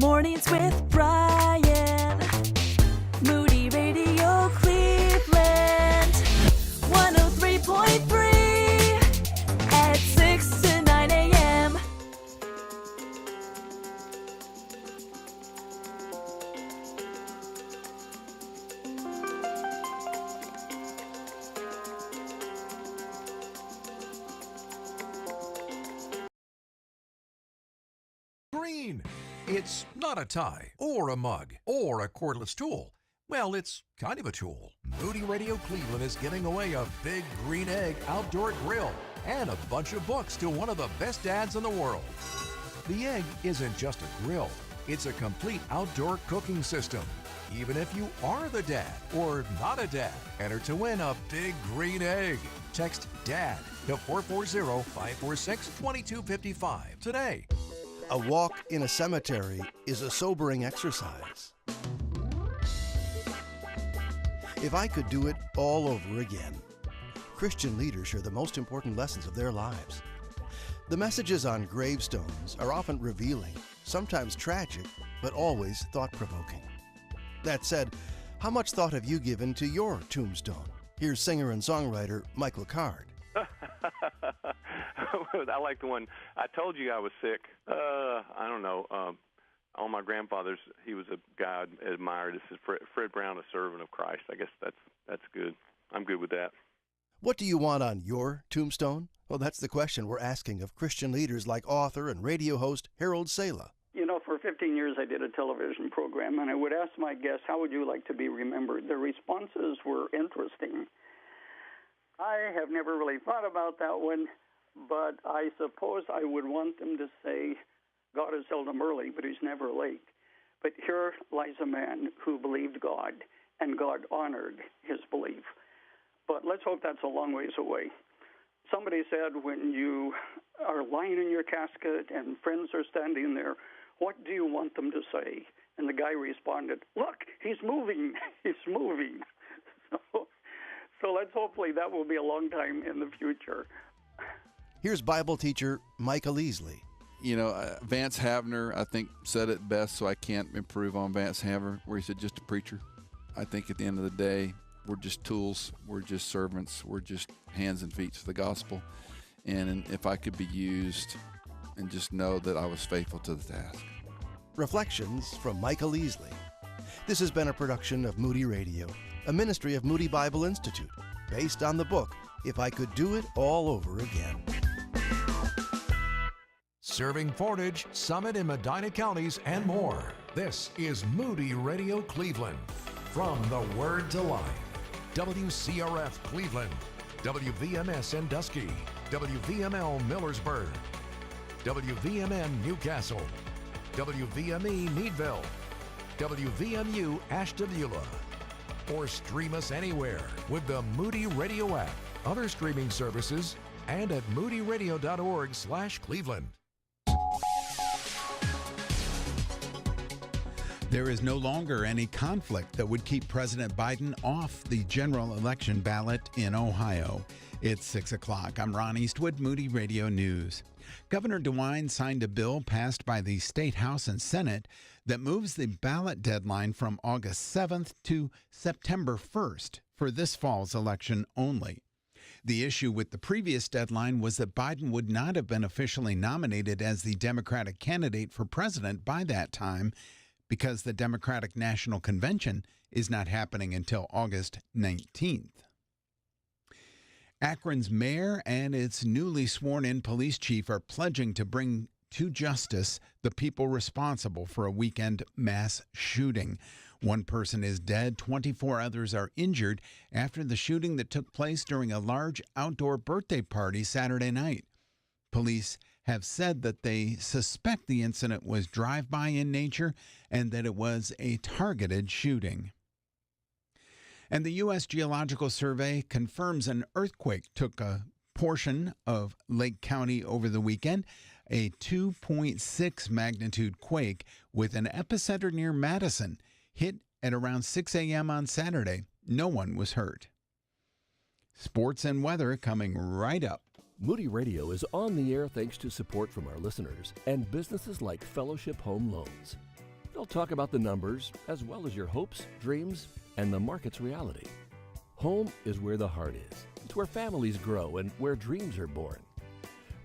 Mornings with Brian. Moody Radio Cleveland. 103.3 at 6 to 9 a.m. Green. It's not a tie or a mug or a cordless tool. Well, it's kind of a tool. Moody Radio Cleveland is giving away a big green egg outdoor grill and a bunch of books to one of the best dads in the world. The egg isn't just a grill. It's a complete outdoor cooking system. Even if you are the dad or not a dad, enter to win a big green egg. Text DAD to 440-546-2255 today. A walk in a cemetery is a sobering exercise. If I could do it all over again. Christian leaders share the most important lessons of their lives. The messages on gravestones are often revealing, sometimes tragic, but always thought-provoking. That said, how much thought have you given to your tombstone? Here's singer and songwriter Michael Card. I like the one, I told you I was sick. I don't know. On my grandfather's, he was a guy I admired. This is Fred Brown, a servant of Christ. I guess that's good. I'm good with that. What do you want on your tombstone? Well, that's the question we're asking of Christian leaders like author and radio host Harold Sala. You know, for 15 years I did a television program, and I would ask my guests, how would you like to be remembered? The responses were interesting. I have never really thought about that one, but I suppose I would want them to say, God is seldom early, but he's never late. But here lies a man who believed God, and God honored his belief. But let's hope that's a long ways away. Somebody said when you are lying in your casket and friends are standing there, what do you want them to say? And the guy responded, look, he's moving, he's moving. So let's hopefully that will be a long time in the future. Here's Bible teacher Michael Easley. You know, Vance Havner, I think, said it best, so I can't improve on Vance Havner, where he said, just a preacher. I think at the end of the day, we're just tools, we're just servants, we're just hands and feet to the gospel. And if I could be used and just know that I was faithful to the task. Reflections from Michael Easley. This has been a production of Moody Radio, a ministry of Moody Bible Institute, based on the book, If I Could Do It All Over Again. Serving Portage, Summit and Medina counties, and more. This is Moody Radio Cleveland. From the Word to Life. WCRF Cleveland. WVMS Sandusky. WVML Millersburg. WVMN Newcastle. WVME Meadville. WVMU Ashtabula. Or stream us anywhere with the Moody Radio app, other streaming services, and at moodyradio.org/Cleveland. There is no longer any conflict that would keep President Biden off the general election ballot in Ohio. It's 6 o'clock. I'm Ron Eastwood, Moody Radio News. Governor DeWine signed a bill passed by the State House and Senate that moves the ballot deadline from August 7th to September 1st for this fall's election only. The issue with the previous deadline was that Biden would not have been officially nominated as the Democratic candidate for president by that time, because the Democratic National Convention is not happening until August 19th. Akron's mayor and its newly sworn-in police chief are pledging to bring to justice the people responsible for a weekend mass shooting. One person is dead, 24 others are injured after the shooting that took place during a large outdoor birthday party Saturday night. Police have said that they suspect the incident was drive-by in nature and that it was a targeted shooting. And the U.S. Geological Survey confirms an earthquake took a portion of Lake County over the weekend, a 2.6 magnitude quake with an epicenter near Madison, hit at around 6 a.m. on Saturday. No one was hurt. Sports and weather coming right up. Moody Radio is on the air thanks to support from our listeners and businesses like Fellowship Home Loans. They'll talk about the numbers, as well as your hopes, dreams, and the market's reality. Home is where the heart is. It's where families grow and where dreams are born.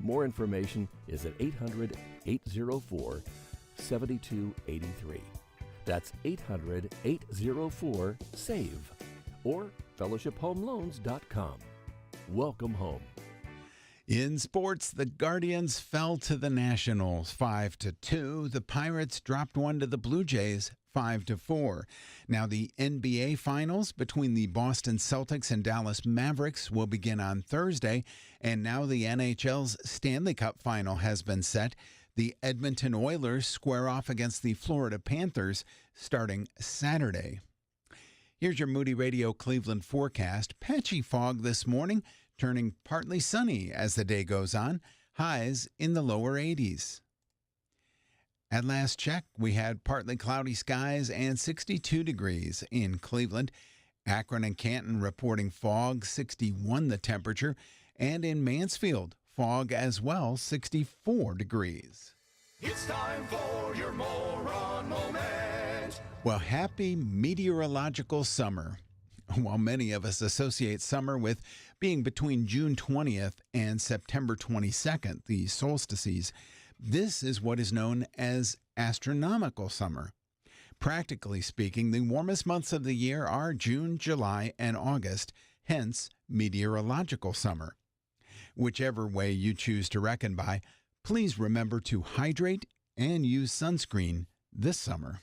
More information is at 800-804-7283. That's 800-804-SAVE or fellowshiphomeloans.com. Welcome home. In sports, the Guardians fell to the Nationals 5-2. The Pirates dropped one to the Blue Jays 5-4. Now the NBA Finals between the Boston Celtics and Dallas Mavericks will begin on Thursday, and now the NHL's Stanley Cup Final has been set. The Edmonton Oilers square off against the Florida Panthers starting Saturday. Here's your Moody Radio Cleveland forecast. Patchy fog this morning, turning partly sunny as the day goes on. Highs in the lower 80s. At last check, we had partly cloudy skies and 62 degrees in Cleveland. Akron and Canton reporting fog, 61 the temperature. And in Mansfield, fog as well, 64 degrees. It's time for your moron moment. Well, happy meteorological summer. While many of us associate summer with being between June 20th and September 22nd, the solstices, this is what is known as astronomical summer. Practically speaking, the warmest months of the year are June, July, and August, hence meteorological summer. Whichever way you choose to reckon by, please remember to hydrate and use sunscreen this summer.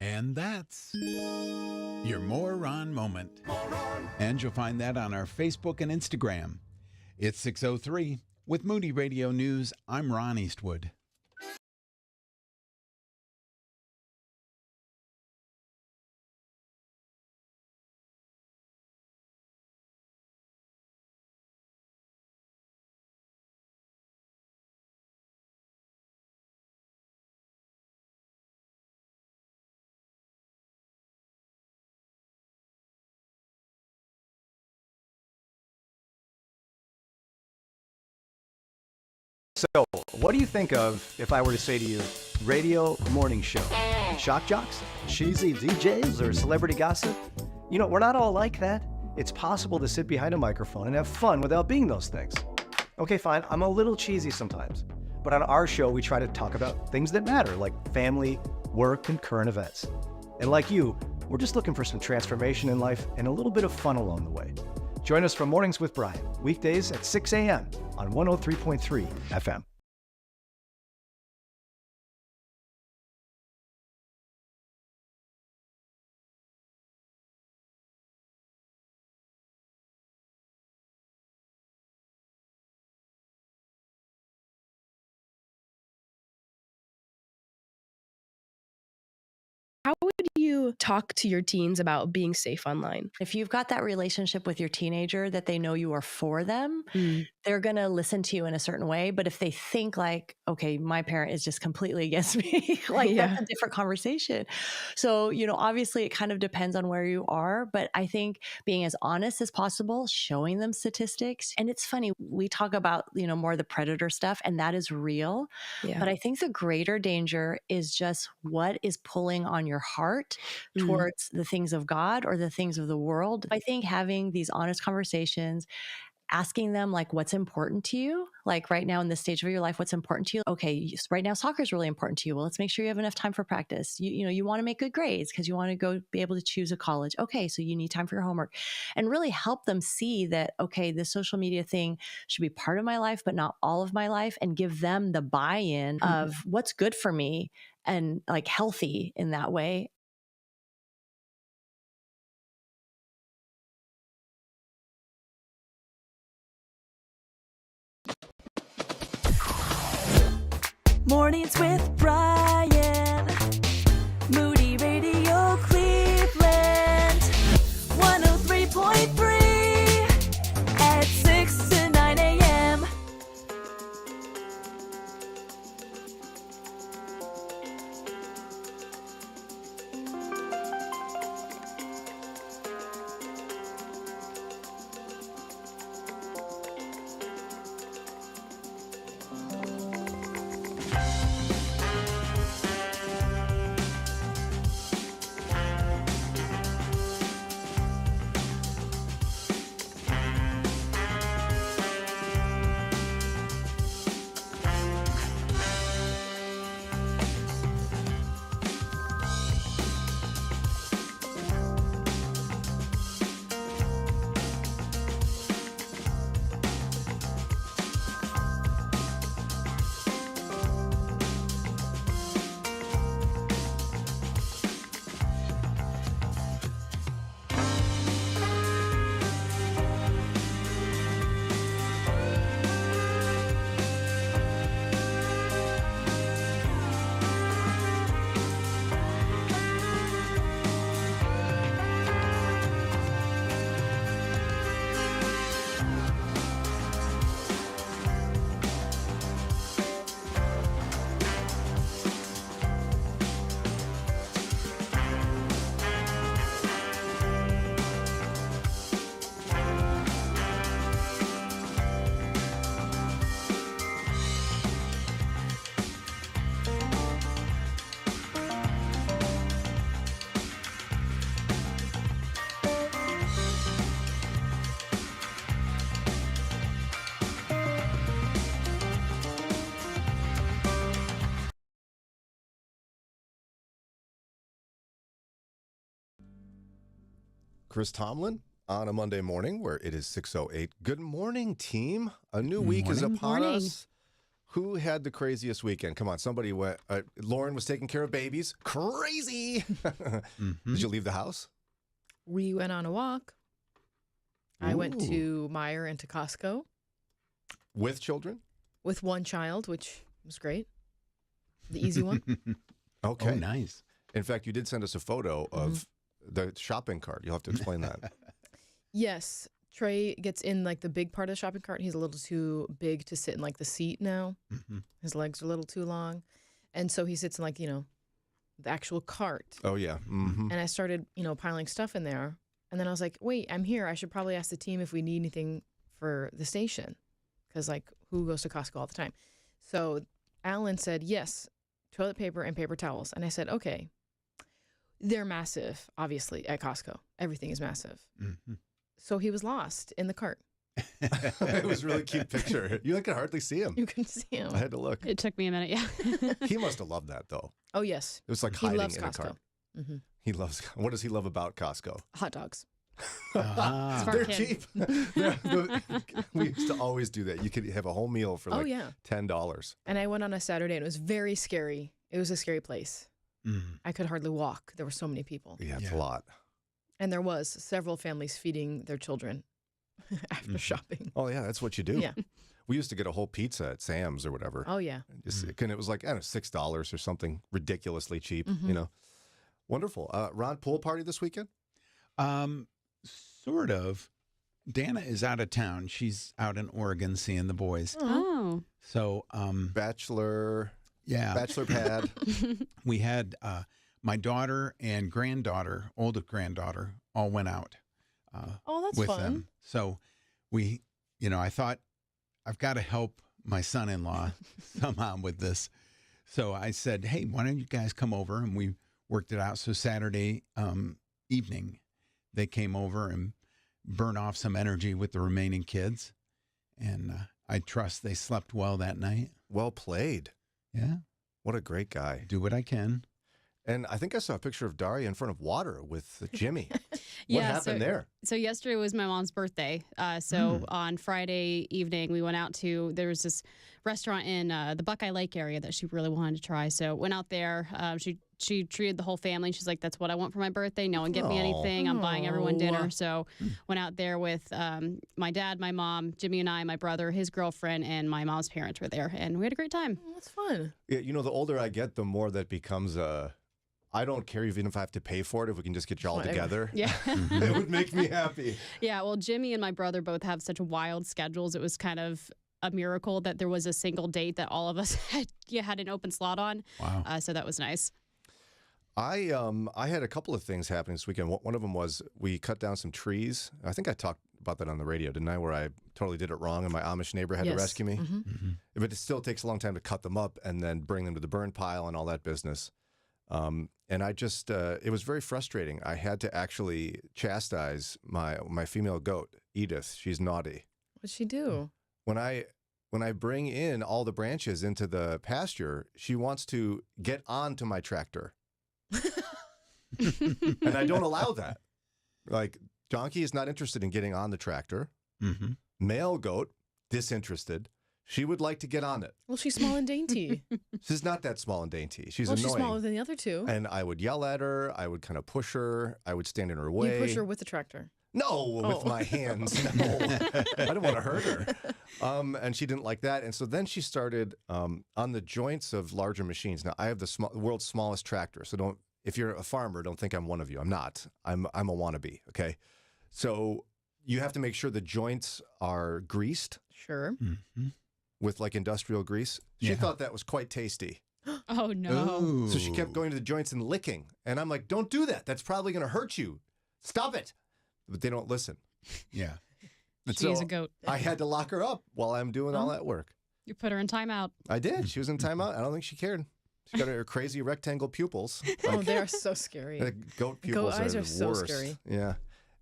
And that's your Moron Moment. And you'll find that on our Facebook and Instagram. It's 6:03. With Moody Radio News, I'm Ron Eastwood. So, what do you think of if I were to say to you, radio morning show? Shock jocks, cheesy DJs, or celebrity gossip? You know, we're not all like that. It's possible to sit behind a microphone and have fun without being those things. Okay, fine, I'm a little cheesy sometimes. But on our show, we try to talk about things that matter, like family, work, and current events. And like you, we're just looking for some transformation in life and a little bit of fun along the way. Join us for Mornings with Brian, weekdays at 6 a.m. on 103.3 FM. How would you talk to your teens about being safe online? If you've got that relationship with your teenager that they know you are for them, they're going to listen to you in a certain way. But if they think like, okay, my parent is just completely against me, like that's a different conversation. So, you know, obviously it kind of depends on where you are, but I think being as honest as possible, showing them statistics. And it's funny, we talk about, you know, more the predator stuff, and that is real. But I think the greater danger is just what is pulling on your heart towards the things of God or the things of the world. I think having these honest conversations, asking them like what's important to you, like right now in this stage of your life, what's important to you? Okay, right now soccer is really important to you. Well, let's make sure you have enough time for practice. You know, you want to make good grades because you want to go be able to choose a college. Okay, so you need time for your homework, and really help them see that, okay, this social media thing should be part of my life, but not all of my life, and give them the buy-in of what's good for me and like healthy in that way. Mornings with Brian. Moody Radio Cleveland. 103.3 at 6 to 9 a.m. Chris Tomlin on a Monday morning where it is 6:08. Good morning, team. A new week is upon us. Who had the craziest weekend? Come on, somebody went. Lauren was taking care of babies. Crazy. Did you leave the house? We went on a walk. I went to Meijer and to Costco. With children? With one child, which was great. The easy one. Okay. Oh, nice. In fact, you did send us a photo of the shopping cart. You'll have to explain that. Yes. Trey gets in like the big part of the shopping cart. He's a little too big to sit in like the seat now. His legs are a little too long. And so he sits in like, the actual cart. Oh, yeah. And I started, piling stuff in there. And then I was like, wait, I'm here. I should probably ask the team if we need anything for the station. Because, like, who goes to Costco all the time? So Alan said, yes, toilet paper and paper towels. And I said, okay. They're massive, obviously, at Costco. Everything is massive. So he was lost in the cart. It was a really cute picture. You can hardly see him. You can see him. I had to look. It took me a minute, He must have loved that, though. Oh, yes. It was like He hiding loves in Costco. a cart. He loves. What does he love about Costco? Hot dogs. They're cheap. We used to always do that. You could have a whole meal for like $10. And I went on a Saturday, and it was very scary. It was a scary place. I could hardly walk. There were so many people. Yeah, it's a lot. And there was several families feeding their children after shopping. Oh, yeah, that's what you do. Yeah. We used to get a whole pizza at Sam's or whatever. Oh, yeah. And it was like, $6 or something ridiculously cheap, Wonderful. Ron, pool party this weekend? Sort of. Dana is out of town. She's out in Oregon seeing the boys. Oh. So, bachelor. Yeah. Bachelor pad. We had my daughter and granddaughter, oldest granddaughter, all went out. That's with fun. them. So we, I thought I've got to help my son-in-law somehow with this. So I said, hey, why don't you guys come over? And we worked it out. So Saturday evening, they came over and burned off some energy with the remaining kids. And I trust they slept well that night. Well played. Yeah. What a great guy. Do what I can. And I think I saw a picture of Daria in front of water with Jimmy. What happened there? So yesterday was my mom's birthday. So on Friday evening, we went out to, there was this restaurant in the Buckeye Lake area that she really wanted to try. So went out there. She treated the whole family. She's like, that's what I want for my birthday. No one get me anything. I'm buying everyone dinner. So went out there with my dad, my mom, Jimmy and I, my brother, his girlfriend, and my mom's parents were there. And we had a great time. That's fun. Yeah, the older I get, the more that becomes I don't care even if I have to pay for it, if we can just get you all together. Yeah. It would make me happy. Yeah, well, Jimmy and my brother both have such wild schedules. It was kind of a miracle that there was a single date that all of us had an open slot on. Wow. So that was nice. I had a couple of things happen this weekend. One of them was we cut down some trees. I think I talked about that on the radio, didn't I? Where I totally did it wrong and my Amish neighbor had to rescue me. But it still takes a long time to cut them up and then bring them to the burn pile and all that business. And I just, it was very frustrating. I had to actually chastise my female goat, Edith. She's naughty. What'd she do? When I bring in all the branches into the pasture, she wants to get onto my tractor. And I don't allow that. Like, donkey is not interested in getting on the tractor. Male goat, disinterested. She would like to get on it. Well, she's small and dainty. She's not that small and dainty. She's well, annoying. She's smaller than the other two. And I would yell at her. I would kind of push her. I would stand in her way. You push her with the tractor? No, with my hands. No. I didn't want to hurt her. And she didn't like that. And so then she started on the joints of larger machines. Now, I have the world's smallest tractor. So if you're a farmer, don't think I'm one of you. I'm not. I'm a wannabe, okay? So you have to make sure the joints are greased. Sure. With like industrial grease. She thought that was quite tasty. Oh, no. Ooh. So she kept going to the joints and licking. And I'm like, don't do that. That's probably going to hurt you. Stop it. But they don't listen. Yeah. She is a goat. I had to lock her up while I'm doing all that work. You put her in timeout. I did. She was in timeout. I don't think she cared. She got her crazy rectangle pupils. Oh, they are so scary. The goat pupils goat eyes are the so worst. scary. Yeah.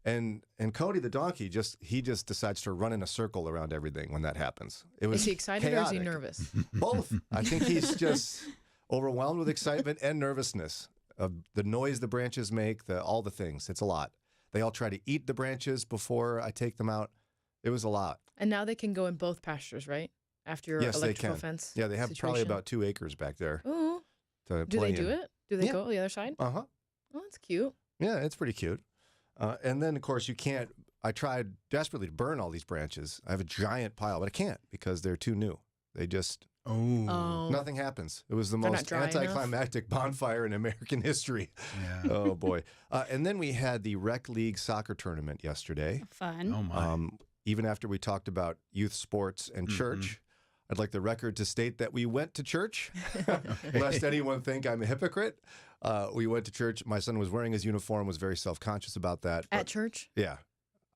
And Cody the donkey just decides to run in a circle around everything when that happens. It was Is he excited chaotic. or is he nervous? Both. I think he's just overwhelmed with excitement and nervousness of the noise the branches make, all the things. It's a lot. They all try to eat the branches before I take them out. It was a lot. And now they can go in both pastures, right? After your Yes, they electrical can. fence. Yeah, they have probably situation. about 2 acres back there. Ooh. To Do play they do in. it? Do they Yeah. go the other side? Uh-huh. Oh, that's cute. Yeah, it's pretty cute. And then, of course, you can't. I tried desperately to burn all these branches. I have a giant pile, but I can't because they're too new. They just. Oh. Nothing happens. It was the They're not most dry enough? anticlimactic bonfire in American history. Yeah. Oh, boy. And then we had the Rec League soccer tournament yesterday. Fun. Oh, my. Even after we talked about youth sports and church, I'd like the record to state that we went to church, lest anyone think I'm a hypocrite. We went to church. My son was wearing his uniform, was very self-conscious about that. At church? Yeah.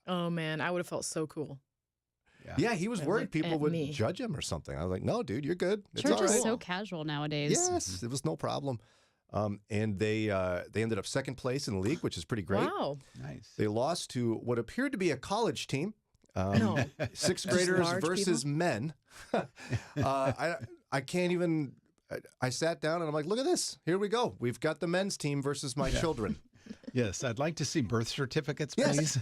Oh, man. I would have felt so cool. Yeah, he was At worried people would me. judge him or something. I was like, no, dude, you're good. It's Church all is right. so casual nowadays. Yes, it was no problem. And they ended up second place in the league, which is pretty great. Wow. Nice. They lost to what appeared to be a college team. No. Sixth Just graders large versus people? men. I can't even. I sat down and I'm like, look at this. Here we go. We've got the men's team versus my children. Yes, I'd like to see birth certificates, Yes. please.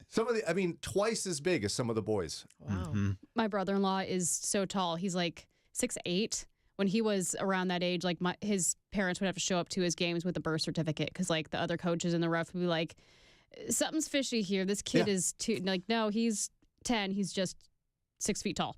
Some of the, I mean, twice as big as some of the boys. Wow. My brother-in-law is so tall. He's like 6'8". When he was around that age, like his parents would have to show up to his games with a birth certificate because like the other coaches in the ref would be like, something's fishy here. This kid is too, like, no, he's 10. He's just 6 feet tall.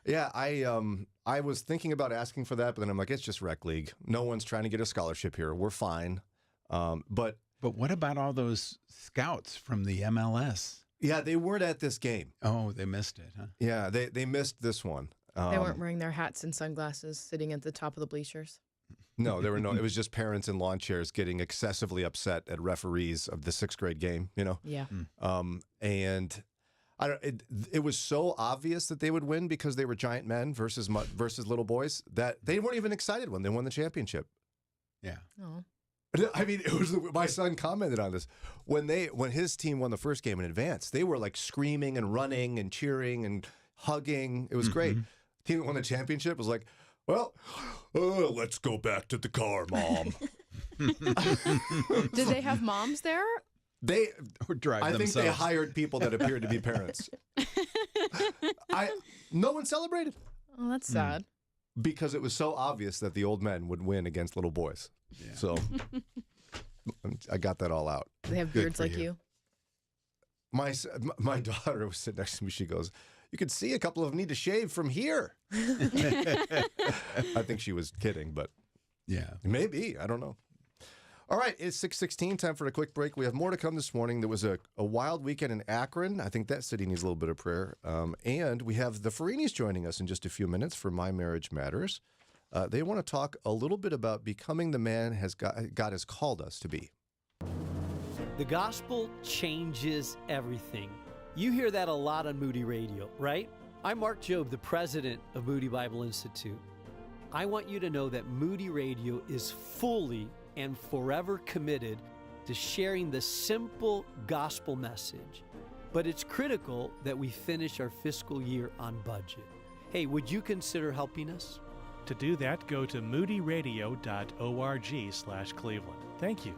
Yeah, I was thinking about asking for that, but then I'm like, it's just rec league. No one's trying to get a scholarship here. We're fine. But what about all those scouts from the MLS? Yeah, they weren't at this game. Oh, they missed it, huh? Yeah, they missed this one. They weren't wearing their hats and sunglasses sitting at the top of the bleachers. No, there were no. It was just parents in lawn chairs getting excessively upset at referees of the 6th grade game. You know. Yeah. And I don't. It was so obvious that they would win because they were giant men versus little boys that they weren't even excited when they won the championship. Yeah. Oh. I mean, it was my son commented on this when his team won the first game in advance. They were like screaming and running and cheering and hugging. It was great. Team that won the championship was like, well, let's go back to the car, Mom. Did they have moms there? They drive I think they themselves. hired people that appeared to be parents. No one celebrated. Oh, that's sad. Because it was so obvious that the old men would win against little boys. Yeah. So I got that all out. They have Good beards for like you. My daughter was sitting next to me. She goes, you could see a couple of them need to shave from here. I think she was kidding, but yeah, maybe. I don't know. All right, it's 6:16. Time for a quick break. We have more to come this morning. There was a wild weekend in Akron. I think that city needs a little bit of prayer. And we have the Ferrinis joining us in just a few minutes for My Marriage Matters. They want to talk a little bit about becoming the man God has called us to be. The gospel changes everything. You hear that a lot on Moody Radio, right? I'm Mark Jobe, the president of Moody Bible Institute. I want you to know that Moody Radio is fully and forever committed to sharing the simple gospel message. But it's critical that we finish our fiscal year on budget. Hey, would you consider helping us? To do that, go to moodyradio.org/Cleveland. Thank you.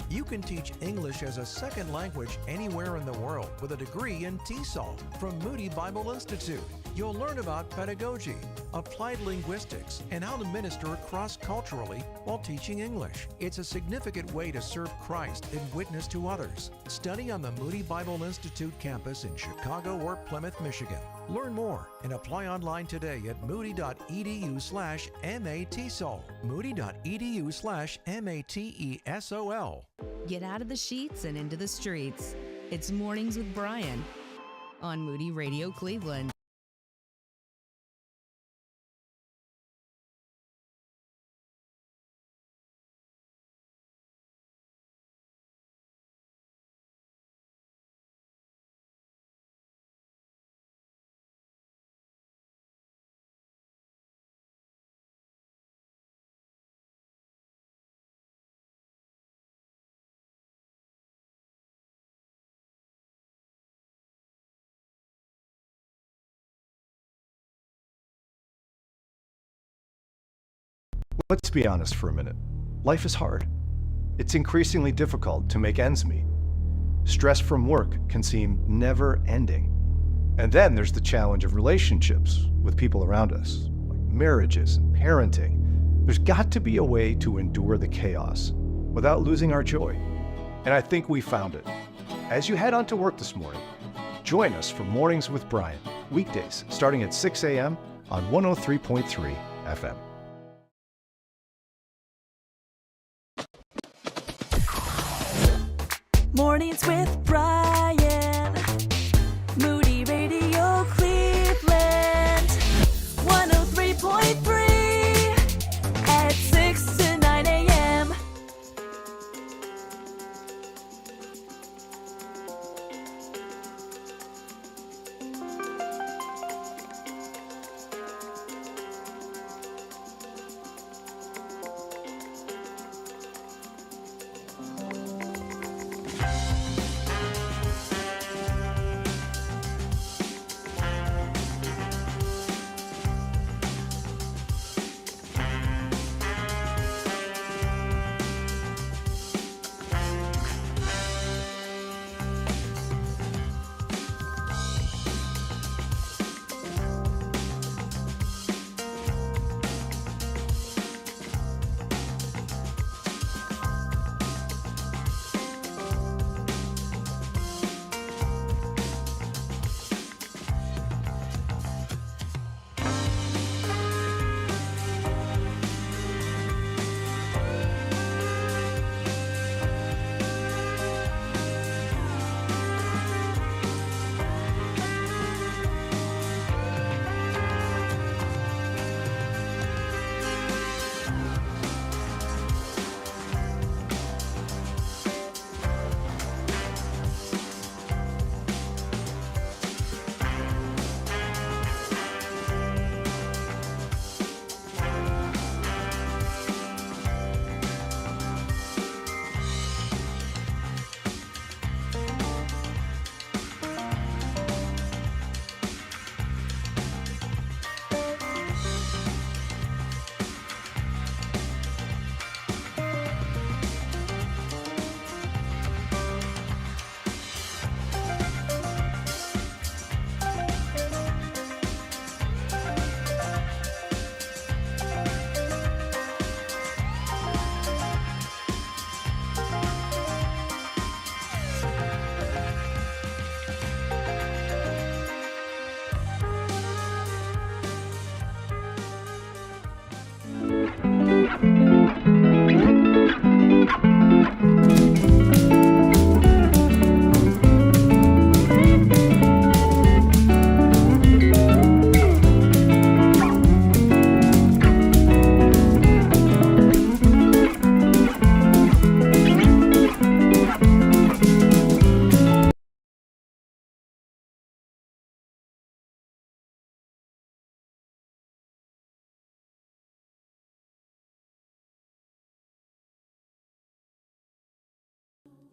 You can teach English as a second language anywhere in the world with a degree in TESOL from Moody Bible Institute. You'll learn about pedagogy, applied linguistics, and how to minister cross-culturally while teaching English. It's a significant way to serve Christ and witness to others. Study on the Moody Bible Institute campus in Chicago or Plymouth, Michigan. Learn more and apply online today at moody.edu/MATESOL. moody.edu/MATESOL. Get out of the sheets and into the streets. It's Mornings with Brian on Moody Radio Cleveland. Let's be honest for a minute. Life is hard. it's increasingly difficult to make ends meet. Stress from work can seem never-ending. And then there's the challenge of relationships with people around us, like marriages and parenting. There's got to be a way to endure the chaos without losing our joy. And I think we found it. As you head on to work this morning, join us for Mornings with Brian, weekdays starting at 6 a.m. on 103.3 FM. Mornings with Brian. Moody Radio Cleveland. 103.3 at 6 to 9 a.m.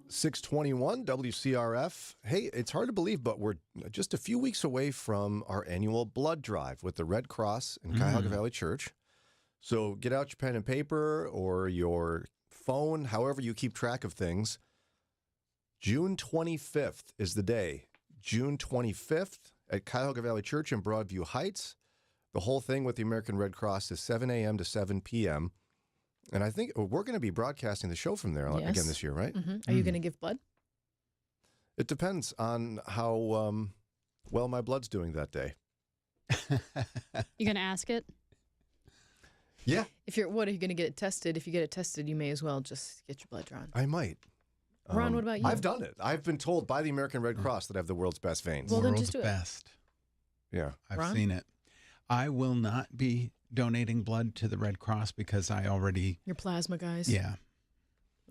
.621 WCRF. Hey, it's hard to believe, but we're just a few weeks away from our annual blood drive with the Red Cross in Cuyahoga Valley Church. So get out your pen and paper or your phone, however you keep track of things. June 25th is the day. June 25th at Cuyahoga Valley Church in Broadview Heights. The whole thing with the American Red Cross is 7 a.m. to 7 p.m. And I think we're going to be broadcasting the show from there again this year, right? Mm-hmm. Are you going to give blood? It depends on how well my blood's doing that day. You going to ask it? Yeah. Are you going to get it tested? If you get it tested, you may as well just get your blood drawn. I might. Ron, what about you? I've done it. I've been told by the American Red Cross that I have the world's best veins. Well, then just World's do it. best. Yeah. I've seen it. I will not be donating blood to the Red Cross because I already... Your plasma guys? Yeah.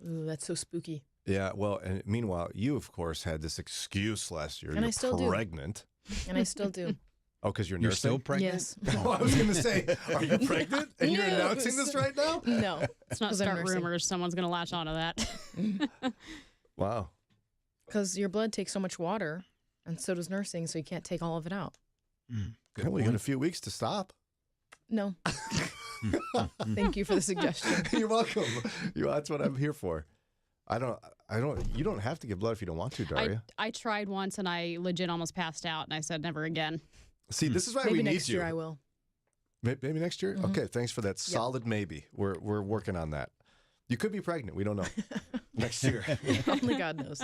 Ooh, that's so spooky. Yeah, well, and meanwhile, you, of course, had this excuse last year. And I still pregnant. Do. And I still do. Oh, because you're You're nursing? still pregnant? Yes. No, I was going to say, are you pregnant? And you're No. announcing this right now? No. Let's not 'Cause I'm start nursing. rumors. Someone's going to latch onto that. Wow. Because your blood takes so much water, and so does nursing, so you can't take all of it out. Well, we got a few weeks to stop. No. Thank you for the suggestion. You're welcome. That's what I'm here for. You don't have to give blood if you don't want to, Daria. I tried once and I legit almost passed out, and I said never again. See, this is why Maybe we need you. next year I will. Maybe next year? Okay, thanks for that solid maybe. We're working on that. You could be pregnant. We don't know. Next year. Only God knows.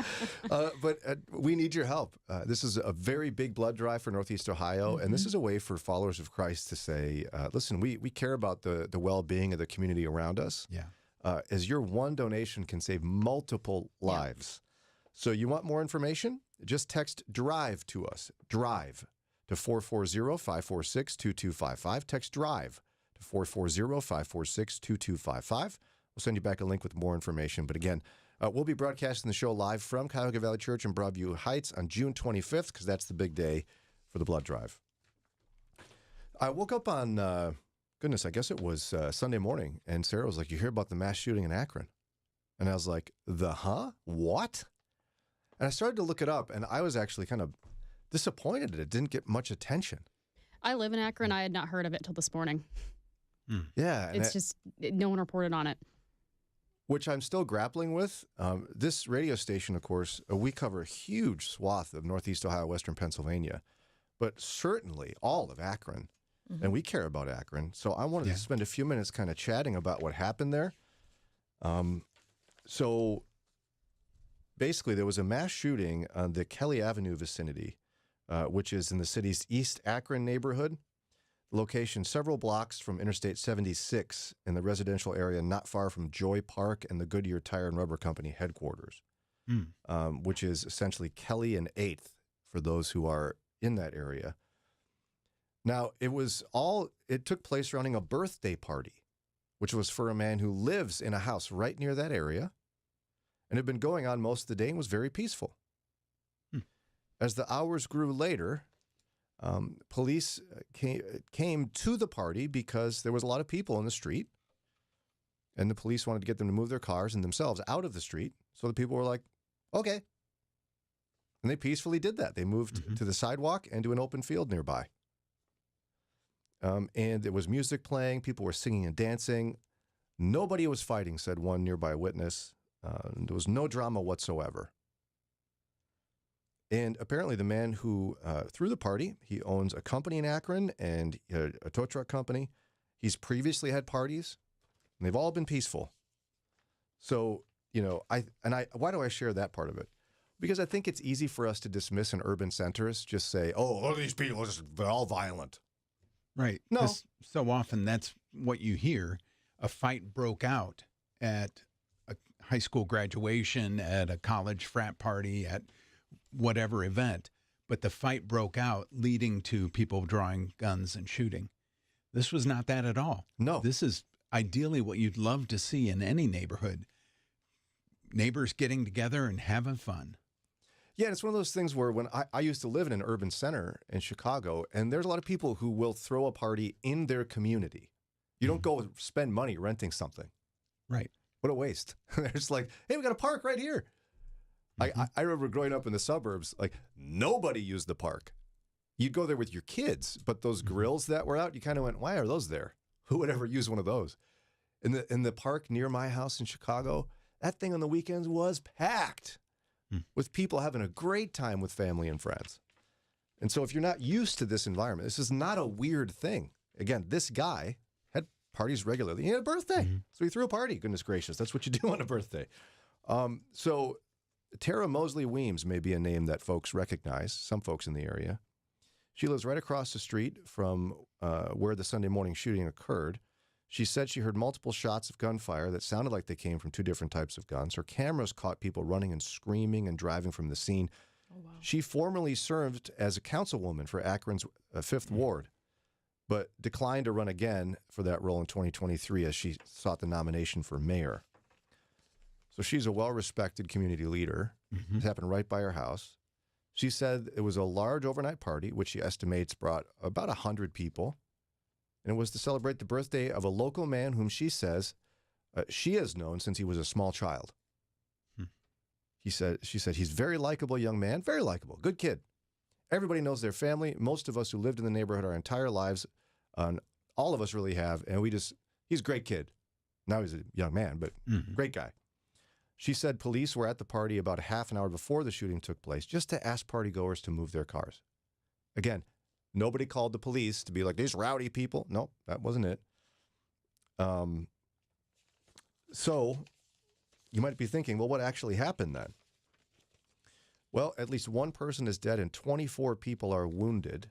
But we need your help. This is a very big blood drive for Northeast Ohio, and this is a way for followers of Christ to say, listen, we care about the well-being of the community around us. Yeah. As your one donation can save multiple lives. So you want more information? Just text DRIVE to us. DRIVE to 440-546-2255. Text DRIVE to 440-546-2255. We'll send you back a link with more information. But again, we'll be broadcasting the show live from Cuyahoga Valley Church in Broadview Heights on June 25th, because that's the big day for the blood drive. I woke up on, goodness, I guess it was Sunday morning, and Sarah was like, you hear about the mass shooting in Akron? And I was like, what? And I started to look it up, and I was actually kind of disappointed that it didn't get much attention. I live in Akron. I had not heard of it till this morning. Yeah. It's just, no one reported on it. Which I'm still grappling with. This radio station, of course, we cover a huge swath of Northeast Ohio, Western Pennsylvania, but certainly all of Akron. And we care about Akron. So I wanted to spend a few minutes kind of chatting about what happened there. So basically, there was a mass shooting on the Kelly Avenue vicinity, which is in the city's East Akron neighborhood. Location several blocks from Interstate 76 in the residential area not far from Joy Park and the Goodyear Tire and Rubber Company headquarters, which is essentially Kelly and 8th for those who are in that area. Now, it took place surrounding a birthday party, which was for a man who lives in a house right near that area, and had been going on most of the day and was very peaceful. As the hours grew later, police came to the party because there was a lot of people in the street, and the police wanted to get them to move their cars and themselves out of the street. So the people were like, okay. And they peacefully did that. They moved to the sidewalk and to an open field nearby. And there was music playing. People were singing and dancing. Nobody was fighting, said one nearby witness. There was no drama whatsoever. And apparently the man who threw the party, he owns a company in Akron and a tow truck company. He's previously had parties, and they've all been peaceful. So, why do I share that part of it? Because I think it's easy for us to dismiss an urban centrist, just say, oh, look at these people, they're all violent. Right. No. So often that's what you hear. A fight broke out at a high school graduation, at a college frat party, at whatever event, but the fight broke out leading to people drawing guns and shooting. This was not that at all. No. This is ideally what you'd love to see in any neighborhood. Neighbors getting together and having fun. Yeah, it's one of those things where when I used to live in an urban center in Chicago, and there's a lot of people who will throw a party in their community. You don't go spend money renting something. Right. What a waste. There's like, hey, we got a park right here. I remember growing up in the suburbs, like nobody used the park. You'd go there with your kids, but those grills that were out, you kind of went, why are those there? Who would ever use one of those? In the park near my house in Chicago, that thing on the weekends was packed with people having a great time with family and friends. And so if you're not used to this environment, this is not a weird thing. Again, this guy had parties regularly. He had a birthday, so he threw a party. Goodness gracious, that's what you do on a birthday. So Tara Mosley Weems may be a name that folks recognize, some folks in the area. She lives right across the street from where the Sunday morning shooting occurred. She said she heard multiple shots of gunfire that sounded like they came from two different types of guns. Her cameras caught people running and screaming and driving from the scene. Oh, wow. She formerly served as a councilwoman for Akron's 5th Ward, but declined to run again for that role in 2023 as she sought the nomination for mayor. So she's a well-respected community leader. It happened right by her house. She said it was a large overnight party, which she estimates brought about 100 people. And it was to celebrate the birthday of a local man whom she says she has known since he was a small child. She said he's a very likable young man, very likable, good kid. Everybody knows their family. Most of us who lived in the neighborhood our entire lives, all of us really have, and he's a great kid. Now he's a young man, but great guy. She said police were at the party about a half an hour before the shooting took place just to ask partygoers to move their cars. Again, nobody called the police to be like, these rowdy people. No, that wasn't it. So you might be thinking, well, what actually happened then? Well, at least one person is dead and 24 people are wounded.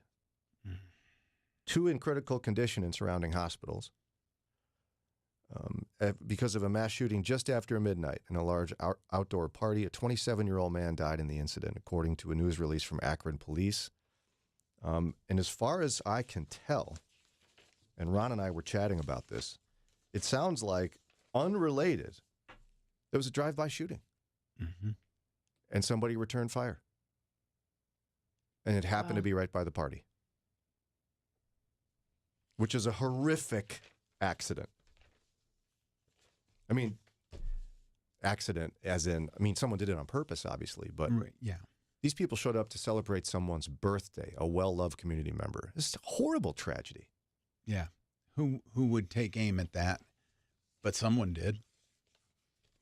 2 in critical condition in surrounding hospitals. Because of a mass shooting just after midnight in a large outdoor party, a 27-year-old man died in the incident, according to a news release from Akron police. And as far as I can tell, and Ron and I were chatting about this, it sounds like unrelated. There was a drive-by shooting. And somebody returned fire. And it happened to be right by the party, which is a horrific accident. I mean, accident as in, someone did it on purpose, obviously, but yeah. These people showed up to celebrate someone's birthday, a well-loved community member. This is a horrible tragedy. Yeah. Who would take aim at that? But someone did.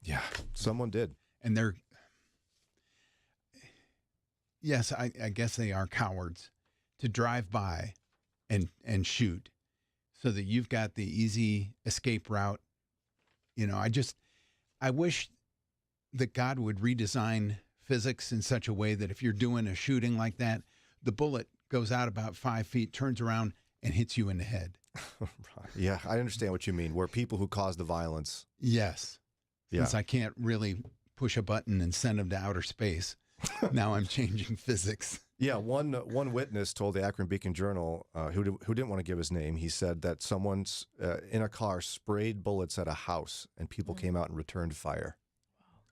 Yeah, someone did. And yes, I guess they are cowards to drive by and shoot so that you've got the easy escape route. You know, I wish that God would redesign physics in such a way that if you're doing a shooting like that, the bullet goes out about 5 feet, turns around, and hits you in the head. Yeah, I understand what you mean, where people who cause the violence. Yes. Yeah. Since I can't really push a button and send them to outer space, now I'm changing physics. Yeah, one witness told the Akron Beacon Journal, who didn't want to give his name, he said that someone's in a car sprayed bullets at a house, and people came out and returned fire.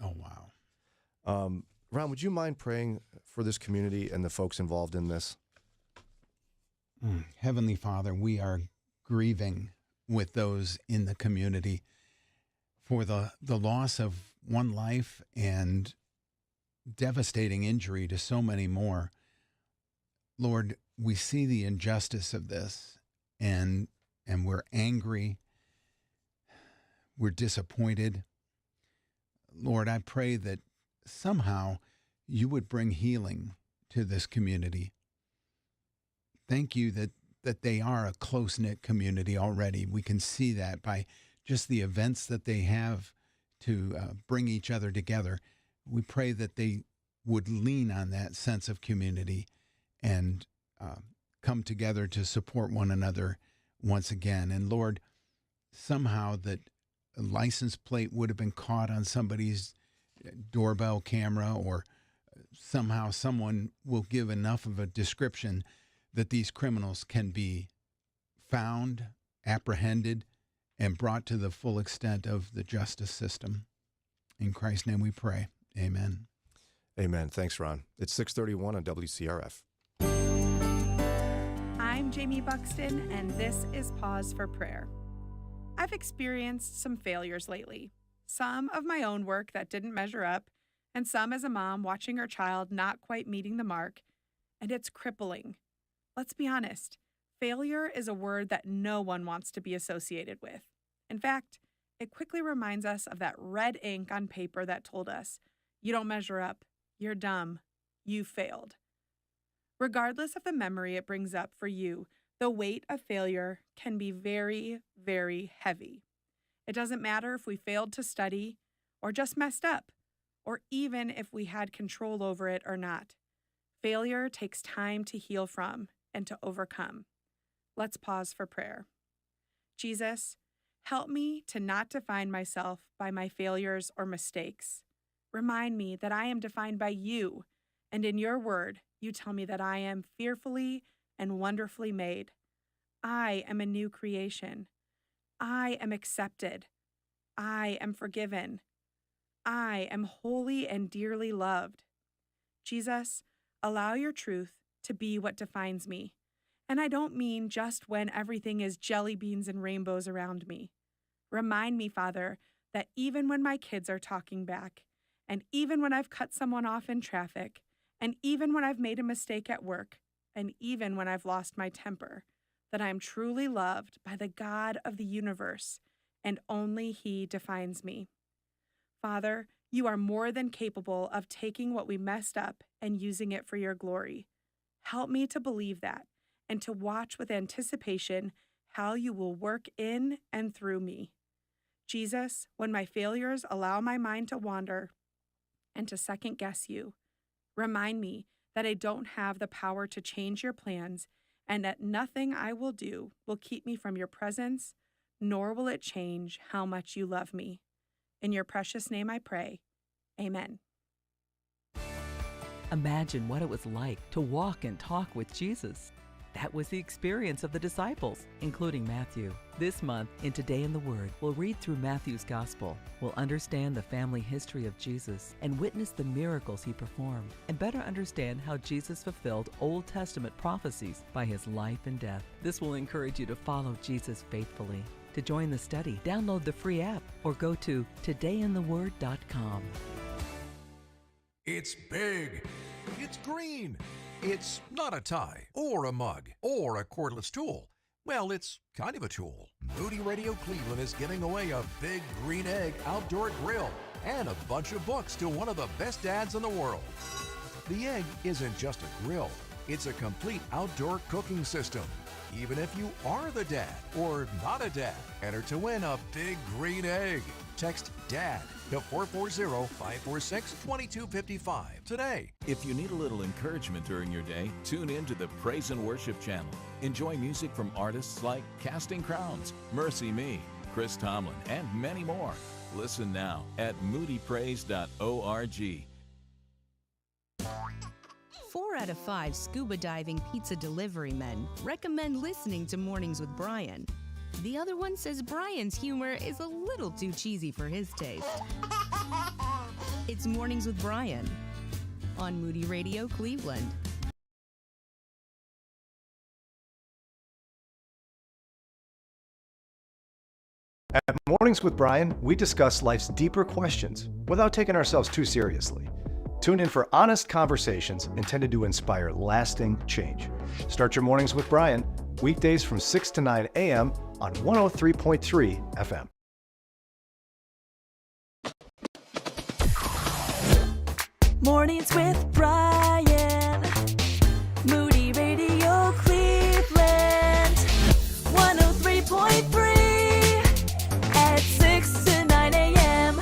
Oh, wow. Ron, would you mind praying for this community and the folks involved in this? Heavenly Father, we are grieving with those in the community for the loss of one life and devastating injury to so many more. Lord, we see the injustice of this, and we're angry. We're disappointed. Lord, I pray that somehow you would bring healing to this community. Thank you that they are a close-knit community already. We can see that by just the events that they have to bring each other together. We pray that they would lean on that sense of community and come together to support one another once again. And Lord, somehow that a license plate would have been caught on somebody's doorbell camera, or somehow someone will give enough of a description that these criminals can be found, apprehended, and brought to the full extent of the justice system. In Christ's name we pray. Amen. Amen. Thanks, Ron. It's 6:31 on WCRF. I'm Jamie Buxton, and this is Pause for Prayer. I've experienced some failures lately, some of my own work that didn't measure up, and some as a mom watching her child not quite meeting the mark, and it's crippling. Let's be honest, failure is a word that no one wants to be associated with. In fact, it quickly reminds us of that red ink on paper that told us, you don't measure up, you're dumb, you failed. Regardless of the memory it brings up for you, the weight of failure can be very, very heavy. It doesn't matter if we failed to study or just messed up, or even if we had control over it or not. Failure takes time to heal from and to overcome. Let's pause for prayer. Jesus, help me to not define myself by my failures or mistakes. Remind me that I am defined by you, and in your word, you tell me that I am fearfully and wonderfully made. I am a new creation. I am accepted. I am forgiven. I am holy and dearly loved. Jesus, allow your truth to be what defines me. And I don't mean just when everything is jelly beans and rainbows around me. Remind me, Father, that even when my kids are talking back, and even when I've cut someone off in traffic, and even when I've made a mistake at work, and even when I've lost my temper, that I am truly loved by the God of the universe, and only He defines me. Father, You are more than capable of taking what we messed up and using it for your glory. Help me to believe that and to watch with anticipation how you will work in and through me. Jesus, when my failures allow my mind to wander and to second guess you, remind me that I don't have the power to change your plans and that nothing I will do will keep me from your presence, nor will it change how much you love me. In your precious name I pray. Amen. Imagine what it was like to walk and talk with Jesus. That was the experience of the disciples, including Matthew. This month, in Today in the Word, we'll read through Matthew's Gospel. We'll understand the family history of Jesus and witness the miracles he performed, and better understand how Jesus fulfilled Old Testament prophecies by his life and death. This will encourage you to follow Jesus faithfully. To join the study, download the free app or go to todayintheword.com. It's big. It's green. It's not a tie or a mug or a cordless tool. Well, it's kind of a tool. Moody Radio Cleveland is giving away a big green egg outdoor grill and a bunch of books to one of the best dads in the world. The egg isn't just a grill. It's a complete outdoor cooking system. Even if you are the dad or not a dad, enter to win a big green egg. Text DAD to 440-546-2255 today. If you need a little encouragement during your day, tune in to the Praise and Worship channel. Enjoy music from artists like Casting Crowns, Mercy Me, Chris Tomlin, and many more. Listen now at moodypraise.org. 4 out of 5 scuba diving pizza delivery men recommend listening to Mornings with Brian. The other one says Brian's humor is a little too cheesy for his taste. It's Mornings with Brian on Moody Radio Cleveland. At Mornings with Brian, we discuss life's deeper questions without taking ourselves too seriously. Tune in for honest conversations intended to inspire lasting change. Start your mornings with Brian, weekdays from 6 to 9 a.m. on 103.3 FM. Mornings with Brian. Moody Radio Cleveland. 103.3 at 6 to 9 a.m.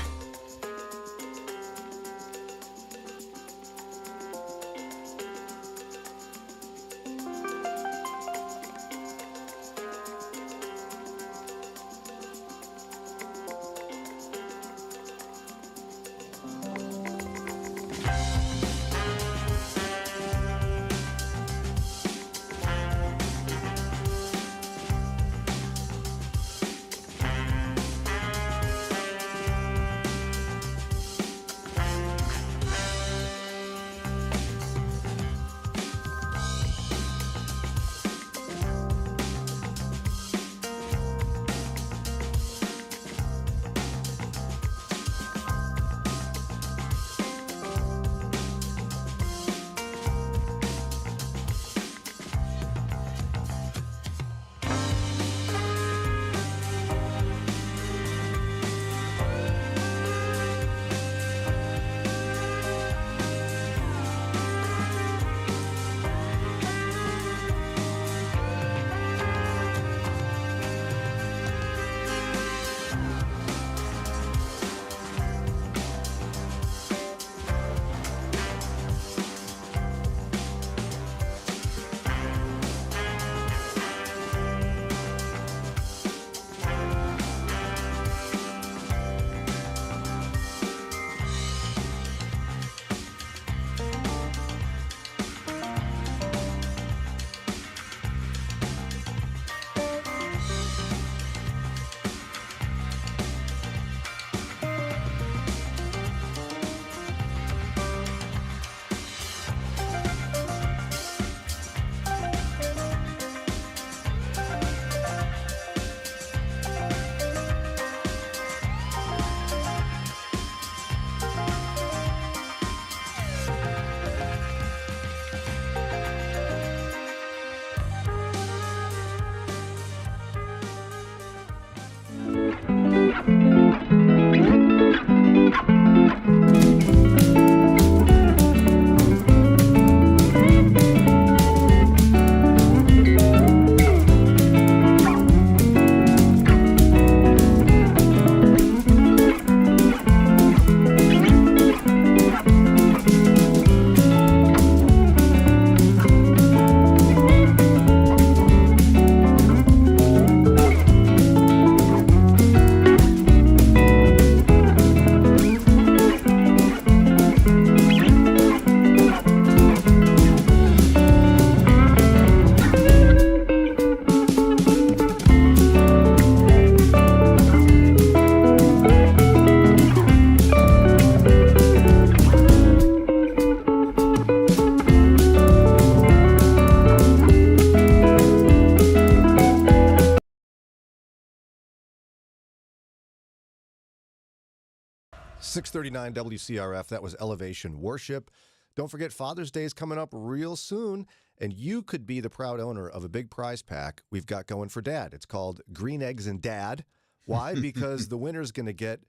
639 WCRF. That was Elevation Worship. Don't forget, Father's Day is coming up real soon, and you could be the proud owner of a big prize pack we've got going for Dad. It's called Green Eggs and Dad. Why? Because the winner's going to get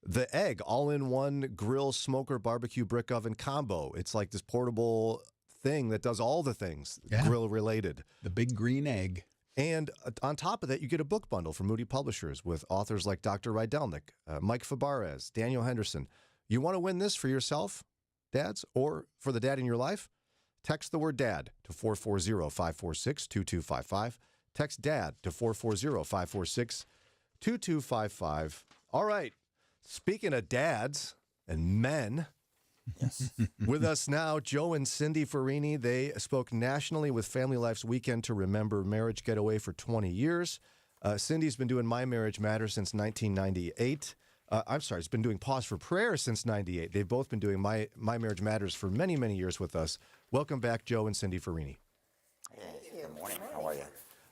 the egg all-in-one grill, smoker, barbecue, brick oven combo. It's like this portable thing that does all the things grill-related. The big green egg. And on top of that, you get a book bundle from Moody Publishers with authors like Dr. Rydelnik, Mike Fabarez, Daniel Henderson. You want to win this for yourself, dads, or for the dad in your life? Text the word DAD to 440-546-2255. Text DAD to 440-546-2255. All right. Speaking of dads and men, yes. With us now, Joe and Cindi Ferrini. They spoke nationally with Family Life's Weekend to Remember Marriage Getaway for 20 years. Cindy's been doing My Marriage Matters since 1998. I'm sorry, it's been doing Pause for Prayer since 98. They've both been doing My Marriage Matters for many, many years with us. Welcome back, Joe and Cindi Ferrini. Hey, good morning. How are you?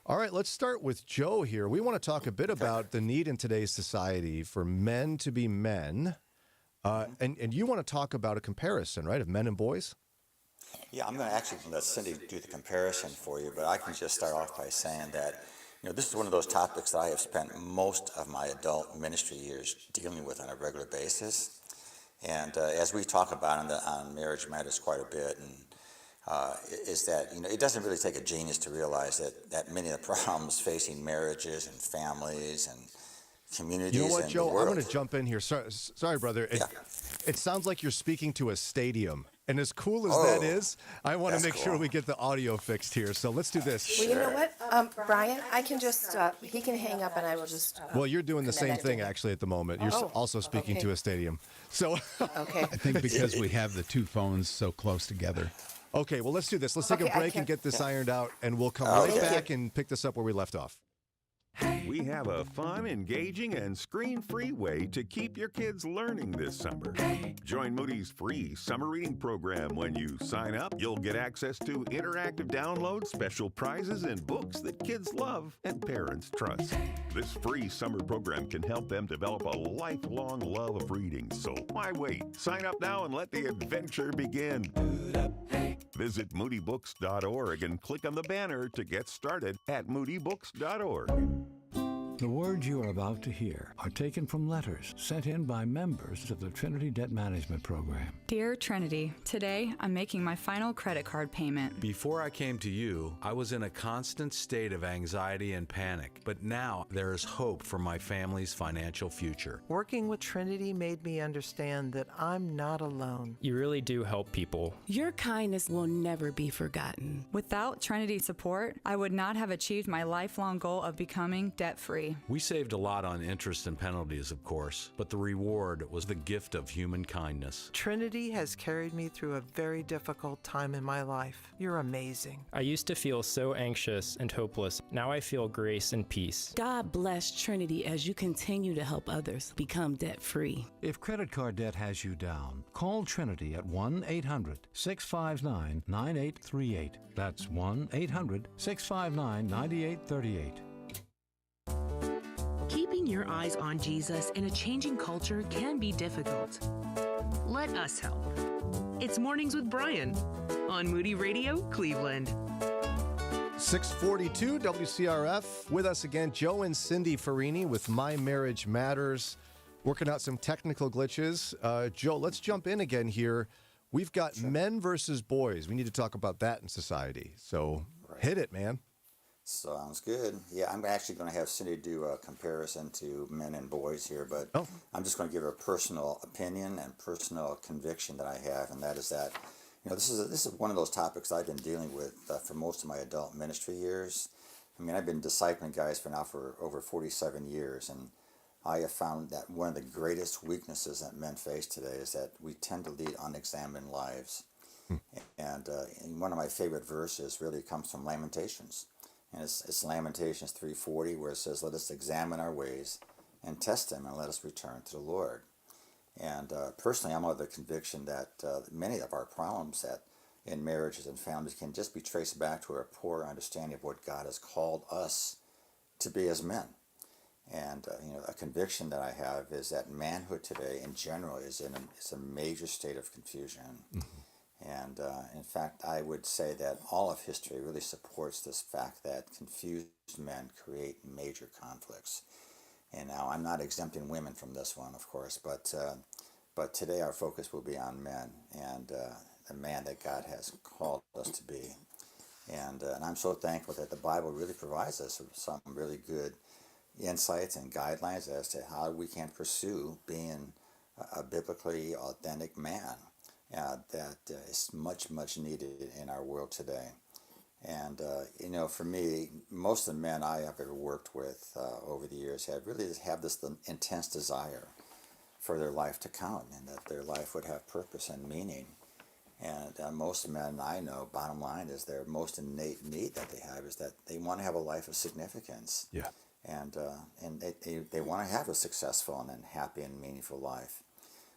All right, let's start with Joe here. We want to talk a bit about the need in today's society for men to be men. And you want to talk about a comparison, right, of men and boys? Yeah, I'm going to actually let Cindi do the comparison for you, but I can just start off by saying that, this is one of those topics that I have spent most of my adult ministry years dealing with on a regular basis. And as we talk about on Marriage Matters quite a bit, and is that, it doesn't really take a genius to realize that many of the problems facing marriages and families and communities. You know what, and Joe? the world. I'm going to jump in here. Sorry, brother. It sounds like you're speaking to a stadium. And as cool as that is, I want to make sure we get the audio fixed here. So let's do this. Well, you know what, Brian? I can just, he can hang up and I will just. Well, you're doing the same thing, actually, at the moment. You're also speaking to a stadium. So okay. I think because we have the two phones so close together. Okay, well, let's do this. Let's take a break and get this ironed out, and we'll come right back and pick this up where we left off. We have a fun, engaging, and screen-free way to keep your kids learning this summer. Join Moody's free summer reading program. When you sign up, you'll get access to interactive downloads, special prizes, and books that kids love and parents trust. This free summer program can help them develop a lifelong love of reading. So why wait? Sign up now and let the adventure begin. Visit moodybooks.org and click on the banner to get started at moodybooks.org. The words you are about to hear are taken from letters sent in by members of the Trinity Debt Management Program. Dear Trinity, today I'm making my final credit card payment. Before I came to you, I was in a constant state of anxiety and panic, but now there is hope for my family's financial future. Working with Trinity made me understand that I'm not alone. You really do help people. Your kindness will never be forgotten. Without Trinity support, I would not have achieved my lifelong goal of becoming debt-free. We saved a lot on interest and penalties, of course, but the reward was the gift of human kindness. Trinity has carried me through a very difficult time in my life. You're amazing. I used to feel so anxious and hopeless. Now I feel grace and peace. God bless Trinity as you continue to help others become debt-free. If credit card debt has you down, call Trinity at 1-800-659-9838. That's 1-800-659-9838. Keeping your eyes on Jesus in a changing culture can be difficult. Let us help. It's Mornings with Brian on Moody Radio, Cleveland. 642 WCRF. With us again, Joe and Cindi Ferrini with My Marriage Matters. Working out some technical glitches. Joe, let's jump in again here. We've got men versus boys. We need to talk about that in society. So hit it, man. Sounds good. Yeah, I'm actually going to have Cindi do a comparison to men and boys here, but I'm just going to give a personal opinion and personal conviction that I have, and that is that, this is one of those topics I've been dealing with for most of my adult ministry years. I mean, I've been discipling guys for over 47 years, and I have found that one of the greatest weaknesses that men face today is that we tend to lead unexamined lives. And one of my favorite verses really comes from Lamentations. And it's Lamentations 3:40, where it says, "Let us examine our ways and test them, and let us return to the Lord." And personally, I'm of the conviction that many of our problems in marriages and families can just be traced back to our poor understanding of what God has called us to be as men. And a conviction that I have is that manhood today, in general, is a major state of confusion. And in fact, I would say that all of history really supports this fact that confused men create major conflicts. And now I'm not exempting women from this one, of course, but today our focus will be on men and the man that God has called us to be. And I'm so thankful that the Bible really provides us with some really good insights and guidelines as to how we can pursue being a biblically authentic man that is much, much needed in our world today. And, for me, most of the men I have ever worked with over the years have this intense desire for their life to count and that their life would have purpose and meaning. And most men I know, bottom line is their most innate need that they have is that they want to have a life of significance. Yeah. And they want to have a successful and happy and meaningful life.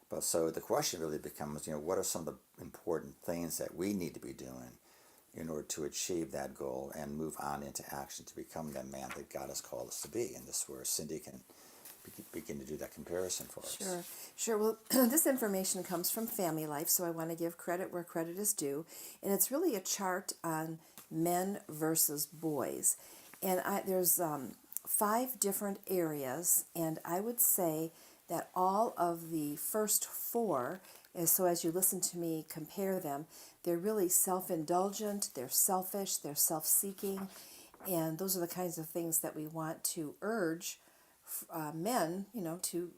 But so the question really becomes, what are some of the important things that we need to be doing in order to achieve that goal and move on into action to become the man that God has called us to be? And this is where Cindi can begin to do that comparison for us. Sure. Well, this information comes from Family Life, so I want to give credit where credit is due. And it's really a chart on men versus boys. And there's 5 different areas, and I would say that all of the first 4, so as you listen to me compare them, they're really self-indulgent, they're selfish, they're self-seeking, and those are the kinds of things that we want to urge men, to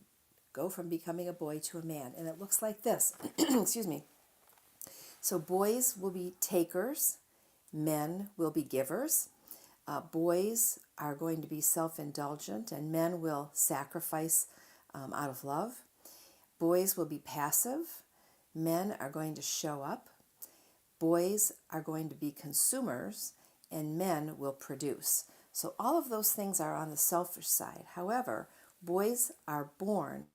go from becoming a boy to a man. And it looks like this. Excuse me. So boys will be takers, men will be givers. Boys are going to be self-indulgent, and men will sacrifice out of love. Boys will be passive. Men are going to show up. Boys are going to be consumers, and men will produce. So all of those things are on the selfish side. However, boys are born,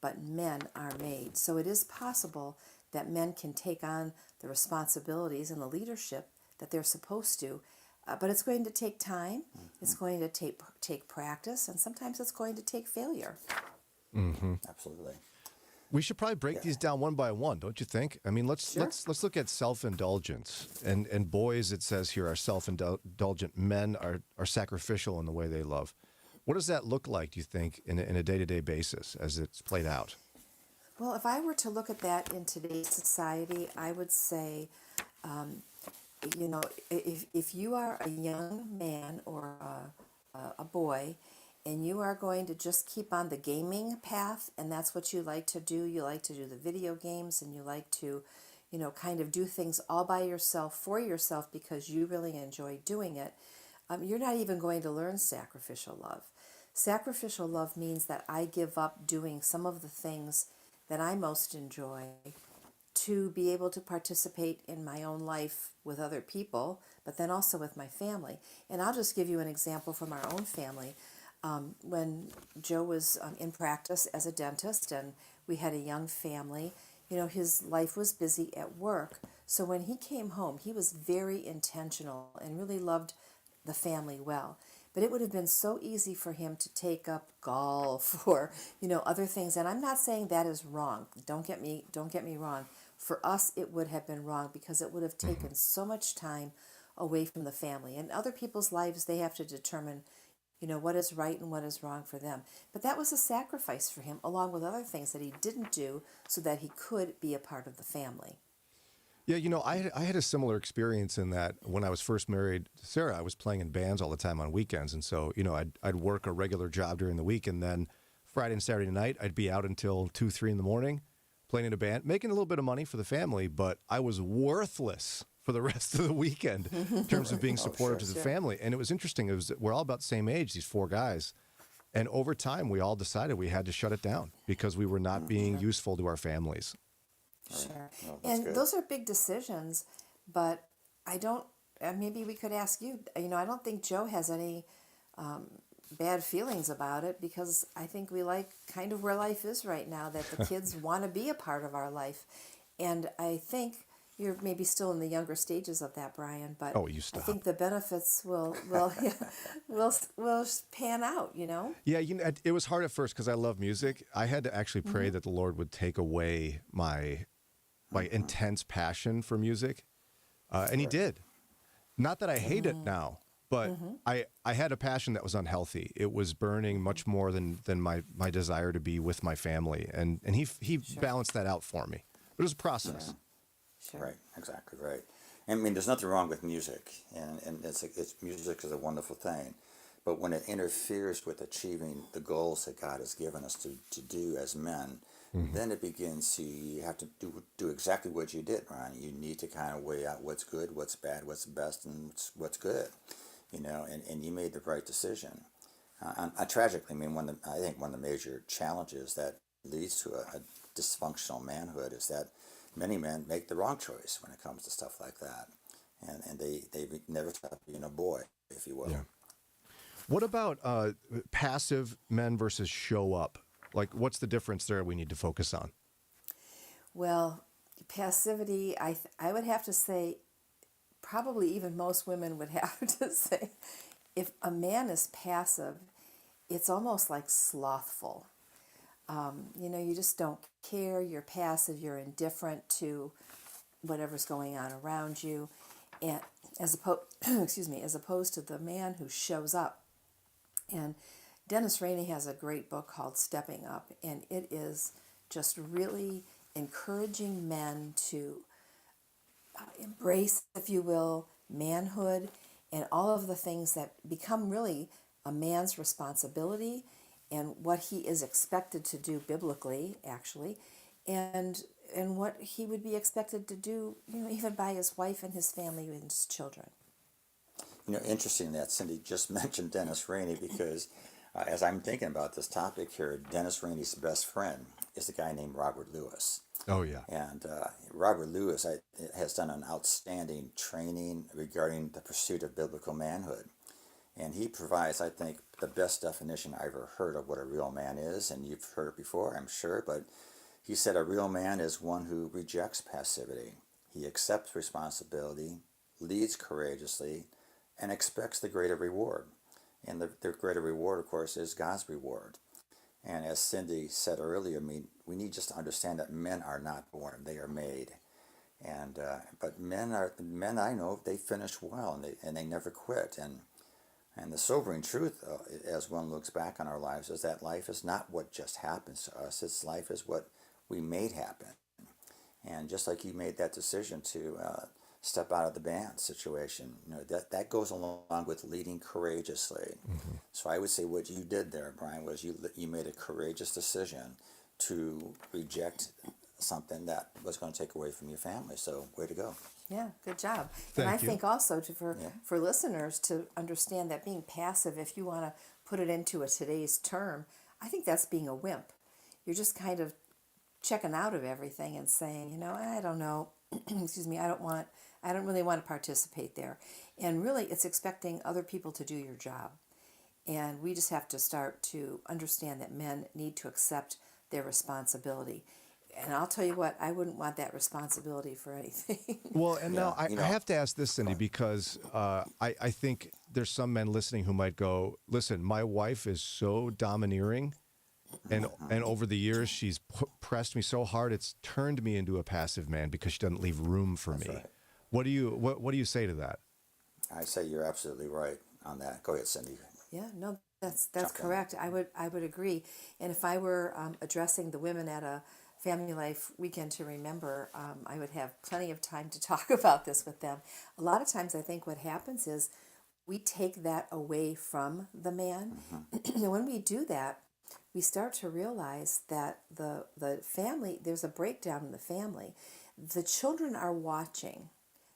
but men are made. So it is possible that men can take on the responsibilities and the leadership that they're supposed to, but it's going to take time, it's going to take practice, and sometimes it's going to take failure. Absolutely. We should probably break these down one by one, don't you think? I mean, let's look at self-indulgence. And boys, it says here, are self-indulgent. Men are sacrificial in the way they love. What does that look like, do you think, in a day-to-day basis as it's played out? Well, if I were to look at that in today's society, I would say, if you are a young man or a boy, and you are going to just keep on the gaming path, and that's what you like to do. You like to do the video games, and you like to, kind of do things all by yourself, for yourself, because you really enjoy doing it. You're not even going to learn sacrificial love. Sacrificial love means that I give up doing some of the things that I most enjoy to be able to participate in my own life with other people, but then also with my family. And I'll just give you an example from our own family. When Joe was in practice as a dentist and we had a young family, his life was busy at work. So when he came home, he was very intentional and really loved the family well. But it would have been so easy for him to take up golf or, other things. And I'm not saying that is wrong. Don't get me wrong. For us, it would have been wrong because it would have taken so much time away from the family. In other people's lives, they have to determine what is right and what is wrong for them. But that was a sacrifice for him, along with other things that he didn't do so that he could be a part of the family. Yeah, I had a similar experience in that when I was first married to Sarah, I was playing in bands all the time on weekends. And so, I'd work a regular job during the week, and then Friday and Saturday night, I'd be out until 2, 3 in the morning playing in a band, making a little bit of money for the family, but I was worthless for the rest of the weekend in terms of being supportive to the family. And it was interesting. We're all about the same age, these 4 guys. And over time, we all decided we had to shut it down because we were not being useful to our families. Sure. And those are big decisions, but maybe we could ask you, I don't think Joe has any bad feelings about it because I think we like kind of where life is right now, that the kids want to be a part of our life. And I think, you're maybe still in the younger stages of that, Brian, but Oh, you I stop. think the benefits will will pan out, you know? Yeah, it was hard at first because I love music. I had to actually pray that the Lord would take away my intense passion for music, and He did. Not that I hate it now, but I had a passion that was unhealthy. It was burning much more than my desire to be with my family, and he balanced that out for me. But it was a process. Sure. Right, exactly right. I mean, there's nothing wrong with music, and it's music is a wonderful thing, but when it interferes with achieving the goals that God has given us to do as men, then it begins to, you have to do exactly what you did, Ron. You need to kind of weigh out what's good, what's bad, what's the best, and what's good, you know. And you made the right decision. Tragically, I mean, I think one of the major challenges that leads to a dysfunctional manhood is that many men make the wrong choice when it comes to stuff like that, and they never stop being a boy, if you will. Yeah. What about passive men versus show up? Like, what's the difference there we need to focus on? Well, passivity, I would have to say, probably even most women would have to say, if a man is passive, it's almost like slothful. You know, you just don't care, you're passive, you're indifferent to whatever's going on around you, and as opposed to the man who shows up. And Dennis Rainey has a great book called Stepping Up, and it is just really encouraging men to embrace, if you will, manhood and all of the things that become really a man's responsibility and what he is expected to do biblically, actually, and what he would be expected to do, you know, even by his wife and his family and his children. You know, interesting that Cindy just mentioned Dennis Rainey, because as I'm thinking about this topic here, Dennis Rainey's best friend is a guy named Robert Lewis. Oh, yeah. And Robert Lewis has done an outstanding training regarding the pursuit of biblical manhood. And he provides, I think, the best definition I ever heard of what a real man is. And you've heard it before, I'm sure. But he said a real man is one who rejects passivity. He accepts responsibility, leads courageously, and expects the greater reward. And the greater reward, of course, is God's reward. And as Cindy said earlier, I mean, we need just to understand that men are not born; they are made. And but men I know, they finish well, and they never quit. And the sobering truth, as one looks back on our lives, is that life is not what just happens to us. It's life is what we made happen. And just like you made that decision to step out of the band situation, you know, that goes along with leading courageously. So I would say what you did there, Brian, was you made a courageous decision to reject something that was going to take away from your family. So way to go. Yeah, good job. Thank and I you. think also for listeners to understand that being passive, if you want to put it into today's term, I think that's being a wimp. You're just kind of checking out of everything and saying, you know, I don't know, excuse me, I don't really want to participate there. And really, it's expecting other people to do your job. And we just have to start to understand that men need to accept their responsibility. And I'll tell you what, I wouldn't want that responsibility for anything. Well, and now I have to ask this, Cindy, because I think there's some men listening who might go, listen, my wife is so domineering, and over the years she's pressed me so hard, it's turned me into a passive man because she doesn't leave room for me. Right. What do you say to that? I say you're absolutely right on that. Go ahead, Cindy. Yeah, no, that's correct. I would agree. And if I were addressing the women at a Family Life Weekend to Remember, I would have plenty of time to talk about this with them. A lot of times I think what happens is we take that away from the man. And when we do that, we start to realize that the family, there's a breakdown in the family. The children are watching,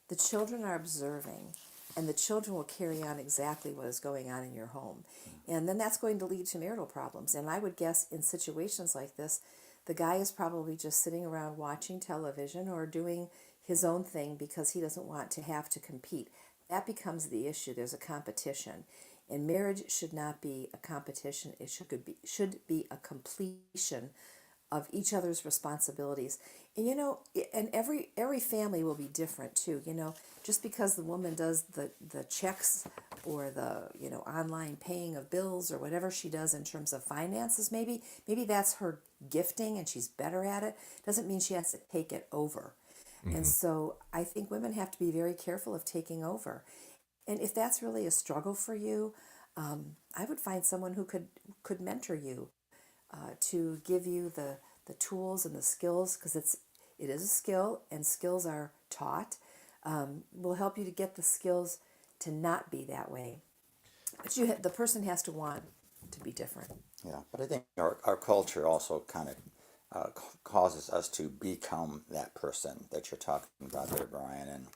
the children are observing, and the children will carry on exactly what is going on in your home. And then that's going to lead to marital problems. And I would guess in situations like this, the guy is probably just sitting around watching television or doing his own thing because he doesn't want to have to compete. That becomes the issue. There's a competition. And marriage should not be a competition. It should be a completion of each other's responsibilities. And you know, and every family will be different too. You know, just because the woman does the checks or the, you know, online paying of bills or whatever she does in terms of finances, maybe that's her gifting and she's better at it, doesn't mean she has to take it over. And so I think women have to be very careful of taking over. And if that's really a struggle for you, I would find someone who could mentor you, to give you the tools and the skills, because it is a skill, and skills are taught. Will help you to get the skills to not be that way. But the person has to want to be different. Yeah, but I think our culture also kind of causes us to become that person that you're talking about there, Brian. And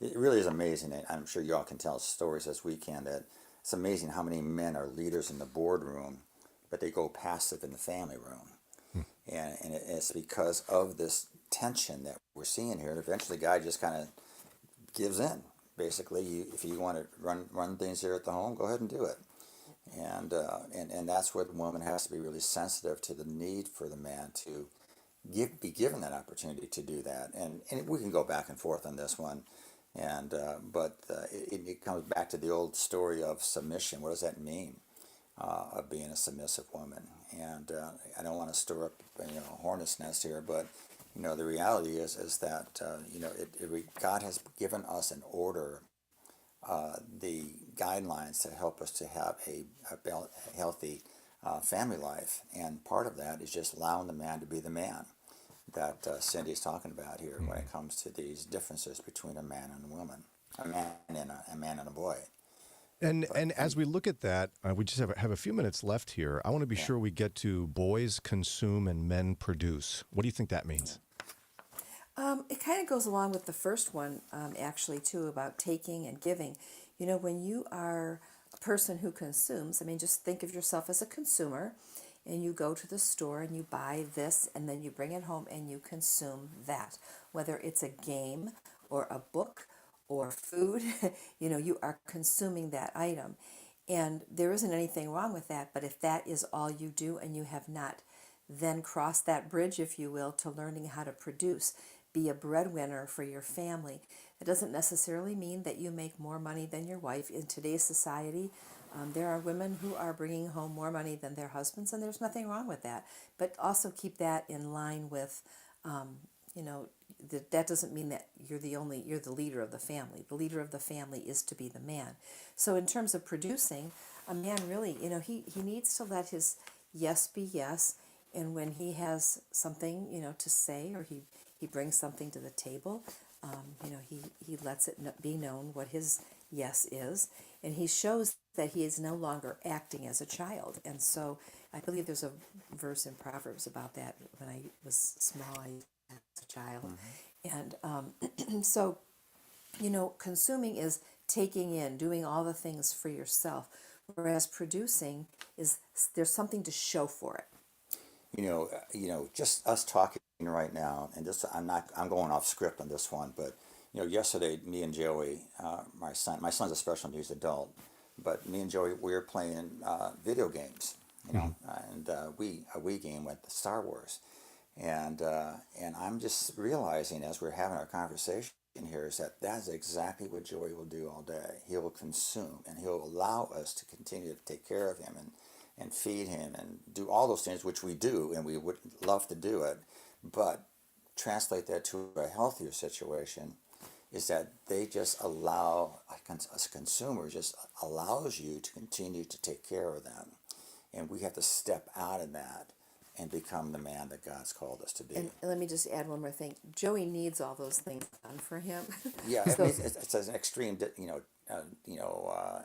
it really is amazing. And I'm sure you all can tell stories this weekend that it's amazing how many men are leaders in the boardroom, but they go passive in the family room. And it's because of this tension that we're seeing here. And eventually, the guy just kind of gives in. Basically, if you want to run things here at the home, go ahead and do it. And that's where the woman has to be really sensitive to the need for the man to be given that opportunity to do that. And we can go back and forth on this one. But it comes back to the old story of submission. What does that mean, of being a submissive woman? And I don't want to stir up a hornet's nest here, but the reality is that God has given us an order, the guidelines to help us to have a healthy family life, and part of that is just allowing the man to be the man that Cindy's talking about here when it comes to these differences between a man and a woman, a man and a boy. And as we look at that, we just have a few minutes left here. I want to be sure we get to boys consume and men produce. What do you think that means? It kind of goes along with the first one, actually, too, about taking and giving. When you are a person who consumes, just think of yourself as a consumer, and you go to the store and you buy this, and then you bring it home and you consume that. Whether it's a game or a book or food, you are consuming that item. And there isn't anything wrong with that, but if that is all you do and you have not then crossed that bridge, if you will, to learning how to produce, be a breadwinner for your family. It doesn't necessarily mean that you make more money than your wife. In today's society, there are women who are bringing home more money than their husbands, and there's nothing wrong with that. But also keep that in line with, that doesn't mean that you're the leader of the family. The leader of the family is to be the man. So in terms of producing, a man really, he needs to let his yes be yes, and when he has something, to say, or he brings something to the table, he lets it be known what his yes is, and he shows that he is no longer acting as a child. And so I believe there's a verse in Proverbs about that. When I was small, I was a child. And so, consuming is taking in, doing all the things for yourself, whereas producing is there's something to show for it. Just us talking right now, and I'm going off script on this one, but yesterday me and Joey, my son's a special needs adult, but me and Joey, we were playing video games, and a Wii game with Star Wars, and I'm just realizing as we're having our conversation here is that that's exactly what Joey will do all day. He will consume, and he'll allow us to continue to take care of him and feed him and do all those things, which we do, and we would love to do it, but translate that to a healthier situation is that they just allow, as a consumer, just allows you to continue to take care of them. And we have to step out of that and become the man that God's called us to be. And let me just add one more thing. Joey needs all those things done for him. Yeah, it's an extreme,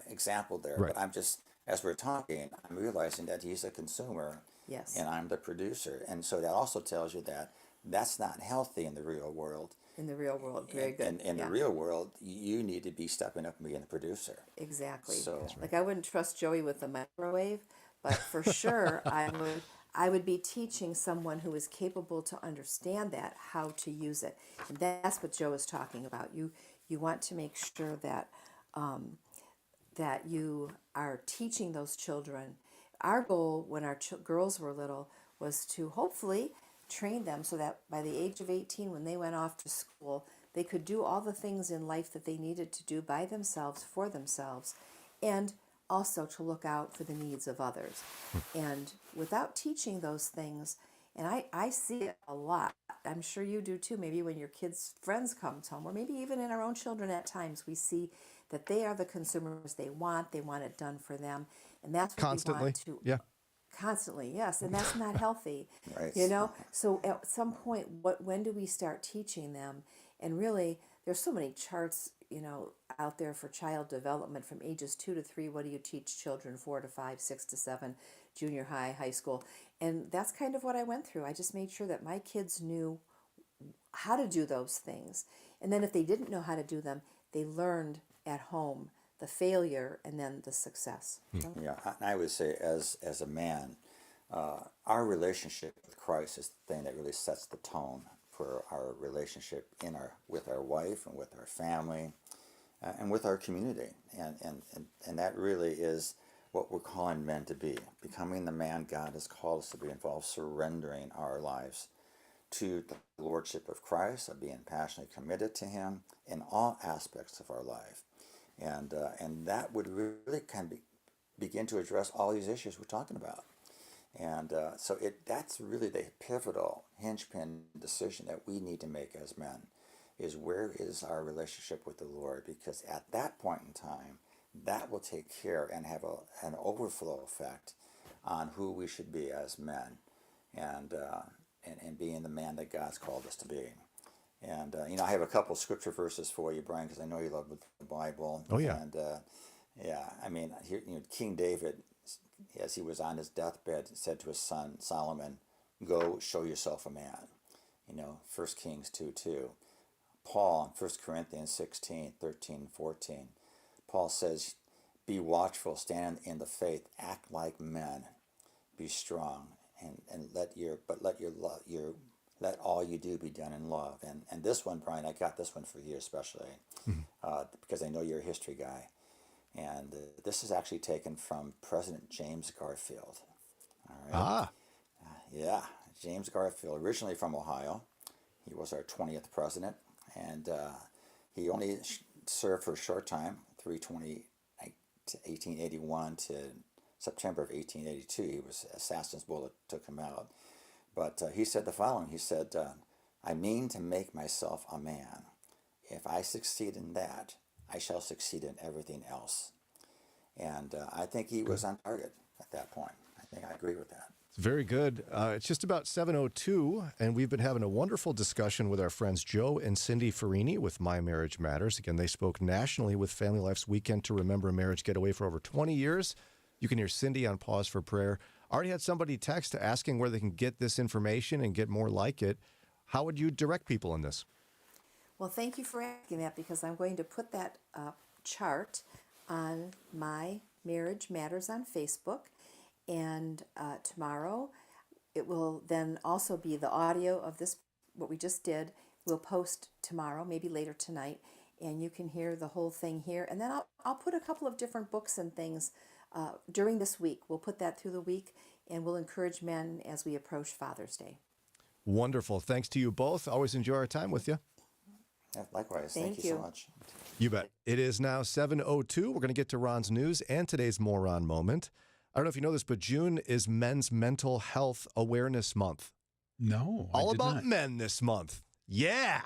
example there. Right. But I'm just, as we're talking, I'm realizing that he's a consumer, yes, and I'm the producer, and so that also tells you that that's not healthy in the real world. In the real world, very good. In the real world, you need to be stepping up and being the producer. Exactly. So, like I wouldn't trust Joey with the microwave, but for sure I would be teaching someone who is capable to understand that, how to use it. And that's what Joe is talking about. You want to make sure that that you are teaching those children. Our goal when our girls were little was to hopefully trained them so that by the age of 18, when they went off to school, they could do all the things in life that they needed to do by themselves, for themselves, and also to look out for the needs of others. And without teaching those things, and I see it a lot, I'm sure you do too, maybe when your kids' friends come home, or maybe even in our own children at times, we see that they are the consumers they want it done for them, and that's what we want to... Constantly, yes, and that's not healthy, Right. you know? So at some point, when do we start teaching them? And really, there's so many charts, you know, out there for child development from ages 2 to 3. What do you teach children? 4 to 5, 6 to 7, junior high, high school. And that's kind of what I went through. I just made sure that my kids knew how to do those things. And then if they didn't know how to do them, they learned at home the failure and then the success. Yeah, I would say as a man, our relationship with Christ is the thing that really sets the tone for our relationship with our wife and with our family and with our community. And that really is what we're calling men to be. Becoming the man God has called us to be involves surrendering our lives to the lordship of Christ, of being passionately committed to him in all aspects of our life. And that would really kind of begin to address all these issues we're talking about. And so that's really the pivotal hinge-pin decision that we need to make as men, is where is our relationship with the Lord? Because at that point in time, that will take care and have an overflow effect on who we should be as men, and being the man that God's called us to be. And, you know, I have a couple scripture verses for you, Brian, because I know you love the Bible. Oh, yeah. And, yeah, I mean, here, you know, King David, as he was on his deathbed, said to his son Solomon, "Go show yourself a man." You know, 1 Kings 2:2. Paul, 1 Corinthians 16:13-14. Paul says, "Be watchful, stand in the faith, act like men, be strong, and let all you do be done in love." And this one, Brian, I got this one for you especially, because I know you're a history guy. And this is actually taken from President James Garfield. All right. Yeah, James Garfield, originally from Ohio. He was our 20th president, and he only served for a short time, 1881 to September of 1882. He was assassin's bullet took him out. But he said the following. He said, "I mean to make myself a man. If I succeed in that, I shall succeed in everything else." And I think he was on target at that point. I think I agree with that. It's very good. It's just about 7:02, and we've been having a wonderful discussion with our friends Joe and Cindi Ferrini with My Marriage Matters. Again, they spoke nationally with Family Life's Weekend to Remember Marriage Getaway for over 20 years. You can hear Cindi on Pause for Prayer. Already had somebody text asking where they can get this information and get more like it. How would you direct people in this? Well, thank you for asking that, because I'm going to put that chart on My Marriage Matters on Facebook. And tomorrow, it will then also be the audio of this, what we just did. We'll post tomorrow, maybe later tonight, and you can hear the whole thing here. And then I'll put a couple of different books and things during this week. We'll put that through the week, and we'll encourage men as we approach Father's Day. Wonderful. Thanks to you both. Always enjoy our time with you. Yeah, likewise. Thank Thank you you. so much. You bet. It is now 7:02. We're going to get to Ron's news and today's Moron Moment. I don't know if you know this, but June is Men's Mental Health Awareness Month. No, All I did about not. men this month. Yeah.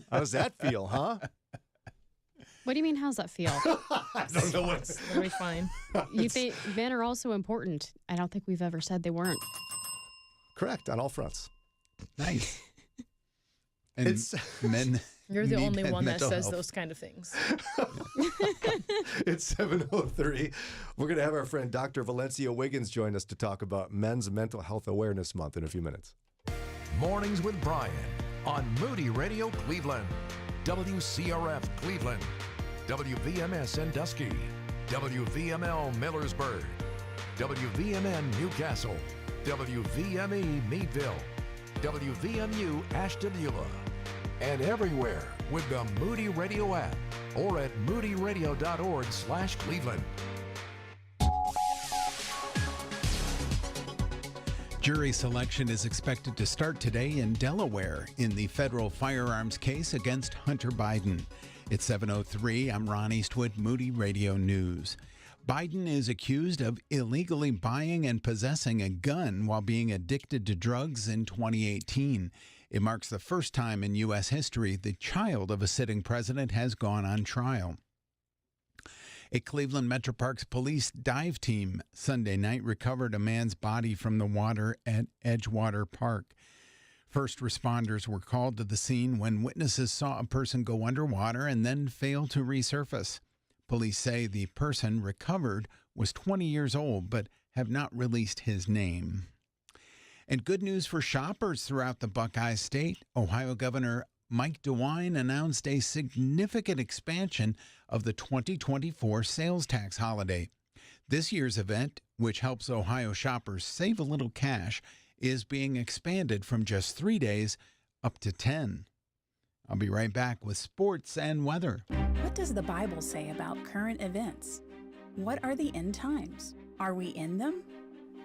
How does that feel, huh? What do you mean, how's that feel? I don't know what's... It'll be fine. You think men are also important? I don't think we've ever said they weren't. Correct, on all fronts. Nice. And It's men. You're the need only one that mental says health. those kind of things. It's 7:03. We're going to have our friend Dr. Valencia Wiggins join us to talk about Men's Mental Health Awareness Month in a few minutes. Mornings with Brian on Moody Radio Cleveland, WCRF Cleveland, WVMS Sandusky, WVML Millersburg, WVMN Newcastle, WVME Meadville, WVMU Ashtabula, and everywhere with the Moody Radio app or at moodyradio.org/Cleveland. Jury selection is expected to start today in Delaware in the federal firearms case against Hunter Biden. It's 7:03. I'm Ron Eastwood, Moody Radio News. Biden is accused of illegally buying and possessing a gun while being addicted to drugs in 2018. It marks the first time in U.S. history the child of a sitting president has gone on trial. A Cleveland Metro Parks police dive team Sunday night recovered a man's body from the water at Edgewater Park. First responders were called to the scene when witnesses saw a person go underwater and then fail to resurface. Police say the person recovered was 20 years old but have not released his name. And good news for shoppers throughout the Buckeye State. Ohio Governor Mike DeWine announced a significant expansion of the 2024 sales tax holiday. This year's event, which helps Ohio shoppers save a little cash, is being expanded from just 3 days up to 10. I'll be right back with sports and weather. What does the Bible say about current events? What are the end times? Are we in them?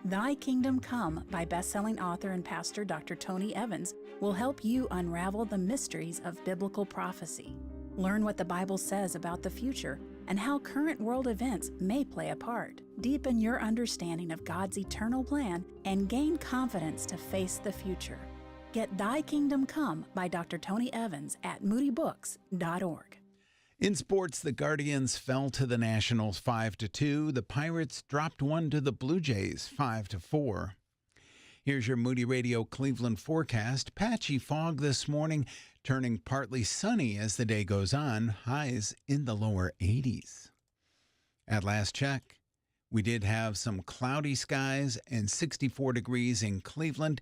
Thy Kingdom Come by best-selling author and pastor Dr. Tony Evans will help you unravel the mysteries of biblical prophecy. Learn what the Bible says about the future and how current world events may play a part. Deepen your understanding of God's eternal plan and gain confidence to face the future. Get Thy Kingdom Come by Dr. Tony Evans at moodybooks.org. In sports, the Guardians fell to the Nationals 5-2. The Pirates dropped one to the Blue Jays 5-4. Here's your Moody Radio Cleveland forecast. Patchy fog this morning, turning partly sunny as the day goes on. Highs in the lower 80s. At last check, we did have some cloudy skies and 64 degrees in Cleveland.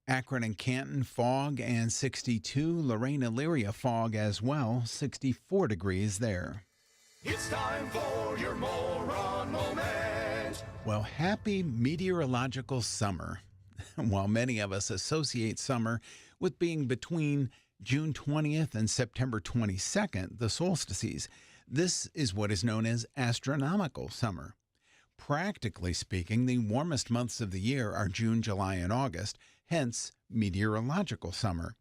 Akron and Canton, fog and 62. Lorraine, Elyria, fog as well, 64 degrees there. It's time for your moron moment. Well, happy meteorological summer. While many of us associate summer with being between June 20th and September 22nd, the solstices, this is what is known as astronomical summer. Practically speaking, the warmest months of the year are June, July, and August, hence meteorological summer.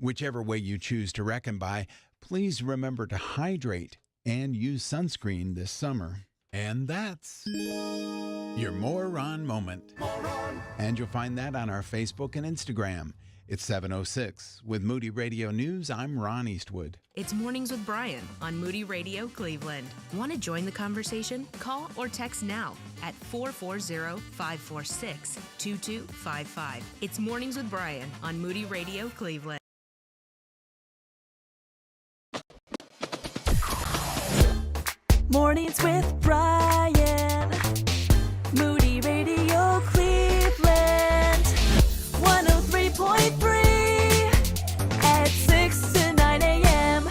Whichever way you choose to reckon by, please remember to hydrate and use sunscreen this summer. And that's your Moron Moment. And you'll find that on our Facebook and Instagram. It's 7:06. With Moody Radio News, I'm Ron Eastwood. It's Mornings with Brian on Moody Radio Cleveland. Want to join the conversation? Call or text now at 440-546-2255. It's Mornings with Brian on Moody Radio Cleveland. Mornings with Brian. Moody Radio Cleveland. 103.3 at 6 to 9 a.m.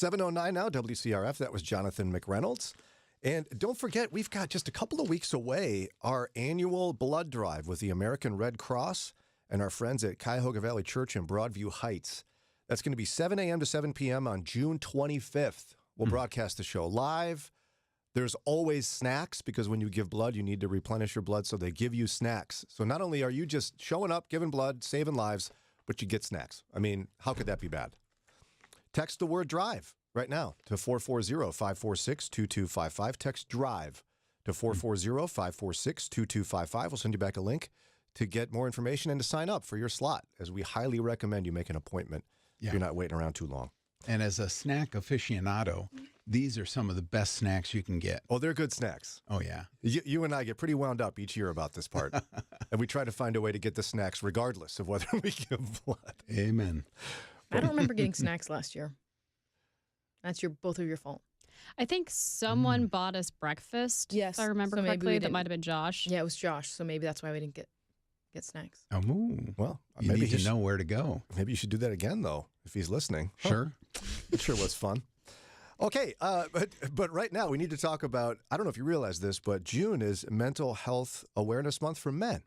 7:09 now, WCRF. That was Jonathan McReynolds. And don't forget, we've got just a couple of weeks away our annual blood drive with the American Red Cross and our friends at Cuyahoga Valley Church in Broadview Heights. That's going to be 7 a.m. to 7 p.m. on June 25th. We'll broadcast the show live. There's always snacks because when you give blood, you need to replenish your blood, so they give you snacks. So not only are you just showing up, giving blood, saving lives, but you get snacks. I mean, how could that be bad? Text the word DRIVE right now to 440-546-2255. Text DRIVE to 440-546-2255. We'll send you back a link to get more information and to sign up for your slot, as we highly recommend you make an appointment if you're not waiting around too long. And as a snack aficionado, these are some of the best snacks you can get. Oh, they're good snacks. Oh, yeah. You and I get pretty wound up each year about this part. And we try to find a way to get the snacks regardless of whether we give blood. Amen. I don't remember getting snacks last year. That's both of your fault. I think someone bought us breakfast. Yes, if I remember so maybe correctly. we That didn't- might have been Josh. Yeah, it was Josh. So maybe that's why we didn't get snacks. Oh, well, you maybe need to know where to go. Maybe you should do that again, though, if he's listening. Sure. It sure was fun. Okay, but right now we need to talk about, I don't know if you realize this, but June is Mental Health Awareness Month for men.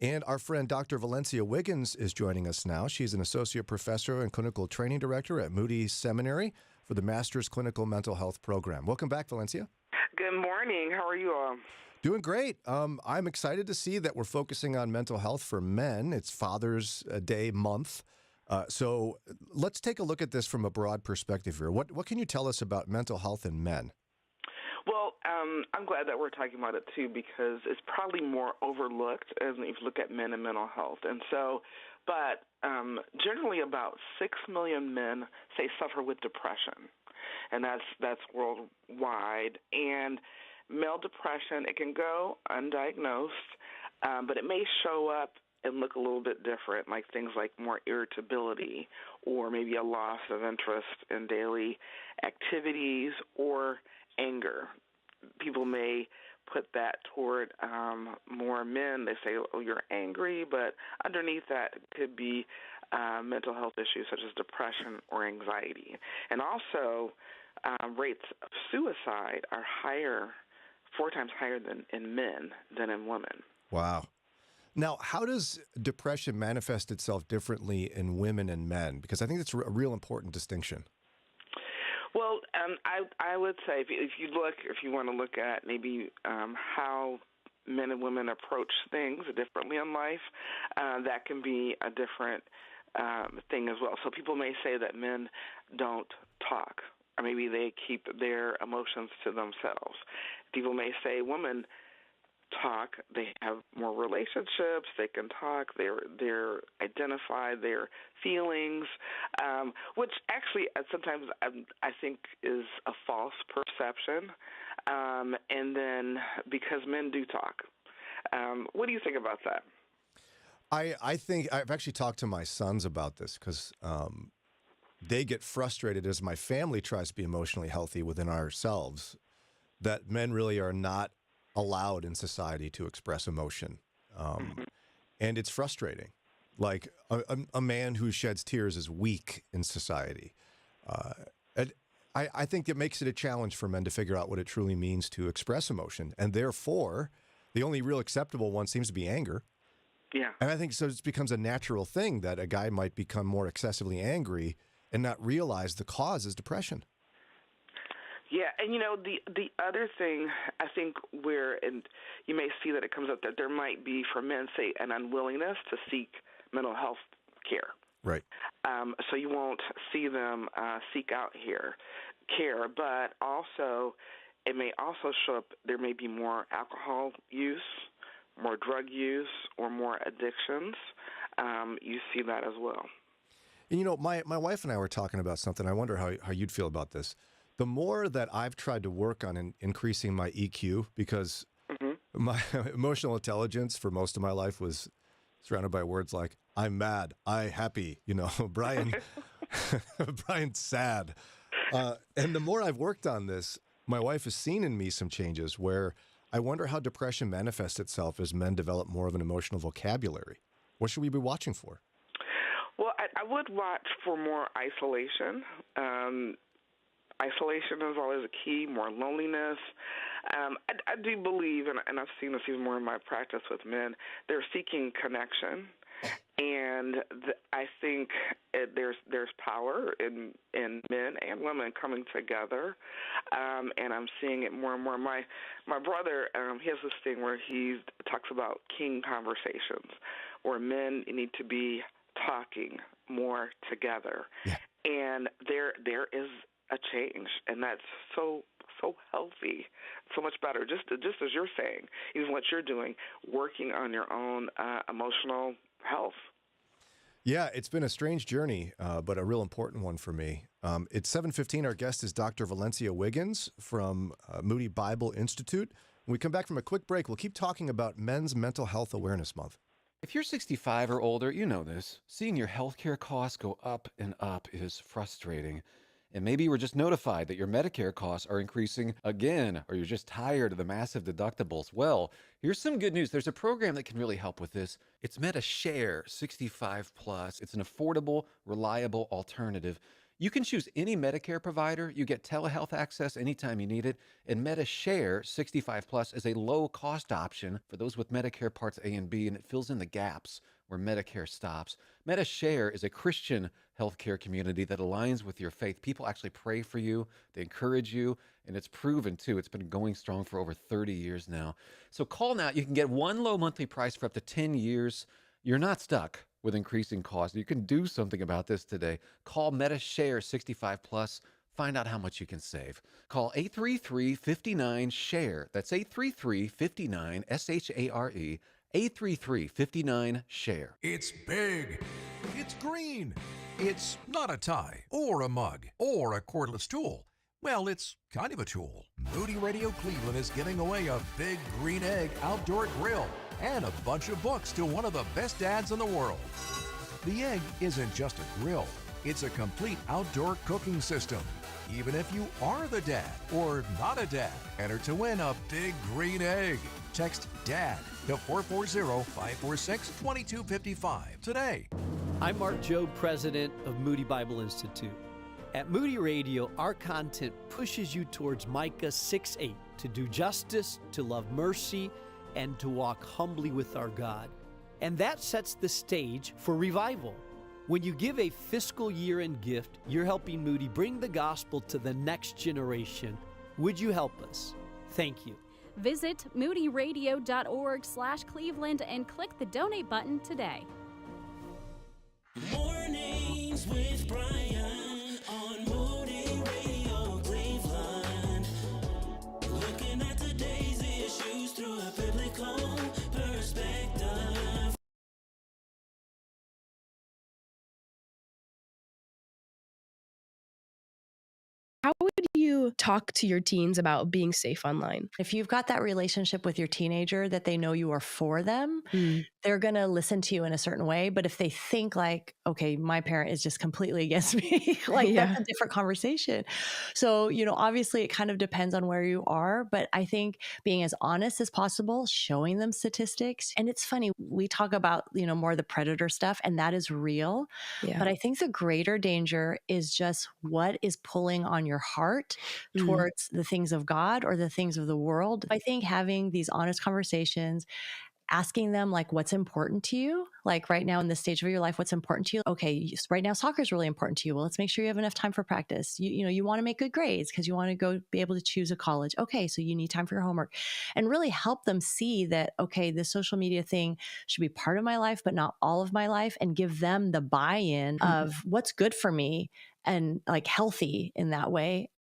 And our friend Dr. Valencia Wiggins is joining us now. She's an associate professor and clinical training director at Moody Seminary for the Master's Clinical Mental Health Program. Welcome back, Valencia. Good morning. How are you all? Doing great. I'm excited to see that we're focusing on mental health for men. It's Father's Day month. So let's take a look at this from a broad perspective here. What can you tell us about mental health in men? Well, I'm glad that we're talking about it, too, because it's probably more overlooked as if you look at men and mental health. And so, but generally about 6 million men, say, suffer with depression, and that's worldwide. And male depression, it can go undiagnosed, but it may show up and look a little bit different, like things like more irritability or maybe a loss of interest in daily activities or anger. People may put that toward more men. They say, oh, you're angry, but underneath that could be mental health issues such as depression or anxiety. And also, rates of suicide are higher, 4 times higher in men than in women. Wow. Now, how does depression manifest itself differently in women and men? Because I think that's a real important distinction. Well, I would say if you want to look at maybe how men and women approach things differently in life, that can be a different thing as well. So people may say that men don't talk, or maybe they keep their emotions to themselves. People may say women talk, they have more relationships, they can talk, they're identify their feelings, which actually sometimes I think is a false perception. And then because men do talk. What do you think about that? I think I've actually talked to my sons about this because they get frustrated as my family tries to be emotionally healthy within ourselves, that men really are not allowed in society to express emotion. And it's frustrating. Like a man who sheds tears is weak in society. I think it makes it a challenge for men to figure out what it truly means to express emotion. And therefore, the only real acceptable one seems to be anger. Yeah. And I think so it becomes a natural thing that a guy might become more excessively angry and not realize the cause is depression. Yeah, and the other thing I think and you may see that it comes up that there might be for men, say, an unwillingness to seek mental health care. Right. So you won't see them seek out care, but also it may also show up. There may be more alcohol use, more drug use, or more addictions. You see that as well. And, my wife and I were talking about something. I wonder how you'd feel about this. The more that I've tried to work on increasing my EQ, because my emotional intelligence for most of my life was surrounded by words like, I'm mad, I happy, Brian's sad. And the more I've worked on this, my wife has seen in me some changes where I wonder how depression manifests itself as men develop more of an emotional vocabulary. What should we be watching for? Well, I would watch for more isolation. Isolation is always a key, more loneliness. I do believe, and I've seen this even more in my practice with men, they're seeking connection. And I think there's power in men and women coming together, and I'm seeing it more and more. My brother, he has this thing where he talks about king conversations, where men need to be talking more together, and there is a change, and that's so healthy, so much better. Just as you're saying, even what you're doing, working on your own emotional health. Yeah, it's been a strange journey, but a real important one for me. It's 7:15. Our guest is Dr. Valencia Wiggins from Moody Bible Institute. When we come back from a quick break, we'll keep talking about Men's Mental Health Awareness Month. If you're 65 or older, you know this. Seeing your healthcare costs go up and up is frustrating. And maybe you were just notified that your Medicare costs are increasing again, or you're just tired of the massive deductibles. Well, here's some good news. There's a program that can really help with this. It's MediShare 65 Plus. It's an affordable, reliable alternative. You can choose any Medicare provider. You get telehealth access anytime you need it. And MediShare 65 Plus is a low-cost option for those with Medicare Parts A and B, and it fills in the gaps where Medicare stops. MediShare is a Christian healthcare community that aligns with your faith. People actually pray for you, they encourage you, and it's proven too. It's been going strong for over 30 years now. So call now. You can get one low monthly price for up to 10 years. You're not stuck with increasing costs. You can do something about this today. Call MediShare 65 Plus. Find out how much you can save. Call 833-59-SHARE. That's 833-59-SHARE. 833-59-SHARE. It's big. It's green. It's not a tie or a mug or a cordless tool. Well, it's kind of a tool. Moody Radio Cleveland is giving away a big green egg outdoor grill and a bunch of books to one of the best dads in the world. The egg isn't just a grill. It's a complete outdoor cooking system. Even if you are the dad or not a dad, enter to win a big green egg. Text DAD to 440-546-2255 today. I'm Mark Jobe, president of Moody Bible Institute. At Moody Radio, our content pushes you towards Micah 6:8, to do justice, to love mercy, and to walk humbly with our God. And that sets the stage for revival. When you give a fiscal year-end gift, you're helping Moody bring the gospel to the next generation. Would you help us? Thank you. Visit moodyradio.org/Cleveland and click the donate button today. Mornings with Brian on Moody Radio Cleveland. Looking at today's issues through a biblical perspective. How would you talk to your teens about being safe online? If you've got that relationship with your teenager that they know you are for them, they're going to listen to you in a certain way. But if they think like, okay, my parent is just completely against me, that's a different conversation. So, obviously it kind of depends on where you are, but I think being as honest as possible, showing them statistics. And it's funny, we talk about, more the predator stuff, and that is real. Yeah. But I think the greater danger is just what is pulling on your heart towards the things of God or the things of the world. I think having these honest conversations, asking them like, what's important to you? Like right now in this stage of your life, what's important to you? Okay, right now soccer is really important to you. Well, let's make sure you have enough time for practice. You want to make good grades because you want to go be able to choose a college. Okay, so you need time for your homework, and really help them see that, okay, this social media thing should be part of my life, but not all of my life, and give them the buy-in of what's good for me and like healthy in that way.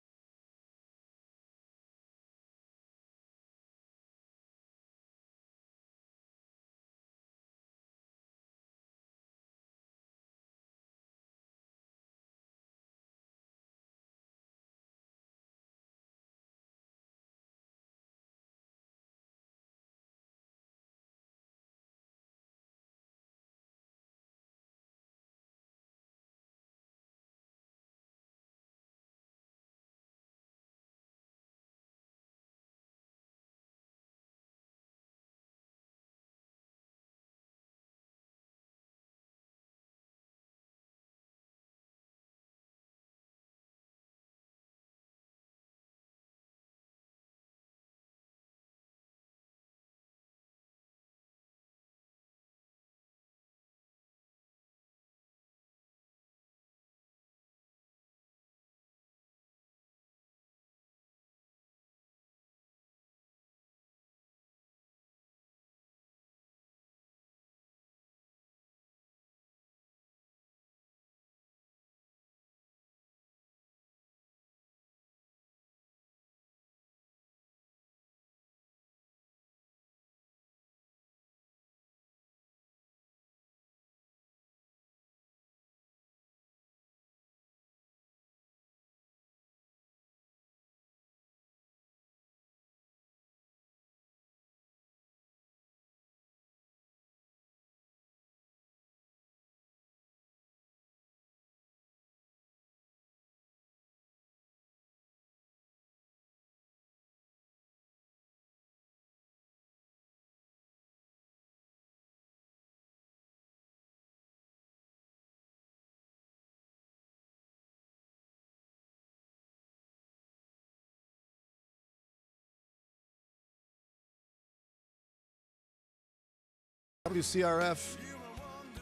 WCRF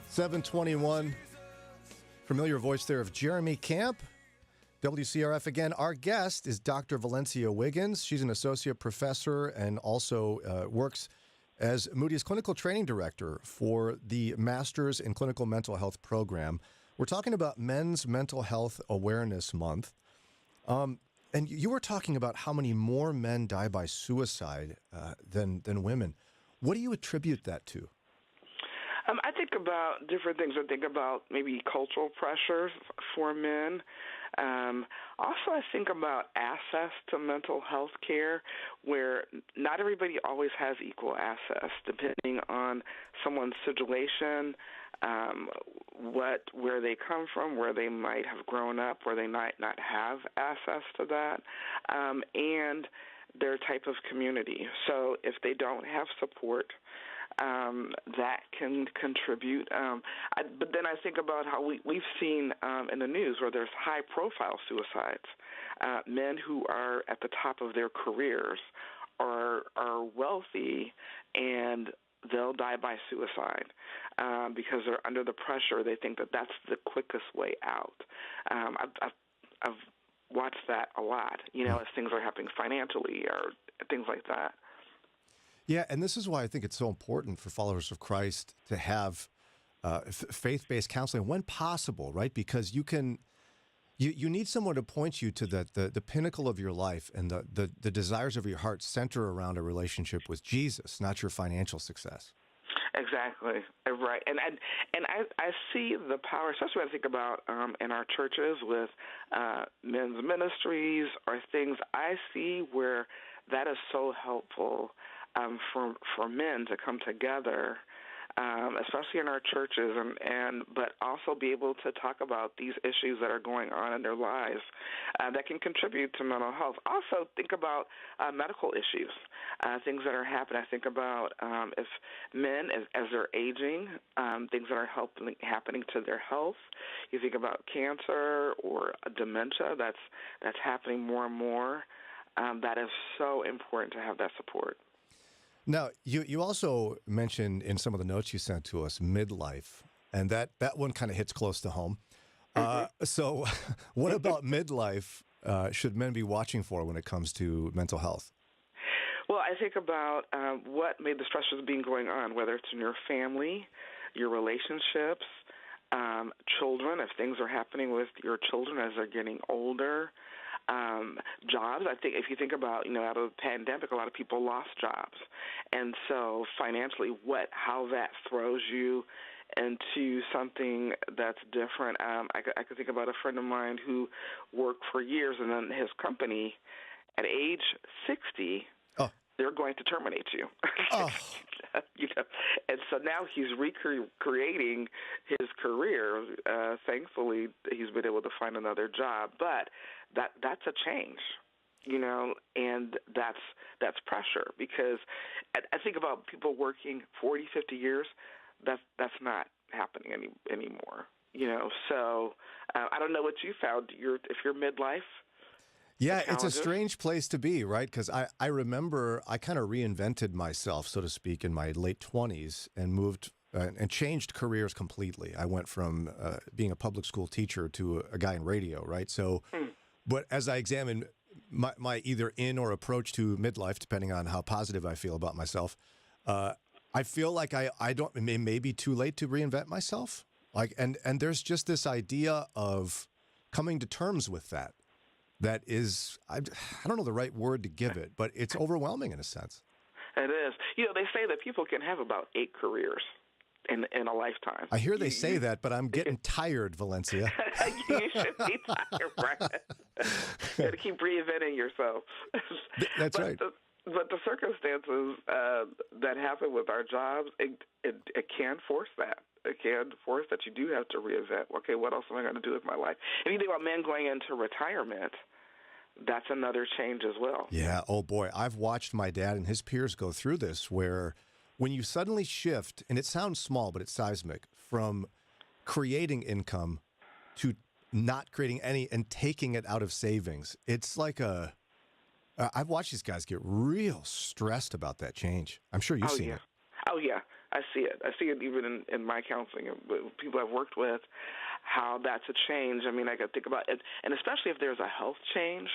721. Familiar voice there of Jeremy Camp. WCRF again. Our guest is Dr. Valencia Wiggins. She's an associate professor and also works as Moody's clinical training director for the Masters in Clinical Mental Health program. We're talking about Men's Mental Health Awareness Month. And you were talking about how many more men die by suicide than women. What do you attribute that to? I think about different things. I think about maybe cultural pressures for men. Also, I think about access to mental health care, where not everybody always has equal access, depending on someone's situation, where they come from, where they might have grown up, where they might not have access to that, and their type of community. So if they don't have support, that can contribute. But then I think about how we've seen in the news where there's high-profile suicides, men who are at the top of their careers are wealthy, and they'll die by suicide because they're under the pressure. They think that that's the quickest way out. I've watched that a lot, as things are happening financially or things like that. Yeah, and this is why I think it's so important for followers of Christ to have faith-based counseling when possible, right? Because you need someone to point you to the pinnacle of your life, and the desires of your heart center around a relationship with Jesus, not your financial success. Exactly, right. And I see the power, especially when I think about in our churches with men's ministries or things. I see where that is so helpful for men to come together, especially in our churches, but also be able to talk about these issues that are going on in their lives that can contribute to mental health. Also, think about medical issues, things that are happening. I think about if men, as they're aging, things that are happening to their health. You think about cancer or dementia that's happening more and more. That is so important to have that support. Now, you also mentioned in some of the notes you sent to us midlife, and that one kind of hits close to home. So what about midlife should men be watching for when it comes to mental health? Well, I think about what may the stressors being going on, whether it's in your family, your relationships, children, if things are happening with your children as they're getting older. Jobs. I think if you think about, out of the pandemic, a lot of people lost jobs. And so financially, how that throws you into something that's different. I could think about a friend of mine who worked for years, and then his company, at age 60, they're going to terminate you. And so now he's recreating his career. Thankfully, he's been able to find another job, but that's a change, and that's pressure, because I think about people working 40, 50 years. That's not happening anymore, So I don't know what you found. If you're midlife. Yeah, it's a strange place to be, right? Because I remember I kind of reinvented myself, so to speak, in my late 20s and moved and changed careers completely. I went from being a public school teacher to a guy in radio, right? So, but as I examine my either in or approach to midlife, depending on how positive I feel about myself, I feel like I don't, it may be too late to reinvent myself. And there's just this idea of coming to terms with that. That is, I don't know the right word to give it, but it's overwhelming in a sense. It is. They say that people can have about 8 careers in a lifetime. I hear they say that, but I'm getting tired, Valencia. You should be tired, right? You got to keep reinventing yourself. That's right. But the circumstances that happen with our jobs, it can force that. It can force that you do have to reinvent. Okay, what else am I going to do with my life? And you think about men going into retirement, that's another change as well. Yeah, oh boy. I've watched my dad and his peers go through this, where when you suddenly shift, and it sounds small, but it's seismic, from creating income to not creating any and taking it out of savings. It's like I've watched these guys get real stressed about that change. I'm sure you've seen it. Oh, yeah. I see it. I see it even in my counseling with people I've worked with, how that's a change. I mean, I got to think about it, and especially if there's a health change.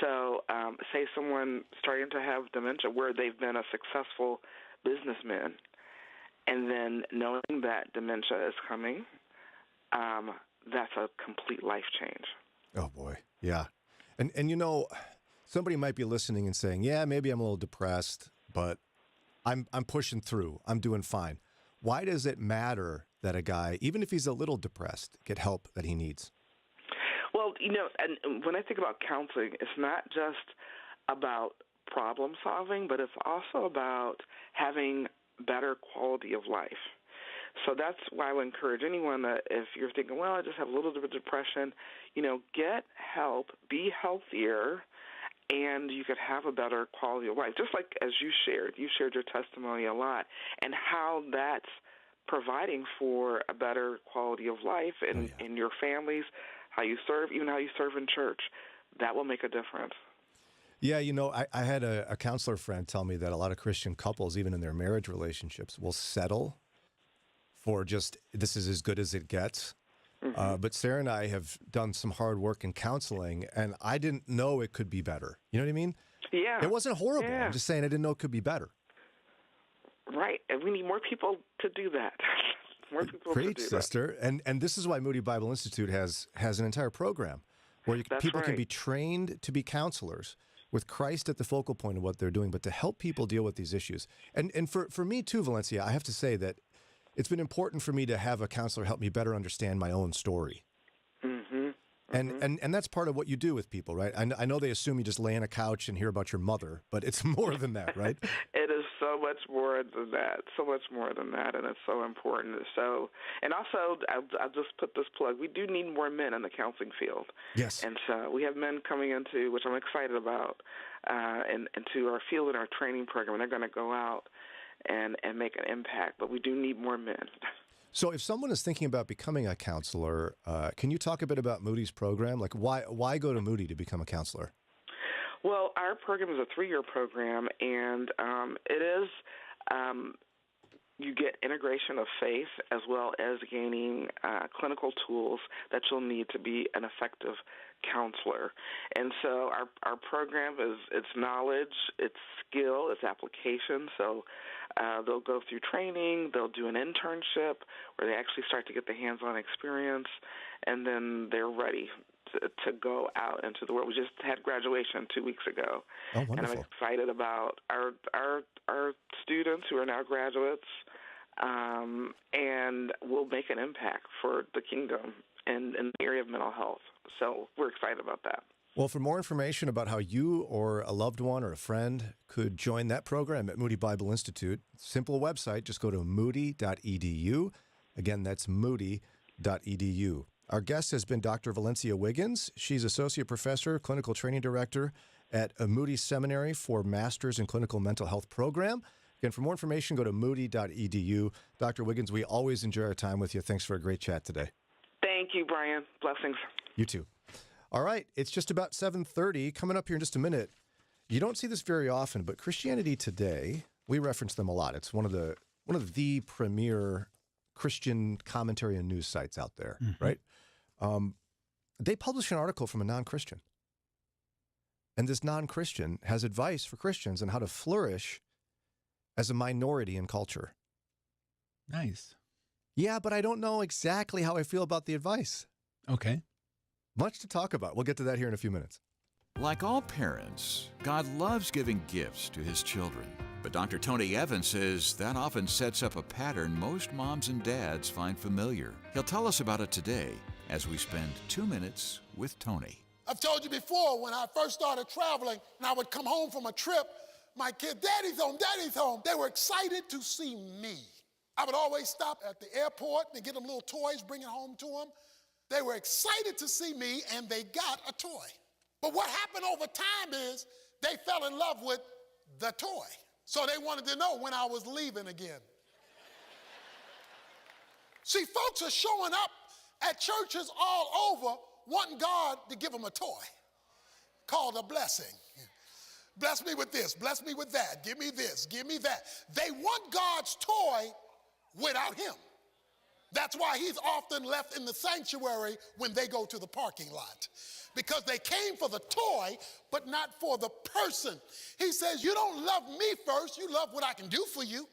So say someone starting to have dementia where they've been a successful businessman, and then knowing that dementia is coming, that's a complete life change. Oh, boy. Yeah. And you know, somebody might be listening and saying, yeah, maybe I'm a little depressed, but I'm pushing through. I'm doing fine. Why does it matter that a guy, even if he's a little depressed, get help that he needs? Well, you know, and when I think about counseling, it's not just about problem solving, but it's also about having better quality of life. So that's why I would encourage anyone that if you're thinking, well, I just have a little bit of depression, you know, get help, be healthier, and you could have a better quality of life. Just like as you shared your testimony a lot, and how that's providing for a better quality of life in your families, how you serve, even how you serve in church. That will make a difference. Yeah, you know, I had a counselor friend tell me that a lot of Christian couples, even in their marriage relationships, will settle for just, this is as good as it gets. But Sarah and I have done some hard work in counseling, and I didn't know it could be better. You know what I mean? Yeah. It wasn't horrible. Yeah. I'm just saying I didn't know it could be better. Right, and we need more people to do that. More people Preach, to do sister. And this is why Moody Bible Institute has an entire program where people can be trained to be counselors with Christ at the focal point of what they're doing, but to help people deal with these issues. And for me too, Valencia, I have to say that it's been important for me to have a counselor help me better understand my own story. And that's part of what you do with people, right? I know they assume you just lay on a couch and hear about your mother, but it's more than that, right? It is so much more than that, and it's so important. So, and also, I'll just put this plug, we do need more men in the counseling field. Yes. And so we have men coming into, which I'm excited about, into our field and our training program, and they're going to go out and make an impact, but we do need more men. So if someone is thinking about becoming a counselor, can you talk a bit about Moody's program? Like why go to Moody to become a counselor? Well, our program is a 3-year program, and it is you get integration of faith as well as gaining clinical tools that you'll need to be an effective counselor. And so our program is it's knowledge, it's skill, it's application. So they'll go through training, they'll do an internship where they actually start to get the hands-on experience, and then they're ready to go out into the world. We just had graduation 2 weeks ago. Oh, wonderful. And I'm excited about our students who are now graduates, and will make an impact for the kingdom in the area of mental health. So we're excited about that. Well, for more information about how you or a loved one or a friend could join that program at Moody Bible Institute, simple website, just go to moody.edu. Again, that's moody.edu. Our guest has been Dr. Valencia Wiggins. She's Associate Professor, Clinical Training Director at a Moody Seminary for Masters in Clinical Mental Health Program. Again, for more information, go to moody.edu. Dr. Wiggins, we always enjoy our time with you. Thanks for a great chat today. Thank you, Brian. Blessings. You too. All right, it's just about 7:30. Coming up here in just a minute. You don't see this very often, but Christianity Today, we reference them a lot. It's one of the premier Christian commentary and news sites out there, right? They publish an article from a non-Christian. And this non-Christian has advice for Christians on how to flourish as a minority in culture. Nice. Yeah, but I don't know exactly how I feel about the advice. Okay. Much to talk about. We'll get to that here in a few minutes. Like all parents, God loves giving gifts to his children. But Dr. Tony Evans says that often sets up a pattern most moms and dads find familiar. He'll tell us about it today as we spend 2 minutes with Tony. I've told you before, when I first started traveling and I would come home from a trip, my kids, Daddy's home, Daddy's home. They were excited to see me. I would always stop at the airport and get them little toys, bring it home to them. They were excited to see me, and they got a toy. But what happened over time is they fell in love with the toy. So they wanted to know when I was leaving again. See, folks are showing up at churches all over wanting God to give them a toy called a blessing. Bless me with this, bless me with that, give me this, give me that. They want God's toy, without him. That's why he's often left in the sanctuary when they go to the parking lot. Because they came for the toy, but not for the person. He says, you don't love me first, you love what I can do for you.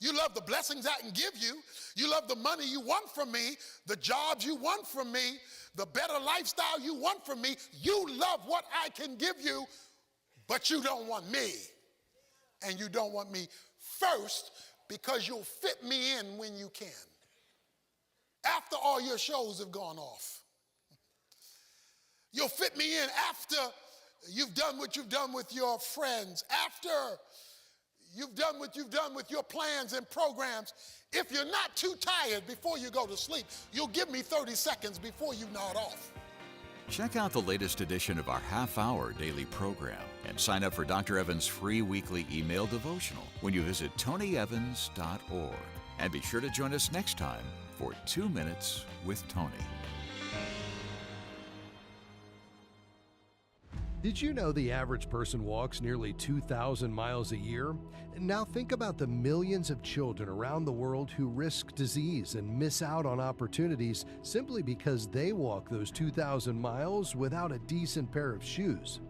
You love the blessings I can give you. You love the money you want from me, the jobs you want from me, the better lifestyle you want from me. You love what I can give you, but you don't want me. And you don't want me first because you'll fit me in when you can. After all your shows have gone off. You'll fit me in after you've done what you've done with your friends, after you've done what you've done with your plans and programs. If you're not too tired before you go to sleep, you'll give me 30 seconds before you nod off. Check out the latest edition of our half-hour daily program and sign up for Dr. Evans' free weekly email devotional when you visit tonyevans.org. And be sure to join us next time for 2 Minutes with Tony. Did you know the average person walks nearly 2,000 miles a year? Now think about the millions of children around the world who risk disease and miss out on opportunities simply because they walk those 2,000 miles without a decent pair of shoes.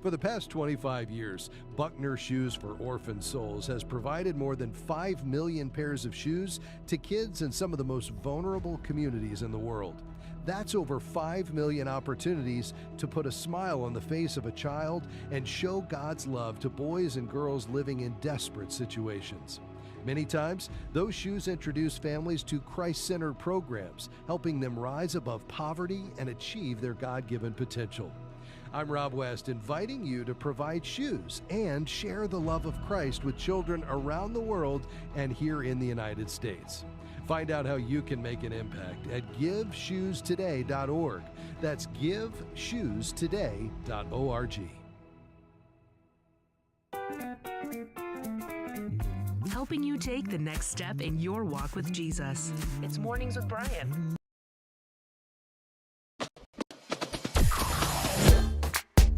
For the past 25 years, Buckner Shoes for Orphan Souls has provided more than 5 million pairs of shoes to kids in some of the most vulnerable communities in the world. That's over 5 million opportunities to put a smile on the face of a child and show God's love to boys and girls living in desperate situations. Many times, those shoes introduce families to Christ-centered programs, helping them rise above poverty and achieve their God-given potential. I'm Rob West, inviting you to provide shoes and share the love of Christ with children around the world and here in the United States. Find out how you can make an impact at GiveShoesToday.org. That's GiveShoesToday.org. Helping you take the next step in your walk with Jesus. It's Mornings with Brian.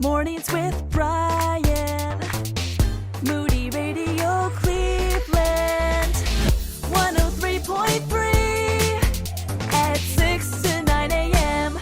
Mornings with Brian. Moody Radio Cleveland. 103.3 at 6 to 9 a.m.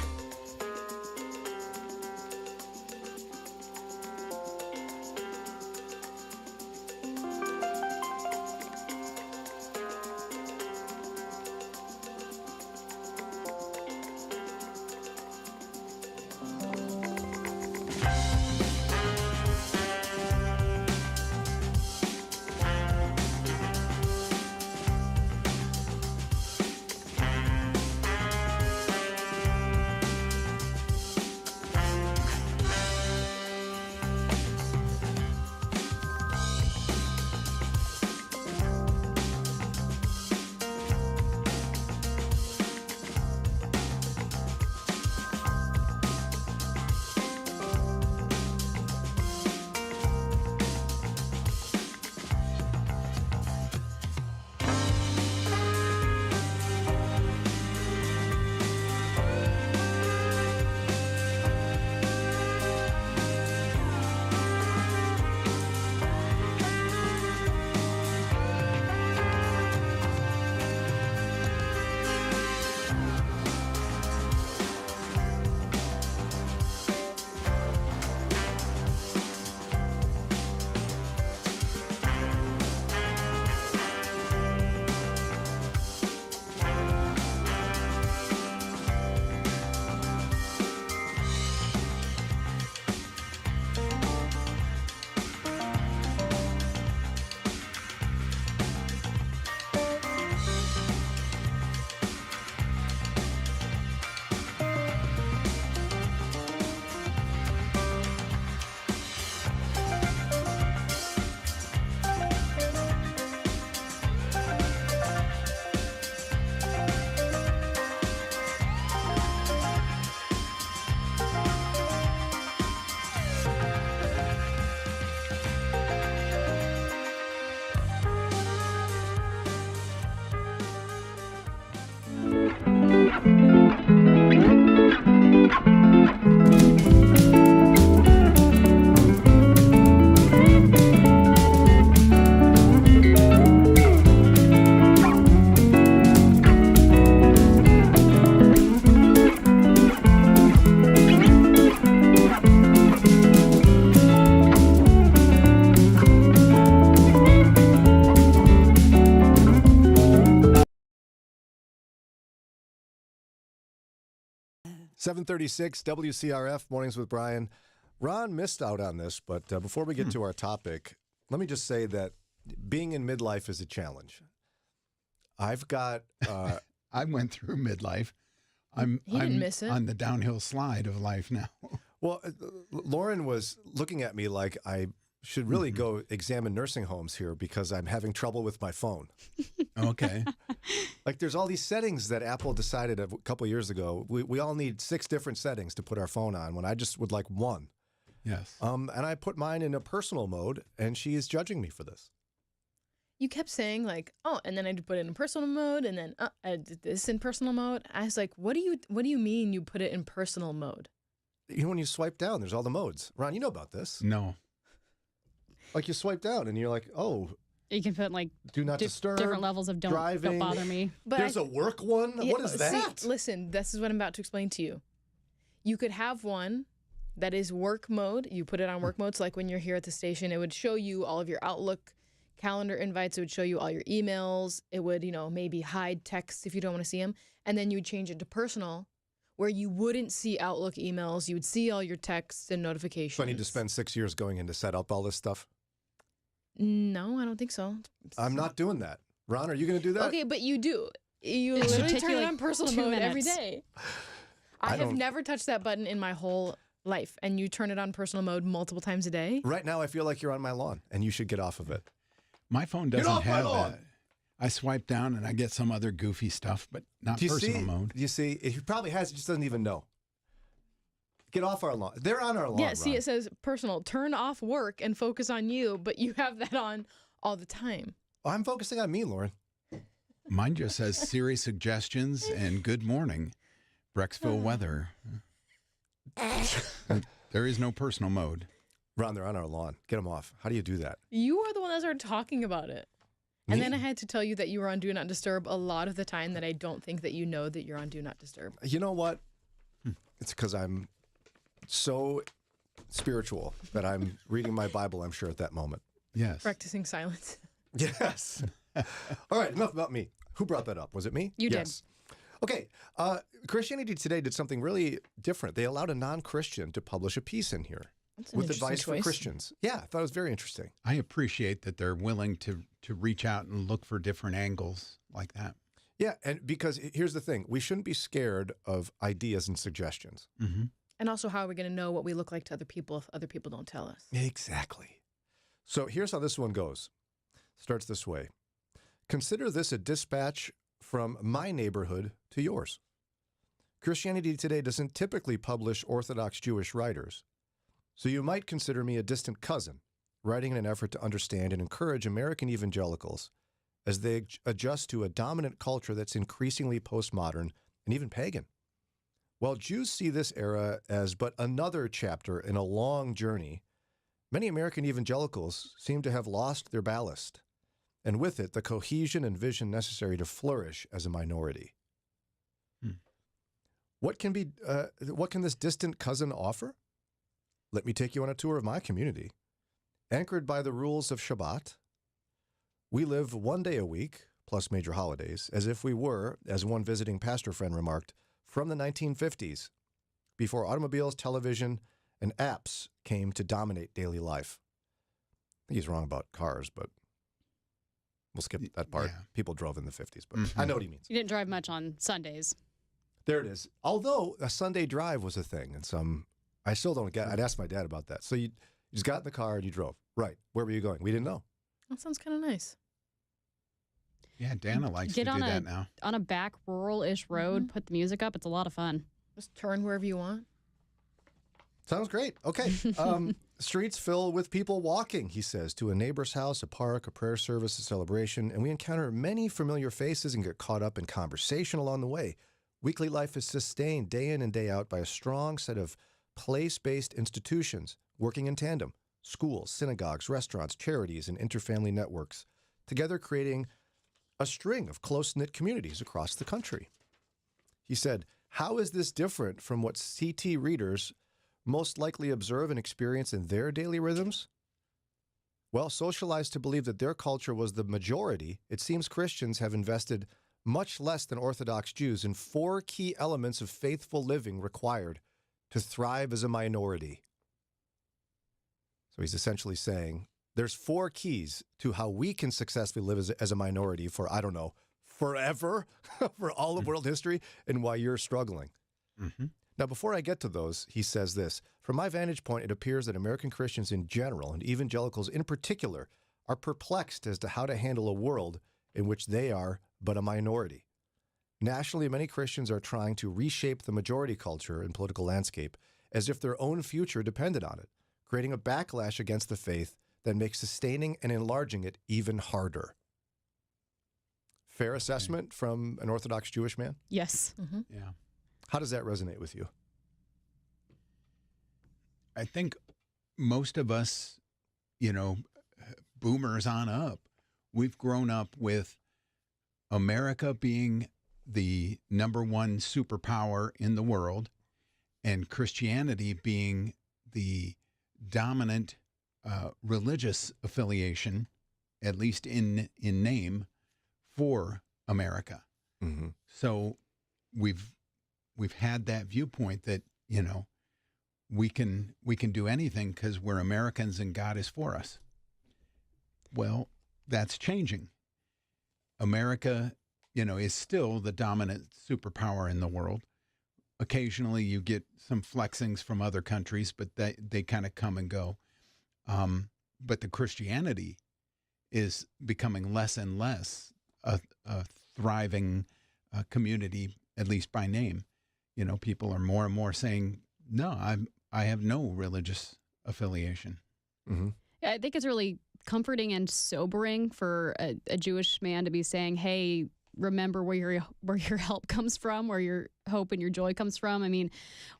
736 WCRF, Mornings with Brian. Ron missed out on this, but before we get to our topic, let me just say that being in midlife is a challenge. I've got... I went through midlife. He didn't miss it. On the downhill slide of life now. Well, Lauren was looking at me like I should really go examine nursing homes here because I'm having trouble with my phone. Okay. Like there's all these settings that Apple decided a couple of years ago. We all need 6 different settings to put our phone on when I just would like 1. Yes. And I put mine in a personal mode, and she is judging me for this. You kept saying like, oh, and then I put it in personal mode, and then I did this in personal mode. I was like, what do you mean you put it in personal mode? You know, when you swipe down, there's all the modes. Ron, you know about this. No. Like you swipe down, and you're like, oh. You can put like do not disturb, different levels of don't bother me. But there's a work one? Yeah, what is that? See, listen, this is what I'm about to explain to you. You could have one that is work mode. You put it on work mode. So like when you're here at the station, it would show you all of your Outlook calendar invites. It would show you all your emails. It would, maybe hide texts if you don't want to see them. And then you would change it to personal, where you wouldn't see Outlook emails. You would see all your texts and notifications. So I need to spend 6 years going in to set up all this stuff? No, I don't think so. I'm not doing that. Ron, are you going to do that? Okay, but you do. You It should literally take turn you, it like, on personal 2 mode every minutes. day. I have never touched that button in my whole life, and you turn it on personal mode multiple times a day. Right now, I feel like you're on my lawn, and you should get off of it. My phone doesn't have that. I swipe down, and I get some other goofy stuff, but not personal mode. You see, he probably has, he just doesn't even know. Get off our lawn. They're on our lawn. Yeah, see, Ron. it says personal. Turn off work and focus on you, but you have that on all the time. I'm focusing on me, Lauren. Mine just says Siri suggestions and good morning, Brecksville weather. There is no personal mode. Ron, they're on our lawn. Get them off. How do you do that? You are the one that started talking about it. And then I had to tell you that you were on Do Not Disturb a lot of the time, that I don't think that you know that you're on Do Not Disturb. You know what? It's because I'm so spiritual that I'm reading my Bible, I'm sure, at that moment. Yes. Practicing silence. Yes. All right, enough about me. Who brought that up? Was it me? You did. Yes. Okay. Christianity Today did something really different. They allowed a non-Christian to publish a piece in here with advice for Christians. Yeah, I thought it was very interesting. I appreciate that they're willing to reach out and look for different angles like that. Yeah, and because here's the thing. We shouldn't be scared of ideas and suggestions. Mm-hmm. And also, how are we going to know what we look like to other people if other people don't tell us? Exactly. So here's how this one goes. Starts this way. Consider this a dispatch from my neighborhood to yours. Christianity Today doesn't typically publish Orthodox Jewish writers, so you might consider me a distant cousin, writing in an effort to understand and encourage American evangelicals as they adjust to a dominant culture that's increasingly postmodern and even pagan. While Jews see this era as but another chapter in a long journey, many American evangelicals seem to have lost their ballast, and with it, the cohesion and vision necessary to flourish as a minority. What can this distant cousin offer? Let me take you on a tour of my community. Anchored by the rules of Shabbat, we live one day a week, plus major holidays, as if we were, as one visiting pastor friend remarked, from the 1950s, before automobiles, television, and apps came to dominate daily life. I think he's wrong about cars, but we'll skip that part. Yeah. People drove in the 50s, but I know what he means. You didn't drive much on Sundays. There it is. Although a Sunday drive was a thing, and I still don't get. I'd ask my dad about that. So you just got in the car and you drove. Right. Where were you going? We didn't know. That sounds kind of nice. Yeah, Dana likes to do that now. On a back rural-ish road, put the music up. It's a lot of fun. Just turn wherever you want. Sounds great. Okay. Streets fill with people walking, he says, to a neighbor's house, a park, a prayer service, a celebration, and we encounter many familiar faces and get caught up in conversation along the way. Weekly life is sustained day in and day out by a strong set of place-based institutions working in tandem: schools, synagogues, restaurants, charities, and interfamily networks, together creating a string of close-knit communities across the country. He said, how is this different from what CT readers most likely observe and experience in their daily rhythms? Well, socialized to believe that their culture was the majority, it seems Christians have invested much less than Orthodox Jews, in 4 key elements of faithful living required to thrive as a minority. So he's essentially saying there's 4 keys to how we can successfully live as a minority for, I don't know, forever, for all of world history, and why you're struggling. Mm-hmm. Now, before I get to those, he says this: from my vantage point, it appears that American Christians in general, and evangelicals in particular, are perplexed as to how to handle a world in which they are but a minority. Nationally, many Christians are trying to reshape the majority culture and political landscape as if their own future depended on it, creating a backlash against the faith that makes sustaining and enlarging it even harder. Fair assessment from an Orthodox Jewish man? Yes. Mm-hmm. Yeah. How does that resonate with you? I think most of us, you know, boomers on up, we've grown up with America being the number one superpower in the world and Christianity being the dominant religious affiliation, at least in name, for America. Mm-hmm. So we've had that viewpoint that, you know, we can do anything because we're Americans and God is for us. Well, that's changing. America, you know, is still the dominant superpower in the world. Occasionally you get some flexings from other countries, but they kind of come and go. But the Christianity is becoming less and less a thriving community, at least by name. You know, people are more and more saying, no, I have no religious affiliation. Mm-hmm. Yeah, I think it's really comforting and sobering for a Jewish man to be saying, hey, remember where your help comes from, where your hope and your joy comes from. I mean,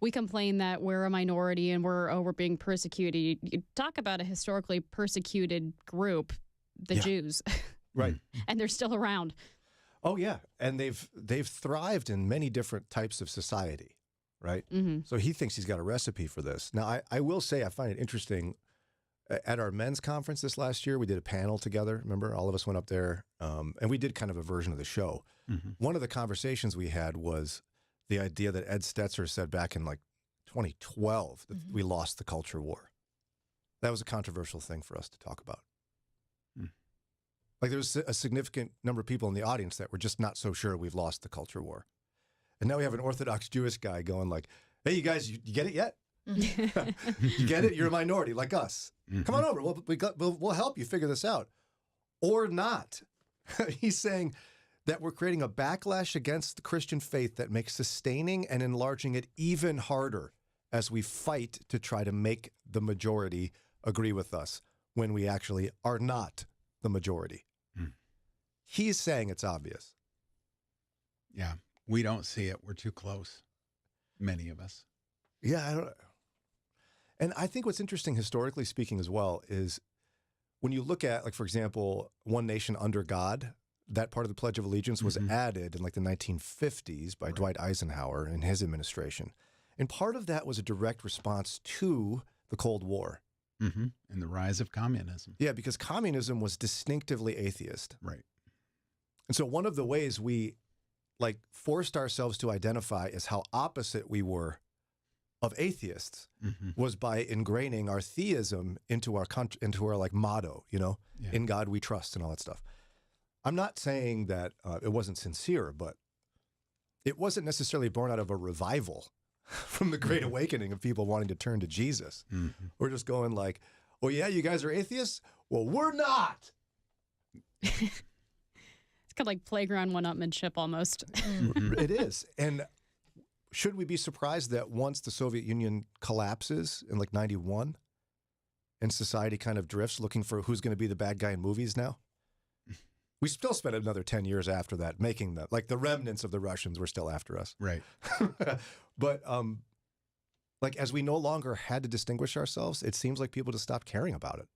we complain that we're a minority and we're being persecuted. You talk about a historically persecuted group, the Jews. Right. And they're still around. Oh, yeah. And they've thrived in many different types of society, right? Mm-hmm. So he thinks he's got a recipe for this. Now, I will say I find it interesting. At our men's conference this last year, we did a panel together. Remember, all of us went up there, and we did kind of a version of the show. Mm-hmm. One of the conversations we had was the idea that Ed Stetzer said back in like 2012 that we lost the culture war. That was a controversial thing for us to talk about. Like there was a significant number of people in the audience that were just not so sure we've lost the culture war. And now we have an Orthodox Jewish guy going like, hey, you guys, you get it yet? You get it? You're a minority like us. Mm-hmm. Come on over. We'll help you figure this out. Or not. He's saying that we're creating a backlash against the Christian faith that makes sustaining and enlarging it even harder as we fight to try to make the majority agree with us when we actually are not the majority. He's saying it's obvious. Yeah, we don't see it. We're too close. Many of us. Yeah, I don't. And I think what's interesting historically speaking as well is when you look at, like, for example, One Nation Under God, that part of the Pledge of Allegiance was added in like the 1950s by Dwight Eisenhower in his administration. And part of that was a direct response to the Cold War. And the rise of communism. Yeah, because communism was distinctively atheist. Right. And so one of the ways we like forced ourselves to identify as how opposite we were of atheists was by ingraining our theism into our like motto, you know, in God we trust and all that stuff. I'm not saying that it wasn't sincere, but it wasn't necessarily born out of a revival from the Great Awakening of people wanting to turn to Jesus. We're just going like, oh yeah, you guys are atheists? Well, we're not. It's kind of like playground one-upmanship almost. It is. And should we be surprised that once the Soviet Union collapses in like 91 and society kind of drifts looking for who's going to be the bad guy in movies now? We still spent another 10 years after that making that. Like the remnants of the Russians were still after us. Right. But like as we no longer had to distinguish ourselves, it seems like people just stopped caring about it.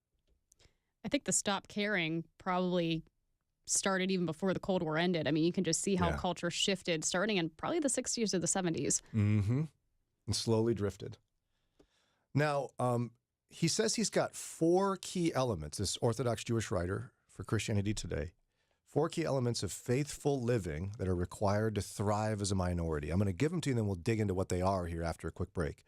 I think the stop caring probably started even before the Cold War ended. I mean, you can just see how culture shifted starting in probably the 60s or the 70s. And slowly drifted. Now, he says he's got 4 key elements, this Orthodox Jewish writer for Christianity Today, 4 key elements of faithful living that are required to thrive as a minority. I'm going to give them to you, and then we'll dig into what they are here after a quick break.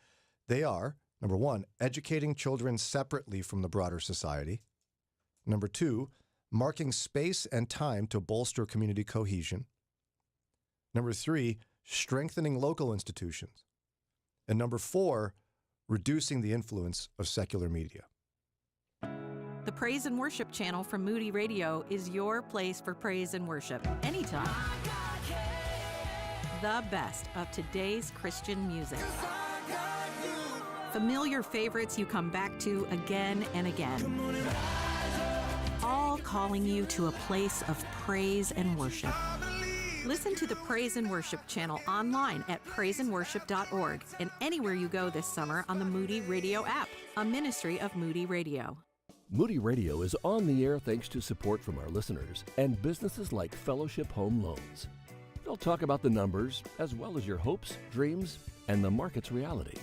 They are, number 1, educating children separately from the broader society. Number 2, marking space and time to bolster community cohesion. Number 3, strengthening local institutions. And number 4, reducing the influence of secular media. The Praise and Worship channel from Moody Radio is your place for praise and worship anytime. The best of today's Christian music. Familiar favorites you come back to again and again. All calling you to a place of praise and worship. Listen to the Praise and Worship channel online at praiseandworship.org and anywhere you go this summer on the Moody Radio app, a ministry of Moody Radio. Moody Radio is on the air thanks to support from our listeners and businesses like Fellowship Home Loans. They'll talk about the numbers as well as your hopes, dreams, and the market's reality.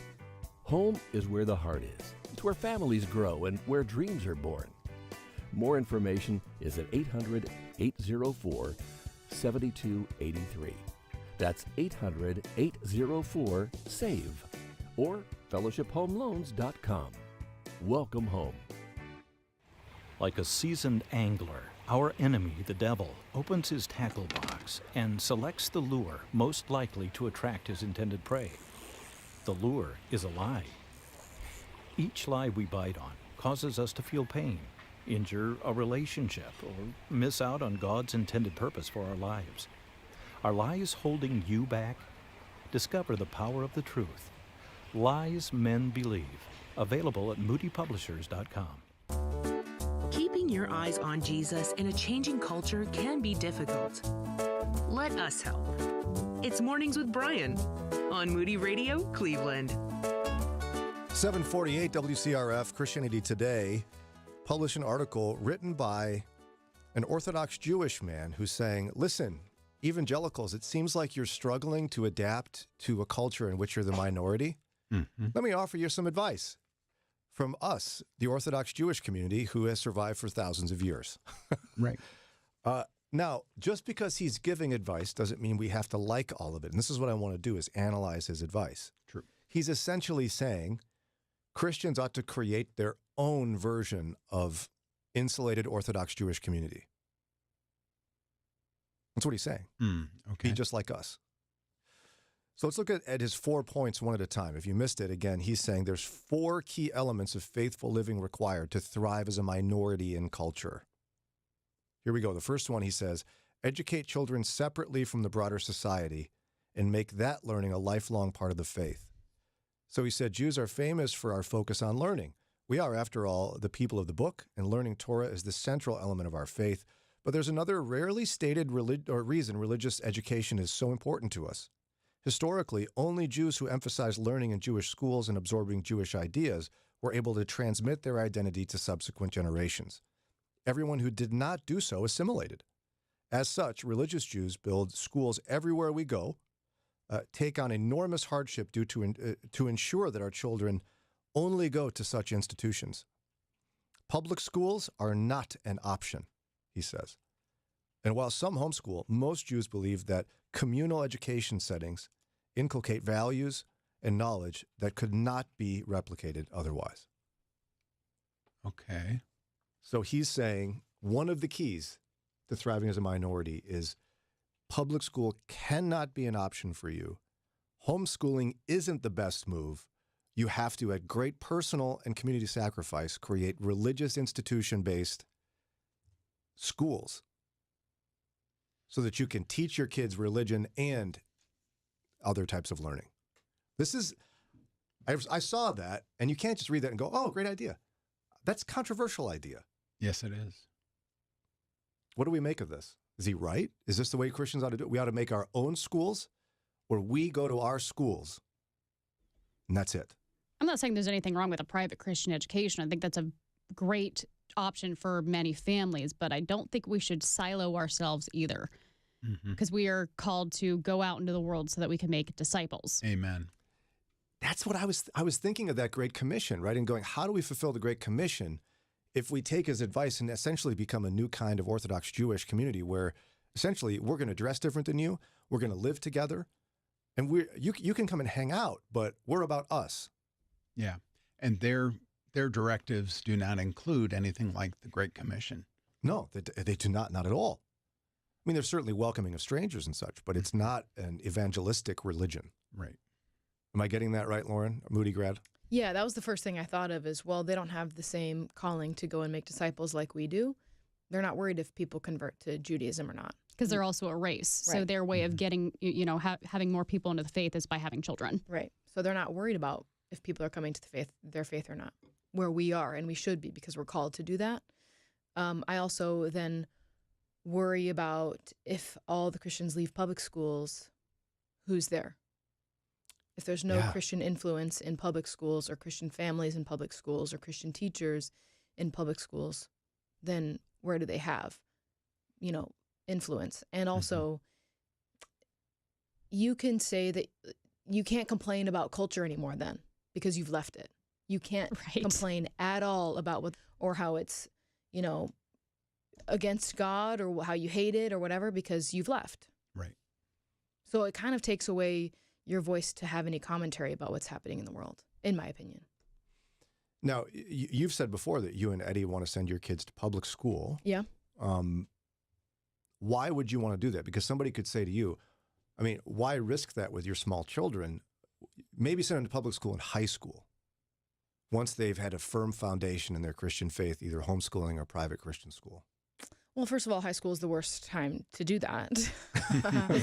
Home is where the heart is. It's where families grow and where dreams are born. More information is at 800-804-7283. That's 800-804-SAVE or fellowshiphomeloans.com. Welcome home. Like a seasoned angler, our enemy, the devil, opens his tackle box and selects the lure most likely to attract his intended prey. The lure is a lie. Each lie we bite on causes us to feel pain, injure a relationship, or miss out on God's intended purpose for our lives. Are lies holding you back? Discover the power of the truth. Lies Men Believe. Available at moodypublishers.com. Keeping your eyes on Jesus in a changing culture can be difficult. Let us help. It's Mornings with Brian on Moody Radio, Cleveland. 748 WCRF, Christianity Today, published an article written by an Orthodox Jewish man who's saying, listen, evangelicals, it seems like you're struggling to adapt to a culture in which you're the minority. Mm-hmm. Let me offer you some advice from us, the Orthodox Jewish community, who has survived for thousands of years. Right. Now, just because he's giving advice doesn't mean we have to like all of it. And this is what I want to do, is analyze his advice. True. He's essentially saying Christians ought to create their own version of insulated Orthodox Jewish community. That's what he's saying. Okay. Be just like us. So let's look at his 4 points one at a time. If you missed it, again, he's saying there's 4 key elements of faithful living required to thrive as a minority in culture. Here we go. The first one, he says, educate children separately from the broader society and make that learning a lifelong part of the faith. So he said, Jews are famous for our focus on learning. We are, after all, the people of the book, and learning Torah is the central element of our faith. But there's another rarely stated reason religious education is so important to us. Historically, only Jews who emphasized learning in Jewish schools and absorbing Jewish ideas were able to transmit their identity to subsequent generations. Everyone who did not do so assimilated. As such, religious Jews build schools everywhere we go, take on enormous hardship to ensure that our children only go to such institutions. Public schools are not an option, he says. And while some homeschool, most Jews believe that communal education settings inculcate values and knowledge that could not be replicated otherwise. Okay. So he's saying one of the keys to thriving as a minority is public school cannot be an option for you. Homeschooling isn't the best move. You have to, at great personal and community sacrifice, create religious institution-based schools so that you can teach your kids religion and other types of learning. This is, I saw that, and you can't just read that and go, oh, great idea. That's a controversial idea. Yes, it is. What do we make of this? Is he right? Is this the way Christians ought to do it? We ought to make our own schools, or we go to our schools, and that's it. I'm not saying there's anything wrong with a private Christian education. I think that's a great option for many families, but I don't think we should silo ourselves either, because we are called to go out into the world so that we can make disciples. Amen. That's what I was thinking of, that Great Commission, right? And going, how do we fulfill the Great Commission if we take his advice and essentially become a new kind of Orthodox Jewish community where essentially we're going to dress different than you, we're going to live together, and you can come and hang out, but we're about us. Yeah. And their directives do not include anything like the Great Commission. No, they do not at all. I mean, they're certainly welcoming of strangers and such, but it's not an evangelistic religion. Right. Am I getting that right, Lauren? A Moody grad? Yeah, that was the first thing I thought of is, well, they don't have the same calling to go and make disciples like we do. They're not worried if people convert to Judaism or not. Because they're also a race. So Right. their way of getting, having more people into the faith is by having children. Right. So they're not worried about if people are coming to their faith or not, where we are, and we should be because we're called to do that. I also then worry about if all the Christians leave public schools, who's there? If there's no Christian influence in public schools or Christian families in public schools or Christian teachers in public schools, then where do they have, influence? And also, you can say that you can't complain about culture anymore then because you've left it. You can't complain at all about what or how it's, against God or how you hate it or whatever because you've left. Right. So it kind of takes away your voice to have any commentary about what's happening in the world, in my opinion. Now, you've said before that you and Eddie want to send your kids to public school. Yeah. Why would you want to do that? Because somebody could say to you, why risk that with your small children? Maybe send them to public school in high school once they've had a firm foundation in their Christian faith, either homeschooling or private Christian school. Well, first of all, high school is the worst time to do that.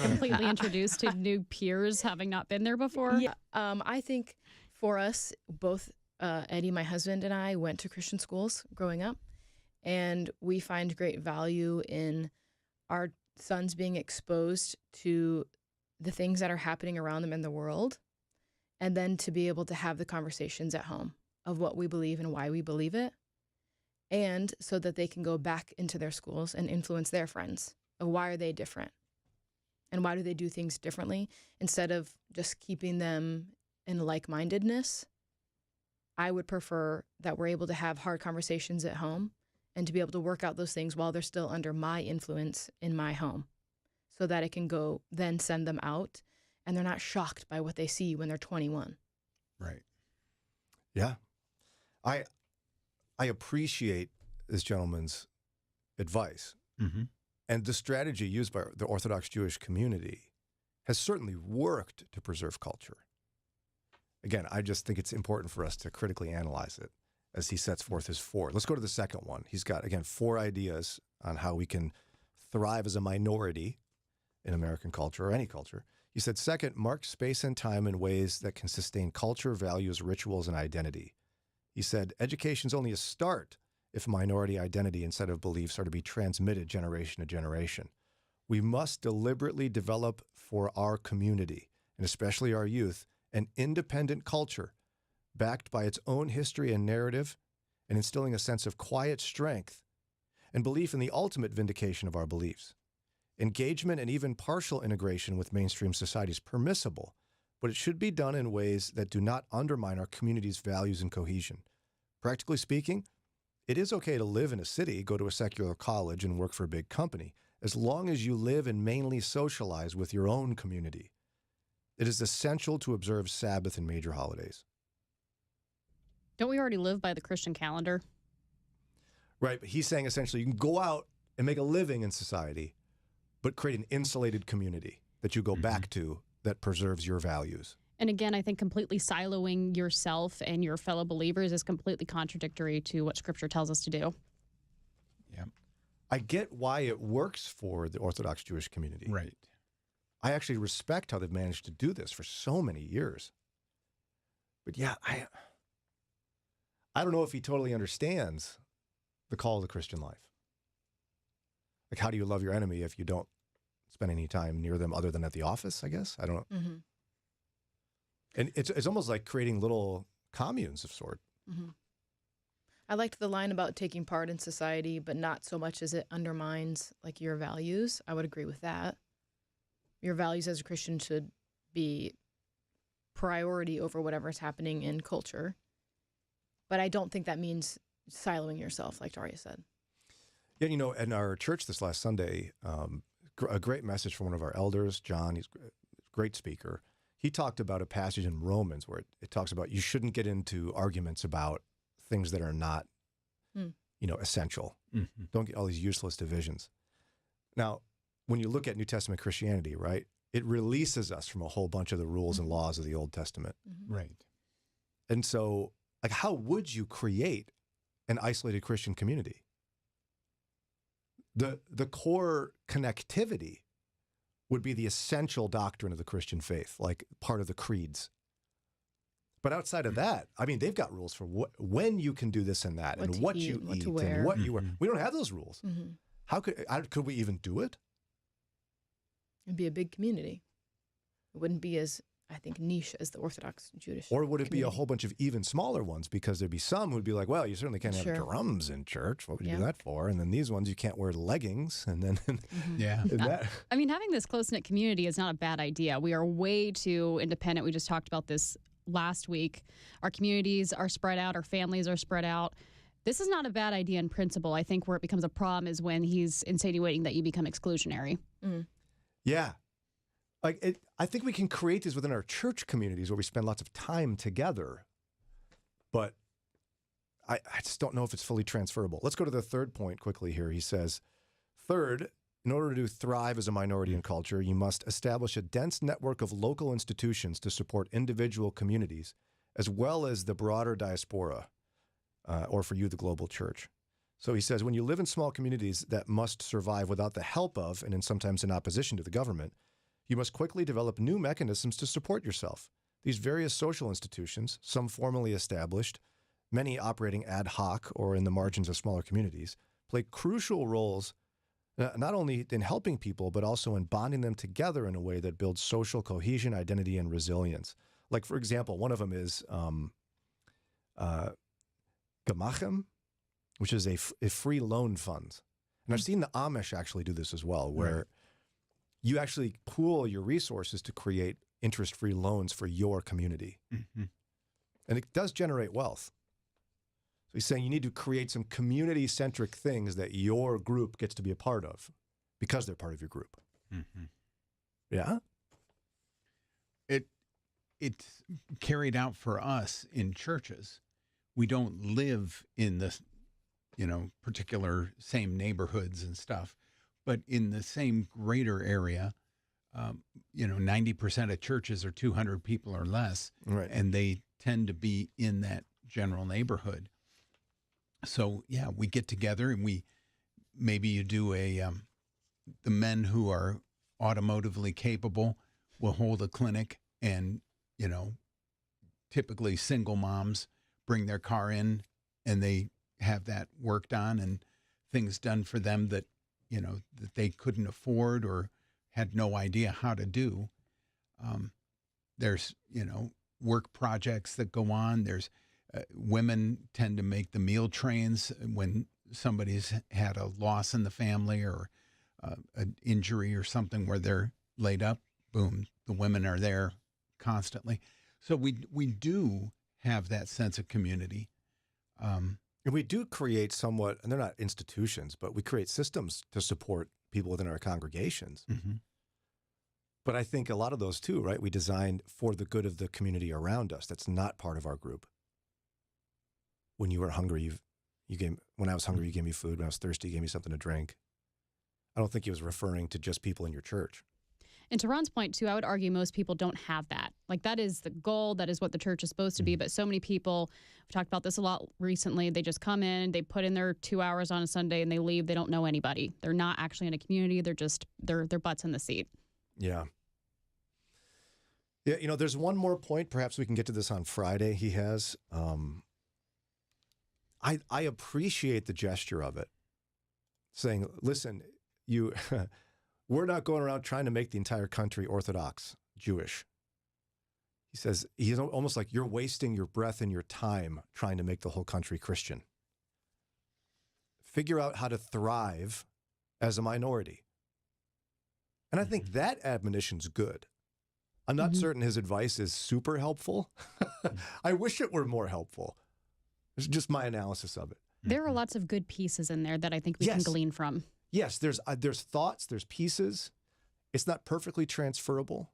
Completely introduced to new peers having not been there before. Yeah. I think for us, both Eddie, my husband, and I went to Christian schools growing up, and we find great value in our sons being exposed to the things that are happening around them in the world, and then to be able to have the conversations at home of what we believe and why we believe it. And so that they can go back into their schools and influence their friends of why are they different and why do they do things differently instead of just keeping them in like-mindedness. I would prefer that we're able to have hard conversations at home and to be able to work out those things while they're still under my influence in my home so that it can go then send them out and they're not shocked by what they see when they're 21. Right. Yeah. I appreciate this gentleman's advice. Mm-hmm. And the strategy used by the Orthodox Jewish community has certainly worked to preserve culture. Again, I just think it's important for us to critically analyze it as he sets forth his four. Let's go to the second one. He's got, again, 4 ideas on how we can thrive as a minority in American culture or any culture. He said, second, mark space and time in ways that can sustain culture, values, rituals, and identity. He said, education's only a start if minority identity and set of beliefs are to be transmitted generation to generation. We must deliberately develop for our community, and especially our youth, an independent culture backed by its own history and narrative and instilling a sense of quiet strength and belief in the ultimate vindication of our beliefs. Engagement and even partial integration with mainstream society is permissible, but it should be done in ways that do not undermine our community's values and cohesion. Practically speaking, it is okay to live in a city, go to a secular college, and work for a big company, as long as you live and mainly socialize with your own community. It is essential to observe Sabbath and major holidays. Don't we already live by the Christian calendar? Right, but he's saying essentially you can go out and make a living in society, but create an insulated community that you go back to that preserves your values. And again, I think completely siloing yourself and your fellow believers is completely contradictory to what Scripture tells us to do. Yeah, I get why it works for the Orthodox Jewish community. Right. I actually respect how they've managed to do this for so many years. But yeah, I don't know if he totally understands the call of the Christian life. Like, how do you love your enemy if you don't spend any time near them other than at the office, I guess? I don't know. Mm-hmm. And it's almost like creating little communes of sort. Mm-hmm. I liked the line about taking part in society, but not so much as it undermines like your values. I would agree with that. Your values as a Christian should be priority over whatever is happening in culture. But I don't think that means siloing yourself, like Daria said. Yeah, you know, in our church this last Sunday, a great message from one of our elders, John. He's a great speaker. He talked about a passage in Romans where it talks about you shouldn't get into arguments about things that are not, essential. Mm-hmm. Don't get all these useless divisions. Now, when you look at New Testament Christianity, right, it releases us from a whole bunch of the rules and laws of the Old Testament. Right. And so, like, how would you create an isolated Christian community? The core connectivity would be the essential doctrine of the Christian faith, like part of the creeds. But outside of that, I mean, they've got rules for when you can do this and that, and what you eat, and what you wear. We don't have those rules. How could we even do it? It'd be a big community. It wouldn't be as, I think, niche as the Orthodox Jewish. Or would it be a whole bunch of even smaller ones? Because there'd be some who'd be like, well, you certainly can't have drums in church. What would you do that for? And then these ones, you can't wear leggings. And then, I mean, having this close-knit community is not a bad idea. We are way too independent. We just talked about this last week. Our communities are spread out. Our families are spread out. This is not a bad idea in principle. I think where it becomes a problem is when he's insinuating that you become exclusionary. Yeah. Like I think we can create these within our church communities where we spend lots of time together, but I just don't know if it's fully transferable. Let's go to the third point quickly here. He says, third, in order to thrive as a minority in culture, you must establish a dense network of local institutions to support individual communities, as well as the broader diaspora, or for you, the global church. So he says, when you live in small communities that must survive without the help of, and sometimes in opposition to the government, you must quickly develop new mechanisms to support yourself. These various social institutions, some formally established, many operating ad hoc or in the margins of smaller communities, play crucial roles not only in helping people, but also in bonding them together in a way that builds social cohesion, identity, and resilience. Like, for example, one of them is Gemachem, which is a free loan fund. And I've seen the Amish actually do this as well, where you actually pool your resources to create interest-free loans for your community. And it does generate wealth. So he's saying you need to create some community-centric things that your group gets to be a part of because they're part of your group. Yeah? It's carried out for us in churches. We don't live in the, particular same neighborhoods and stuff, but in the same greater area, 90% of churches are 200 people or less, and they tend to be in that general neighborhood. So, yeah, we get together and maybe you do the men who are automotively capable will hold a clinic and, typically single moms bring their car in and they have that worked on and things done for them that, that they couldn't afford or had no idea how to do. There's, work projects that go on. There's women tend to make the meal trains when somebody's had a loss in the family or an injury or something where they're laid up. Boom, the women are there constantly. So we do have that sense of community. And we do create somewhat, and they're not institutions, but we create systems to support people within our congregations. But I think a lot of those too, right? We designed for the good of the community around us. That's not part of our group. When you were hungry, when I was hungry, you gave me food. When I was thirsty, you gave me something to drink. I don't think he was referring to just people in your church. And to Ron's point, too, I would argue most people don't have that. Like, that is the goal. That is what the church is supposed to be. But so many people, we've talked about this a lot recently, they just come in, they put in their 2 hours on a Sunday, and they leave. They don't know anybody. They're not actually in a community. They're just, their butts in the seat. Yeah. Yeah, there's one more point. Perhaps we can get to this on Friday. He has, I appreciate the gesture of it, saying, listen, we're not going around trying to make the entire country Orthodox Jewish. He says, he's almost like you're wasting your breath and your time trying to make the whole country Christian. Figure out how to thrive as a minority. And I think that admonition's good. I'm not certain his advice is super helpful. I wish it were more helpful. It's just my analysis of it. There are lots of good pieces in there that I think we can glean from. Yes, there's thoughts, there's pieces. It's not perfectly transferable,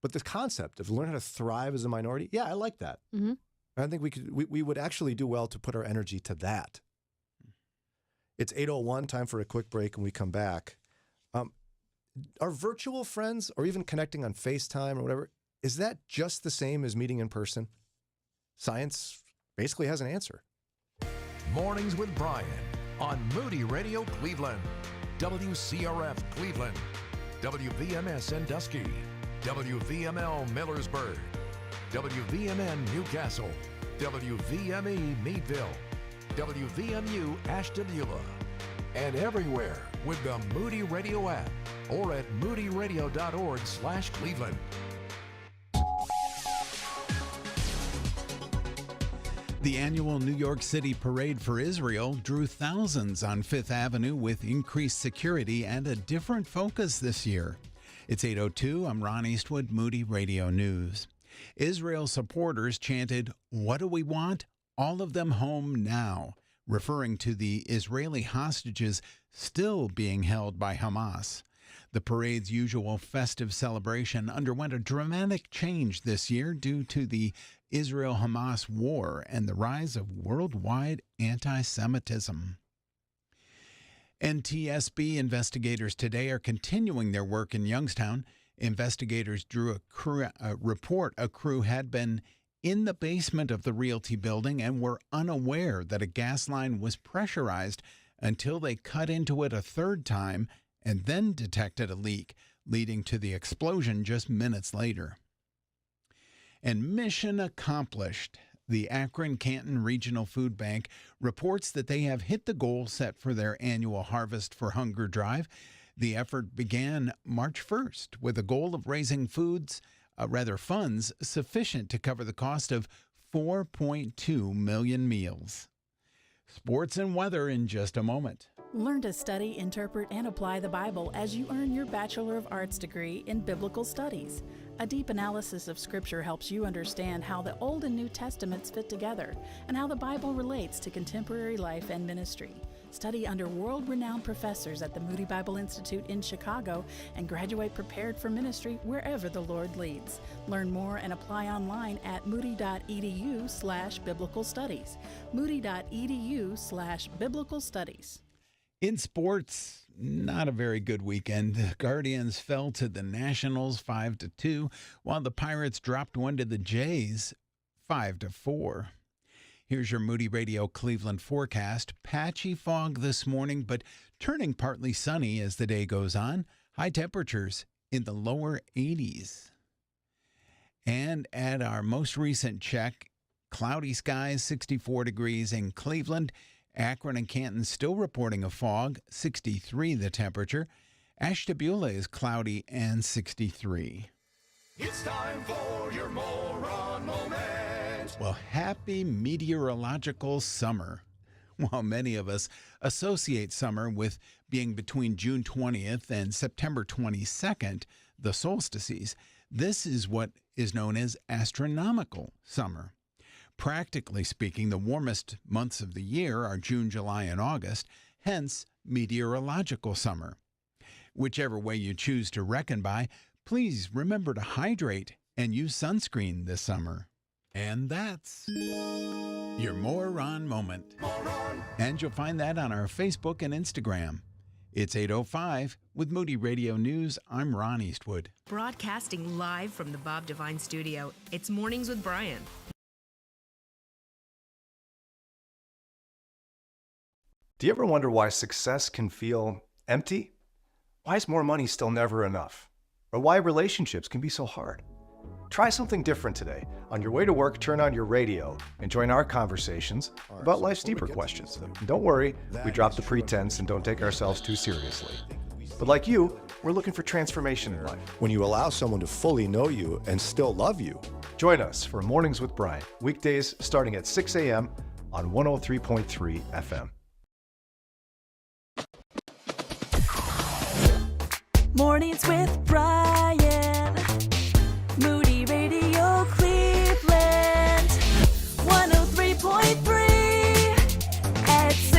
but the concept of learn how to thrive as a minority, I like that. Mm-hmm. I think we would actually do well to put our energy to that. It's 8:01, time for a quick break, and we come back. Are virtual friends, or even connecting on FaceTime or whatever, is that just the same as meeting in person? Science basically has an answer. Mornings with Brian on Moody Radio Cleveland, WCRF Cleveland, WVMS Sandusky, WVML Millersburg, WVMN Newcastle, WVME Meadville, WVMU Ashtabula, and everywhere with the Moody Radio app or at moodyradio.org/Cleveland. The annual New York City Parade for Israel drew thousands on Fifth Avenue with increased security and a different focus this year. It's 8:02. I'm Ron Eastwood, Moody Radio News. Israel supporters chanted, "What do we want? All of them home now," referring to the Israeli hostages still being held by Hamas. The parade's usual festive celebration underwent a dramatic change this year due to the Israel-Hamas war and the rise of worldwide anti-Semitism. NTSB investigators today are continuing their work in Youngstown. Investigators drew a report a crew had been in the basement of the Realty building and were unaware that a gas line was pressurized until they cut into it a third time and then detected a leak, leading to the explosion just minutes later. And mission accomplished. The Akron Canton Regional Food Bank reports that they have hit the goal set for their annual Harvest for Hunger drive. The effort began March 1st with a goal of raising funds sufficient to cover the cost of 4.2 million meals. Sports and weather in just a moment. Learn to study, interpret, and apply the Bible as you earn your Bachelor of Arts degree in Biblical Studies. A deep analysis of Scripture helps you understand how the Old and New Testaments fit together and how the Bible relates to contemporary life and ministry. Study under world-renowned professors at the Moody Bible Institute in Chicago and graduate prepared for ministry wherever the Lord leads. Learn more and apply online at moody.edu/biblical studies. moody.edu/biblical studies. In sports, not a very good weekend. The Guardians fell to the Nationals 5-2, while the Pirates dropped one to the Jays 5-4. Here's your Moody Radio Cleveland forecast. Patchy fog this morning, but turning partly sunny as the day goes on. High temperatures in the lower 80s. And at our most recent check, cloudy skies, 64 degrees in Cleveland. Akron and Canton still reporting a fog, 63 the temperature. Ashtabula is cloudy and 63. It's time for your moron moment. Well, happy meteorological summer. While many of us associate summer with being between June 20th and September 22nd, the solstices, this is what is known as astronomical summer. Practically speaking, the warmest months of the year are June, July, and August, hence meteorological summer. Whichever way you choose to reckon by, please remember to hydrate and use sunscreen this summer. And that's your Moron Moment. And you'll find that on our Facebook and Instagram. It's 8:05 with Moody Radio News. I'm Ron Eastwood. Broadcasting live from the Bob Devine studio, it's Mornings with Brian. Do you ever wonder why success can feel empty? Why is more money still never enough? Or why relationships can be so hard? Try something different today. On your way to work, turn on your radio and join our conversations about life's deeper questions. And don't worry, we drop the pretense and don't take ourselves too seriously. But like you, we're looking for transformation in life. When you allow someone to fully know you and still love you. Join us for Mornings with Brian, weekdays starting at 6 a.m. on 103.3 FM. Mornings with Brian. Moody Radio Cleveland. 103.3 at 6.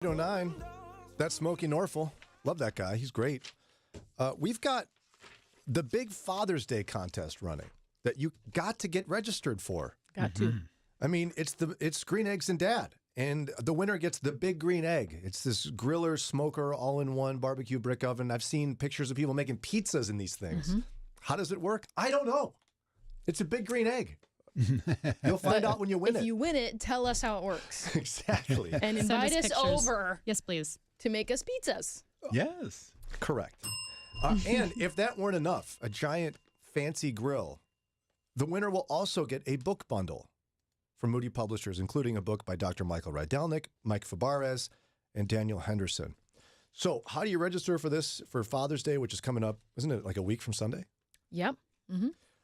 809. That's Smokey Norfolk. Love that guy. He's great. We've got the big Father's Day contest running that you got to get registered for. Got to. I mean, it's Green Eggs and Dad, and the winner gets the big green egg. It's this griller, smoker, all-in-one barbecue brick oven. I've seen pictures of people making pizzas in these things. How does it work? I don't know. It's a big green egg. You'll find out when you win it. If you win it, tell us how it works. Exactly. And invite us over. Yes, please. To make us pizzas. Yes. Correct. And if that weren't enough, a giant fancy grill, the winner will also get a book bundle from Moody Publishers, including a book by Dr. Michael Rydelnik, Mike Fabarez, and Daniel Henderson. So how do you register for this for Father's Day, which is coming up? Isn't it like a week from Sunday? Yep.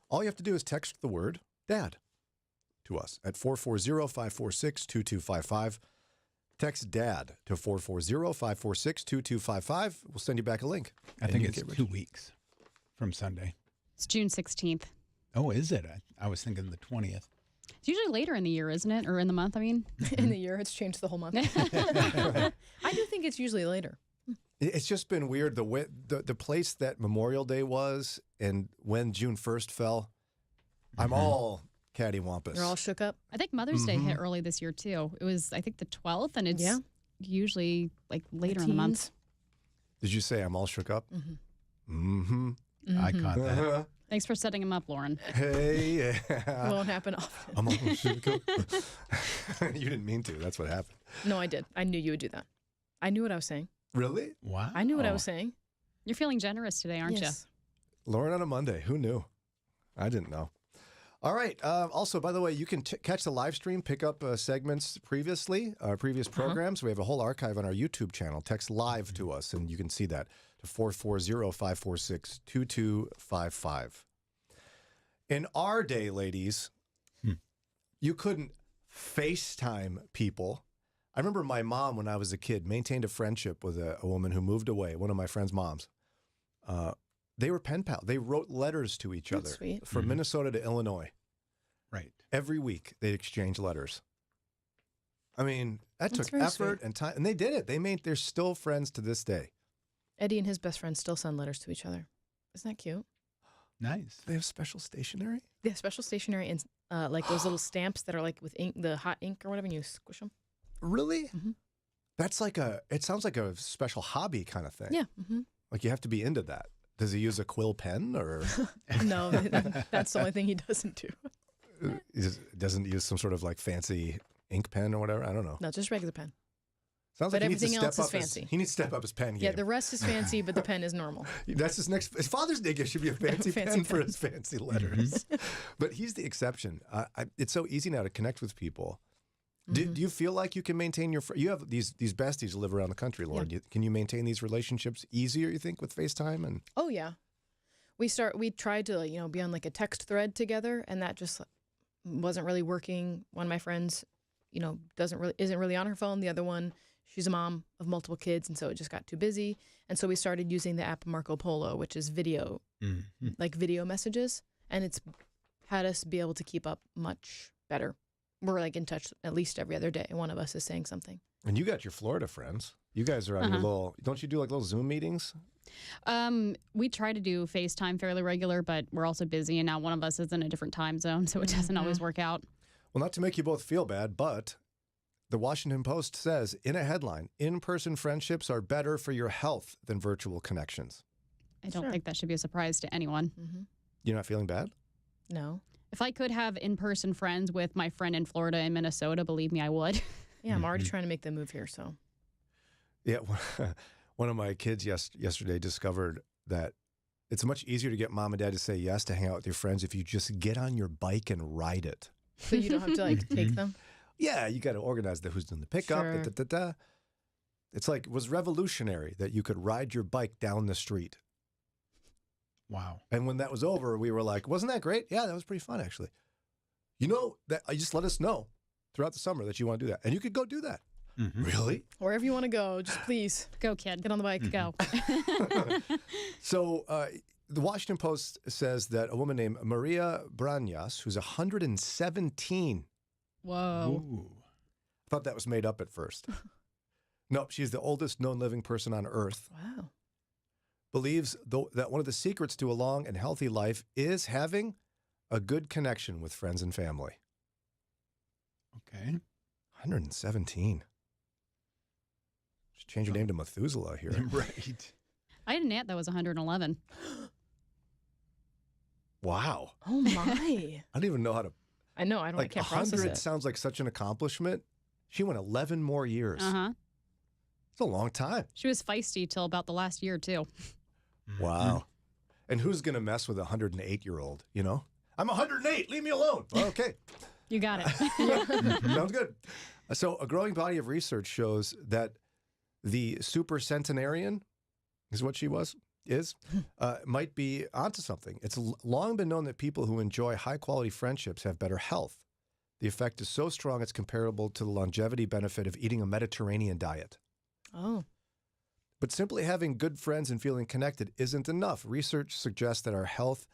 All you have to do is text the word Dad to us at 440-546-2255. Text Dad to 440-546-2255. We'll send you back a link. I think it's 2 weeks from Sunday. It's June 16th. Oh, is it? I was thinking the 20th. It's usually later in the year, isn't it? Or in the month, I mean. In the year, it's changed the whole month. I do think it's usually later. It's just been weird. The place that Memorial Day was and when June 1st fell, I'm all cattywampus. You're all shook up. I think Mother's Day hit early this year, too. It was, I think, the 12th, and it's usually like later in the month. Did you say I'm all shook up? I caught that. Thanks for setting him up, Lauren. Hey. Won't happen often. I'm all shook up. You didn't mean to. That's what happened. No, I did. I knew you would do that. I knew what I was saying. Really? Wow. I knew what I was saying. You're feeling generous today, aren't you? Lauren on a Monday. Who knew? I didn't know. All right. Also, by the way, you can catch the live stream, pick up segments previously, previous programs. We have a whole archive on our YouTube channel. Text live to us, and you can see that to 440-546-2255. In our day, ladies, you couldn't FaceTime people. I remember my mom, when I was a kid, maintained a friendship with a woman who moved away, one of my friend's moms. They were pen pals. They wrote letters to each other from Minnesota to Illinois. Right. Every week they'd exchange letters. I mean, that That's took effort and time, and they did it. They're still friends to this day. Eddie and his best friend still send letters to each other. Isn't that cute? Nice. They have special stationery? Yeah, special stationery and like those little stamps that are like with ink, the hot ink or whatever, and you squish them. Really? That's like it sounds like a special hobby kind of thing. Yeah. Like you have to be into that. Does he use a quill pen or? No, that's the only thing he doesn't do. He doesn't use some sort of like fancy ink pen or whatever? I don't know. No, just regular pen. Sounds but like he needs to everything else step is up fancy. He needs to step up his pen game. Yeah, the rest is fancy, but the pen is normal. That's his Father's Day gift should be a fancy pen for his fancy letters. But he's the exception. It's so easy now to connect with people. Do you feel like you can maintain you have these besties who live around the country, Lauren. Yeah. Can you maintain these relationships easier, you think, with FaceTime? And Oh yeah, we tried to be on like a text thread together, and that just wasn't really working. One of my friends, isn't really on her phone. The other one, she's a mom of multiple kids, and so it just got too busy. And so we started using the app Marco Polo, which is video, like video messages, and it's had us be able to keep up much better. We're like in touch at least every other day. One of us is saying something. And you got your Florida friends. You guys are on your don't you do like little Zoom meetings? We try to do FaceTime fairly regular, but we're also busy, and now one of us is in a different time zone, so it doesn't always work out. Well, not to make you both feel bad, but the Washington Post says in a headline, in-person friendships are better for your health than virtual connections. I don't think that should be a surprise to anyone. You're not feeling bad? No. If I could have in-person friends with my friend in Florida and Minnesota, believe me, I would. Yeah, I'm already trying to make the move here, so. Yeah, one of my kids yesterday discovered that it's much easier to get mom and dad to say yes to hang out with your friends if you just get on your bike and ride it. So you don't have to take them? Yeah, you got to organize who's doing the pickup. Sure. It's like, it was revolutionary that you could ride your bike down the street. Wow. And when that was over, we were like, wasn't that great? Yeah, that was pretty fun, actually. That just let us know throughout the summer that you want to do that. And you could go do that. Really? Wherever you want to go, just please. Go, kid. Get on the bike, go. So the Washington Post says that a woman named Maria Brañas, who's 117. Whoa. I thought that was made up at first. No, she's the oldest known living person on Earth. Wow. Believes that one of the secrets to a long and healthy life is having a good connection with friends and family. Okay. 117. Just change your name to Methuselah here. Right. I had an aunt that was 111. Wow. Oh my. I don't even know how to. I know. I Like can't process 100 it. sounds like such an accomplishment. She went 11 more years. Uh-huh. It's a long time. She was feisty till about the last year, too. Wow. And who's going to mess with a 108-year-old, you know? I'm 108. Leave me alone. Okay. You got it. Sounds good. So a growing body of research shows that the supercentenarian is what she is, might be onto something. It's long been known that people who enjoy high-quality friendships have better health. The effect is so strong it's comparable to the longevity benefit of eating a Mediterranean diet. Oh. But simply having good friends and feeling connected isn't enough. Research suggests that our health,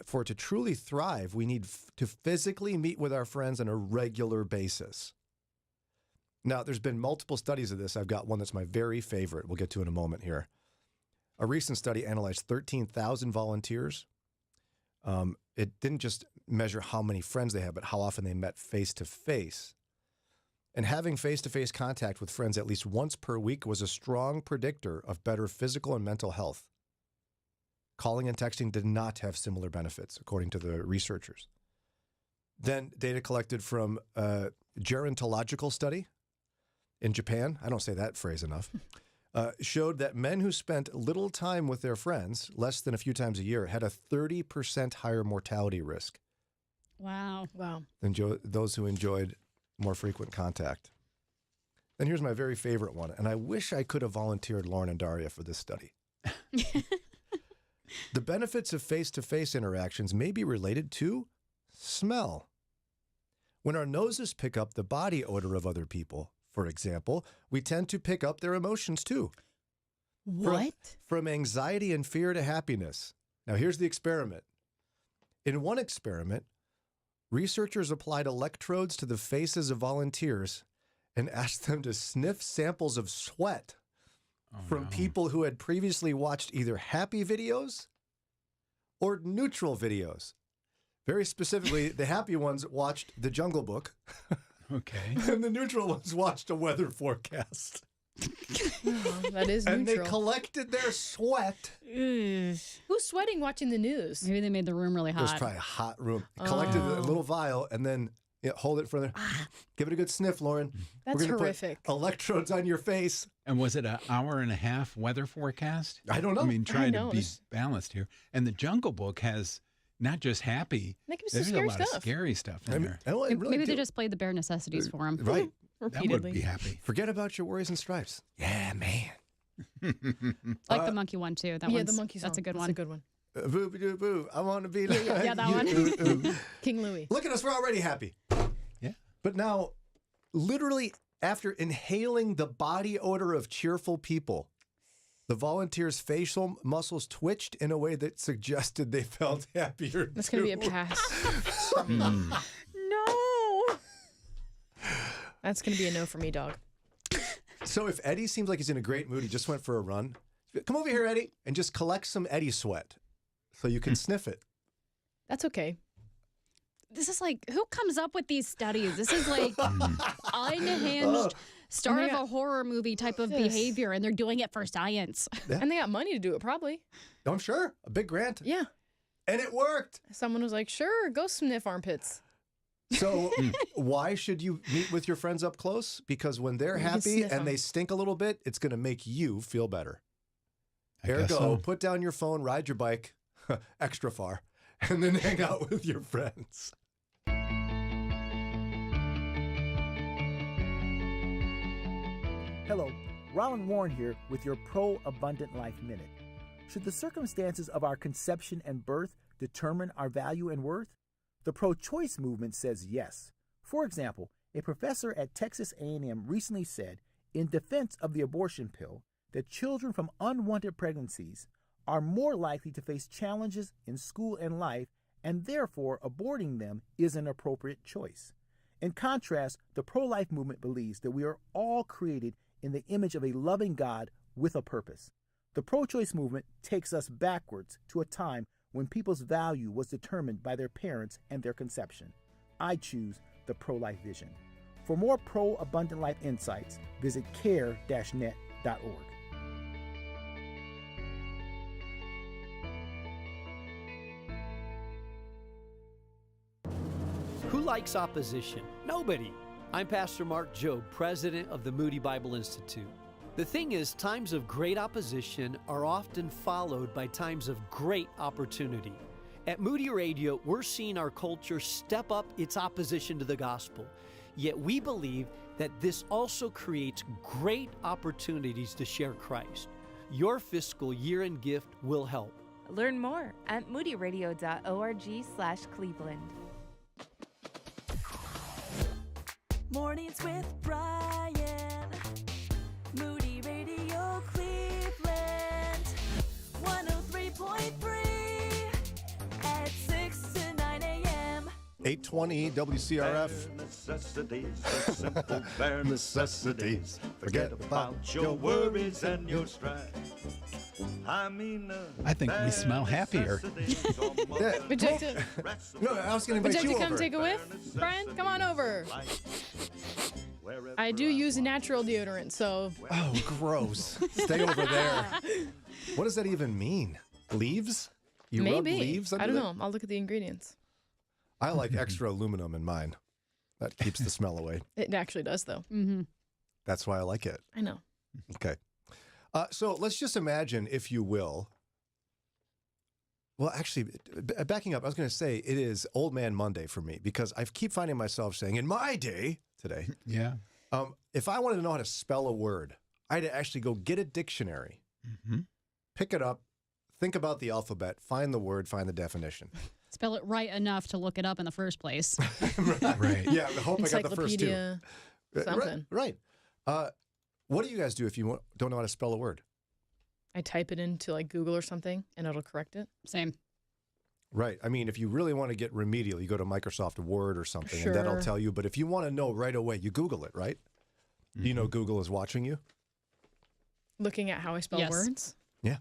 for it to truly thrive, we need to physically meet with our friends on a regular basis. Now, there's been multiple studies of this. I've got one that's my very favorite. We'll get to in a moment here. A recent study analyzed 13,000 volunteers. It didn't just measure how many friends they had, but how often they met face-to-face. And having face-to-face contact with friends at least once per week was a strong predictor of better physical and mental health. Calling and texting did not have similar benefits, according to the researchers. Then data collected from a gerontological study in Japan, I don't say that phrase enough, showed that men who spent little time with their friends, less than a few times a year, had a 30% higher mortality risk Wow. than those who enjoyed more frequent contact. And here's my very favorite one, and I wish I could have volunteered Lauren and Daria for this study. The benefits of face-to-face interactions may be related to smell. When our noses pick up the body odor of other people, for example, we tend to pick up their emotions too. What? From anxiety and fear to happiness. Now, here's the experiment. In one experiment, researchers applied electrodes to the faces of volunteers and asked them to sniff samples of sweat from people who had previously watched either happy videos or neutral videos. Very specifically, the happy ones watched The Jungle Book. Okay. And the neutral ones watched a weather forecast. Oh, that is And neutral. they collected their sweat. Who's sweating watching the news? Maybe they made the room really It was hot. probably a hot room. Collected a little vial and then hold it for the. Give it a good sniff, Lauren. That's We're gonna horrific. Put electrodes on your face. And was it an hour and a half weather forecast? I don't know. I mean, try to know. be balanced here. And the Jungle Book has not just happy. That could be some There's scary a lot of stuff. scary stuff in there. Maybe they just played the bare necessities for him. Right. That would be happy. Forget about your worries and stripes. Yeah, man. I like the monkey one too. That Yeah, one's, the monkey song. That's a good That's one. a good one. Boo, boo, boo. I want to be like yeah, that you. one. Ooh, ooh. King Louis. Look at us. We're already happy. Yeah. But now, literally, after inhaling the body odor of cheerful people, the volunteers' facial muscles twitched in a way that suggested they felt happier. That's going to be a pass. No. That's going to be a no for me, dog. So if Eddie seems like he's in a great mood, he just went for a run. Come over here, Eddie, and just collect some Eddie sweat so you can sniff it. That's okay. This is like, who comes up with these studies? This is like unhinged start of a horror movie type of behavior, and they're doing it for science. Yeah. And they got money to do it, probably. I'm sure. A big grant. Yeah. And it worked. Someone was like, sure, go sniff armpits. So why should you meet with your friends up close? Because when they're You can happy sniff 'em. and they stink a little bit, it's going to make you feel better. I guess Ergo, so. put down your phone, ride your bike extra far, and then hang out with your friends. Hello, Ron Warren here with your Pro Abundant Life Minute. Should the circumstances of our conception and birth determine our value and worth? The pro-choice movement says yes. For example, a professor at Texas A&M recently said, in defense of the abortion pill, that children from unwanted pregnancies are more likely to face challenges in school and life, and therefore aborting them is an appropriate choice. In contrast, the pro-life movement believes that we are all created in the image of a loving God with a purpose. The pro-choice movement takes us backwards to a time when people's value was determined by their parents and their conception. I choose the pro-life vision. For more pro-abundant life insights, visit care-net.org. Who likes opposition? Nobody. I'm Pastor Mark Jobe, president of the Moody Bible Institute. The thing is, times of great opposition are often followed by times of great opportunity. At Moody Radio, we're seeing our culture step up its opposition to the gospel. Yet we believe that this also creates great opportunities to share Christ. Your fiscal year-end gift will help. Learn more at moodyradio.org/Cleveland. Mornings with Brian. Moody Radio Cleveland. 103.3 at 6 to 9 a.m. 820 WCRF. Necessities, the simple bare necessities. Forget about your worries and your strife. I think we smell happier. Would you like to, No, I was going to would invite you you like to come over. take a whiff, Brian? Come on over. I do use natural deodorant, so. Oh, gross. Stay over there. What does that even mean? Leaves? You rub Maybe. leaves under I don't there? know. I'll look at the ingredients. I like extra aluminum in mine. That keeps the smell away. It actually does, though. Mm-hmm. That's why I like it. I know. Okay. So let's just imagine, if you will. Well, actually, backing up, I was going to say it is Old Man Monday for me because I keep finding myself saying, in my day today, Yeah. if I wanted to know how to spell a word, I'd actually go get a dictionary, pick it up, think about the alphabet, find the word, find the definition. Spell it right enough to look it up in the first place. Right. Yeah, I hope I got the first two. Encyclopedia, something. Right. What do you guys do if you don't know how to spell a word? I type it into like Google or something, and it'll correct it. Same. Right. I mean, if you really want to get remedial, you go to Microsoft Word or something, Sure. and that'll tell you. But if you want to know right away, you Google it, right? You know Google is watching you? Looking at how I spell Yes. words. Yeah.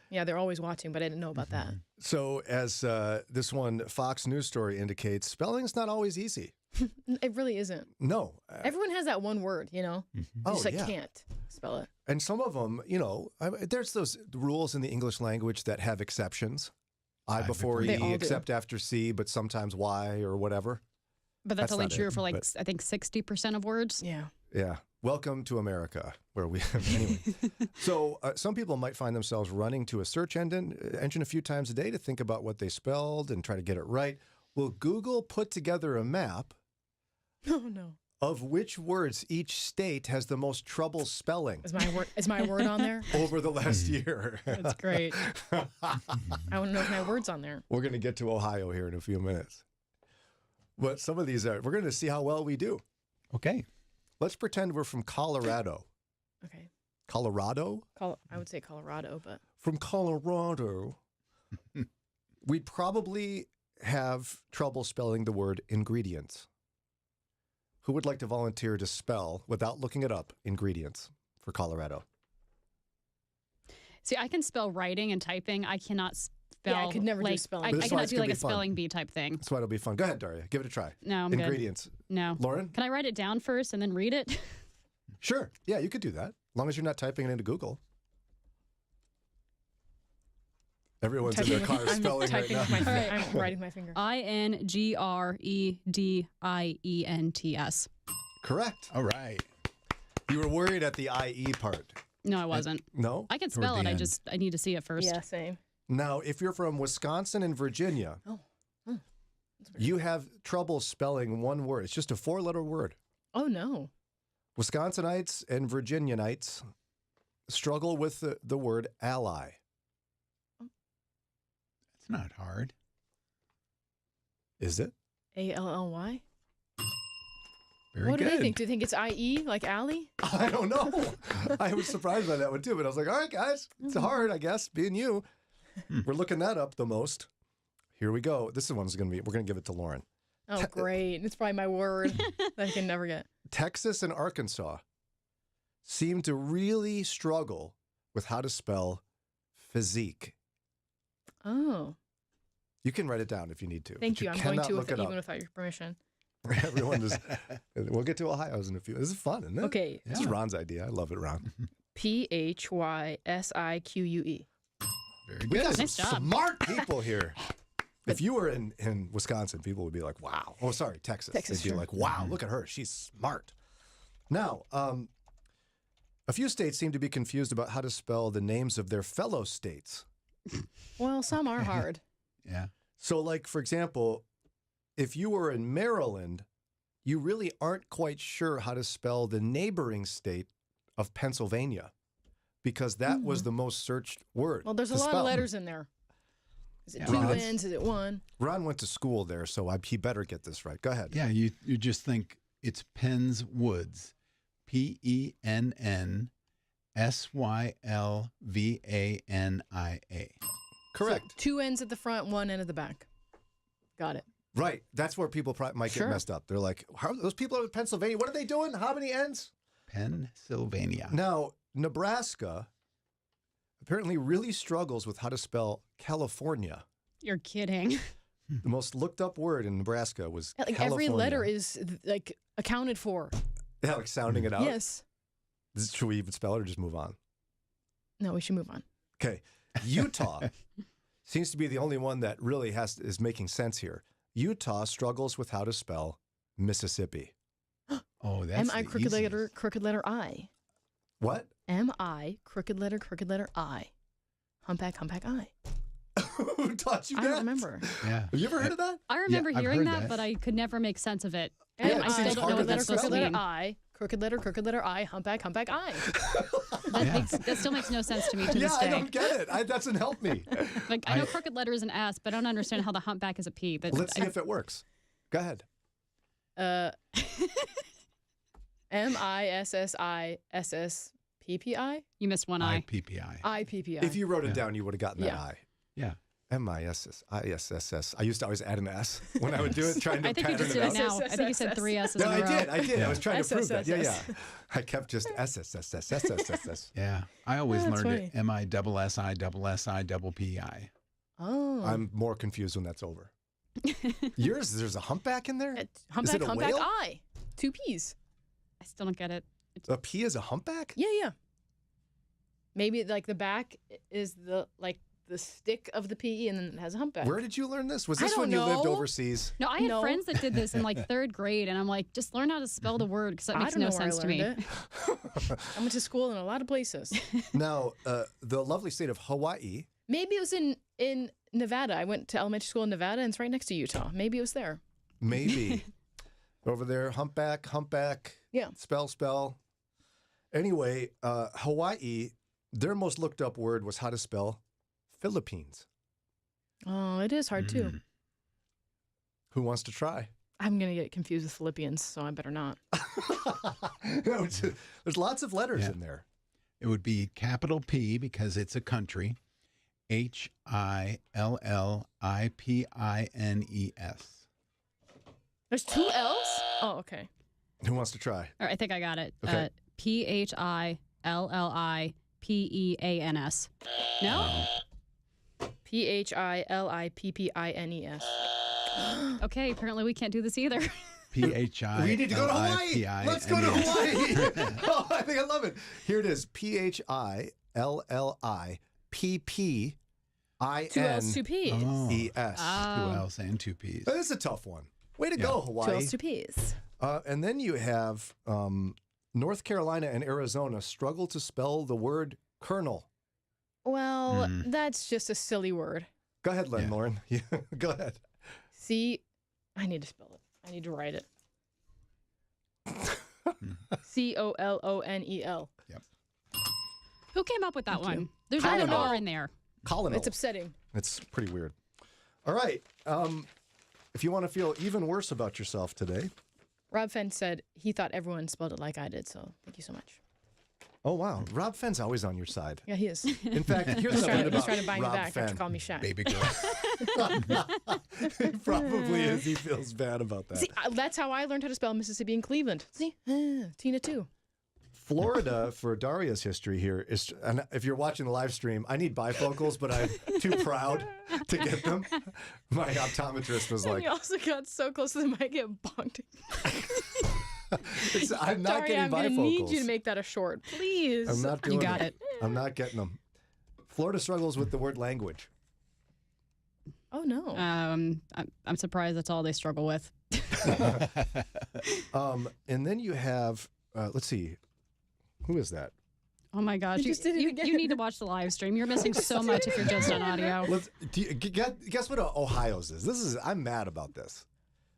Yeah, they're always watching, but I didn't know about that. So as this one Fox News story indicates, spelling's not always easy. It really isn't. No. Everyone has that one word, you know? You just Oh, yeah. can't spell it. And some of them, there's those rules in the English language that have exceptions. I before They E, all do. except after C, but sometimes Y or whatever. But that's only not true it, for but- I think 60% of words. Yeah. Yeah. Welcome to America, where we anyway. So some people might find themselves running to a search engine a few times a day to think about what they spelled and try to get it right. Will Google put together a map Oh, no. of which words each state has the most trouble spelling Is my word on there? over the last year? That's great. I want to know if my word's on there. We're going to get to Ohio here in a few minutes. But some of these we're going to see how well we do. Okay. Let's pretend we're from Colorado. Okay. Colorado? I would say Colorado, but. From Colorado. We'd probably have trouble spelling the word ingredients. Who would like to volunteer to spell, without looking it up, ingredients for Colorado? See, I can spell writing and typing. I cannot spell. Yeah, I could never do like, spelling. I This is why cannot it's do gonna like be a fun. spelling bee type thing. That's why it'll be fun. Go ahead, Daria. Give it a try. No, I'm good. Ingredients. No. Lauren? Can I write it down first and then read it? Sure. Yeah, you could do that. As long as you're not typing it into Google. Everyone's in their car spelling right now. I'm writing my finger. INGREDIENTS. Correct. All right. You were worried at the IE part. No, I wasn't. No? I can Toward spell the it. end. I need to see it first. Yeah, same. Now, if you're from Wisconsin and Virginia, you have trouble spelling one word. It's just a 4-letter word. Oh, no. Wisconsinites and Virginianites struggle with the word ally. It's not hard. Is it? ALLY? Very What good. do they think? Do you think it's IE, like Allie? I don't know. I was surprised by that one too, but I was like, all right, guys, it's hard, I guess, being you. We're looking that up the most. Here we go. This one's going to be, we're going to give it to Lauren. Oh, great. It's probably my word that I can never get. Texas and Arkansas seem to really struggle with how to spell physique. Oh. You can write it down if you need to. Thank you. I'm going to, even without your permission. Everyone is. We'll get to Ohio's in a few. This is fun, isn't it? Okay. This is Ron's idea. I love it, Ron. Physique. Very good. We got some smart people here. If you were in Wisconsin, people would be like, wow. Oh, sorry, Texas. They'd be like, wow, look at her. She's smart. Now, a few states seem to be confused about how to spell the names of their fellow states. Well, some are hard. Yeah. So, like, for example, if you were in Maryland, you really aren't quite sure how to spell the neighboring state of Pennsylvania because that was the most searched word. Well, there's a lot of letters in there. Is it two N's? Is it one? Ron went to school there, so he better get this right. Go ahead. Yeah, you just think it's Penn's Woods. PENNSYLVANIA. Correct. So 2 N's at the front, 1 N at the back. Got it. Right. That's where people might get messed up. They're like, how, those people are in Pennsylvania, what are they doing? How many N's? Pennsylvania. Now, Nebraska apparently really struggles with how to spell California. You're kidding. The most looked up word in Nebraska was like California. Every letter is like accounted for. Yeah, like sounding it out? Yes. Should we even spell it or just move on? No, we should move on. Okay. Utah seems to be the only one that really is making sense here. Utah struggles with how to spell Mississippi. Oh, that's M-I crooked letter I. What? M-I crooked letter I. Humpback I. Who taught you that? I don't remember. Yeah. Have you ever heard of that? I remember hearing that, but I could never make sense of it. And I still don't know what that's supposed to mean. I, crooked letter I, humpback I. That still makes no sense to me to this day. I don't get it. That doesn't help me. Like I know crooked letter is an S, but I don't understand how the humpback is a P. But let's see if it works. Go ahead. MISSISSPPI. You missed one I. IPPI. IPPI. If you wrote it down, you would have gotten that I. Yeah. MISSISSS. I used to always add an S when I would do it, trying to I think you pattern just it did out. it now. I think you said 3 S's No, in a I row. did. Yeah. I was trying to prove that. Yeah, SSSS. yeah. I kept just SSSSSSS. Yeah. I always That's learned it funny. MISSISSIPPI. Oh. I'm more confused when that's over. Yours, there's a humpback in there? Humpback, Is it a humpback whale? I. 2 P's. I still don't get it. A P is a humpback? Yeah. Maybe like the back is the stick of the PE and then it has a humpback. Where did you learn this? Was I this when don't you lived know. overseas? No, I had friends that did this in like 3rd grade, and I'm like, just learn how to spell the word because that I makes don't no know where I sense to me. learned it. I went to school in a lot of places. Now, the lovely state of Hawaii. Maybe it was in Nevada. I went to elementary school in Nevada, and it's right next to Utah. Maybe it was there. Maybe. Over there, humpback. Yeah. Spell. Anyway, Hawaii, their most looked up word was how to spell Philippines. Oh, it is hard too. Who wants to try? I'm going to get confused with Philippians, so I better not. There's lots of letters in there. It would be capital P because it's a country. HILLIPINES. There's 2 L's? Oh, okay. Who wants to try? All right, I think I got it. Okay. PHILLIPEANS. No? PHILIPPINES. Okay, apparently we can't do this either. PHI. We need to go to Hawaii. Let's go to Hawaii. Oh, I think I love it. Here it is. PHILLIPPINES. 2 L's, 2 P's. Oh. ES. 2 L's and 2 P's. This is a tough one. Way to go, Hawaii. 2 L's, 2 P's. And then you have North Carolina and Arizona struggle to spell the word colonel. Well, that's just a silly word. Go ahead, Lauren. Yeah, go ahead. I need to spell it. I need to write it. COLONEL. Yep. Who came up with that Thank you. one? There's I not don't an know. R in there. Colonel. It's upsetting. It's pretty weird. All right. If you want to feel even worse about yourself today. Rob Fenn said he thought everyone spelled it like I did, so thank you so much. Oh, wow. Rob Fenn's always on your side. Yeah, he is. In fact, here's something about He's trying to buy me Rob back Fenn. after calling me Shaq. Baby girl. He probably is. He feels bad about that. See, that's how I learned how to spell Mississippi in Cleveland. See? Tina too. Florida, for Daria's history here, is, and if you're watching the live stream, I need bifocals, but I'm too proud to get them. My optometrist was like, you also got so close to the mic, it bonked. I'm not Daria, getting I'm bifocals. gonna need you to make that a short, please. I'm not doing You got it. I'm not getting them. Florida struggles with the word language. Oh no. I'm surprised that's all they struggle with. And then you have, let's see, who is that? Oh my gosh, you need to watch the live stream. You're missing so much if you're just on audio. Guess what Ohio's is? I'm mad about this.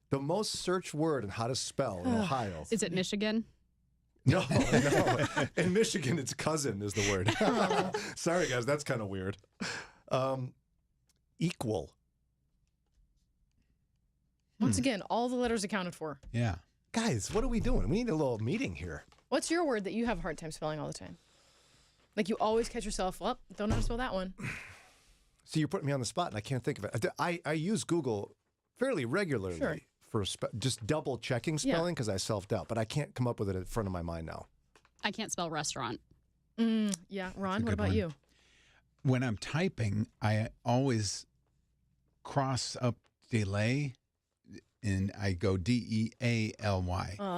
The most searched word in how to spell in Ohio. Is it Michigan? No. In Michigan, it's cousin is the word. Sorry, guys, that's kind of weird. Equal. Once again, all the letters accounted for. Yeah. Guys, what are we doing? We need a little meeting here. What's your word that you have a hard time spelling all the time? Like you always catch yourself, well, don't know how to spell that one. So you're putting me on the spot, and I can't think of it. I use Google fairly regularly for just double checking spelling because I self-doubt, but I can't come up with it in front of my mind now. I can't spell restaurant. Yeah, Ron, what about you? When I'm typing, I always cross up delay, and I go DEALY.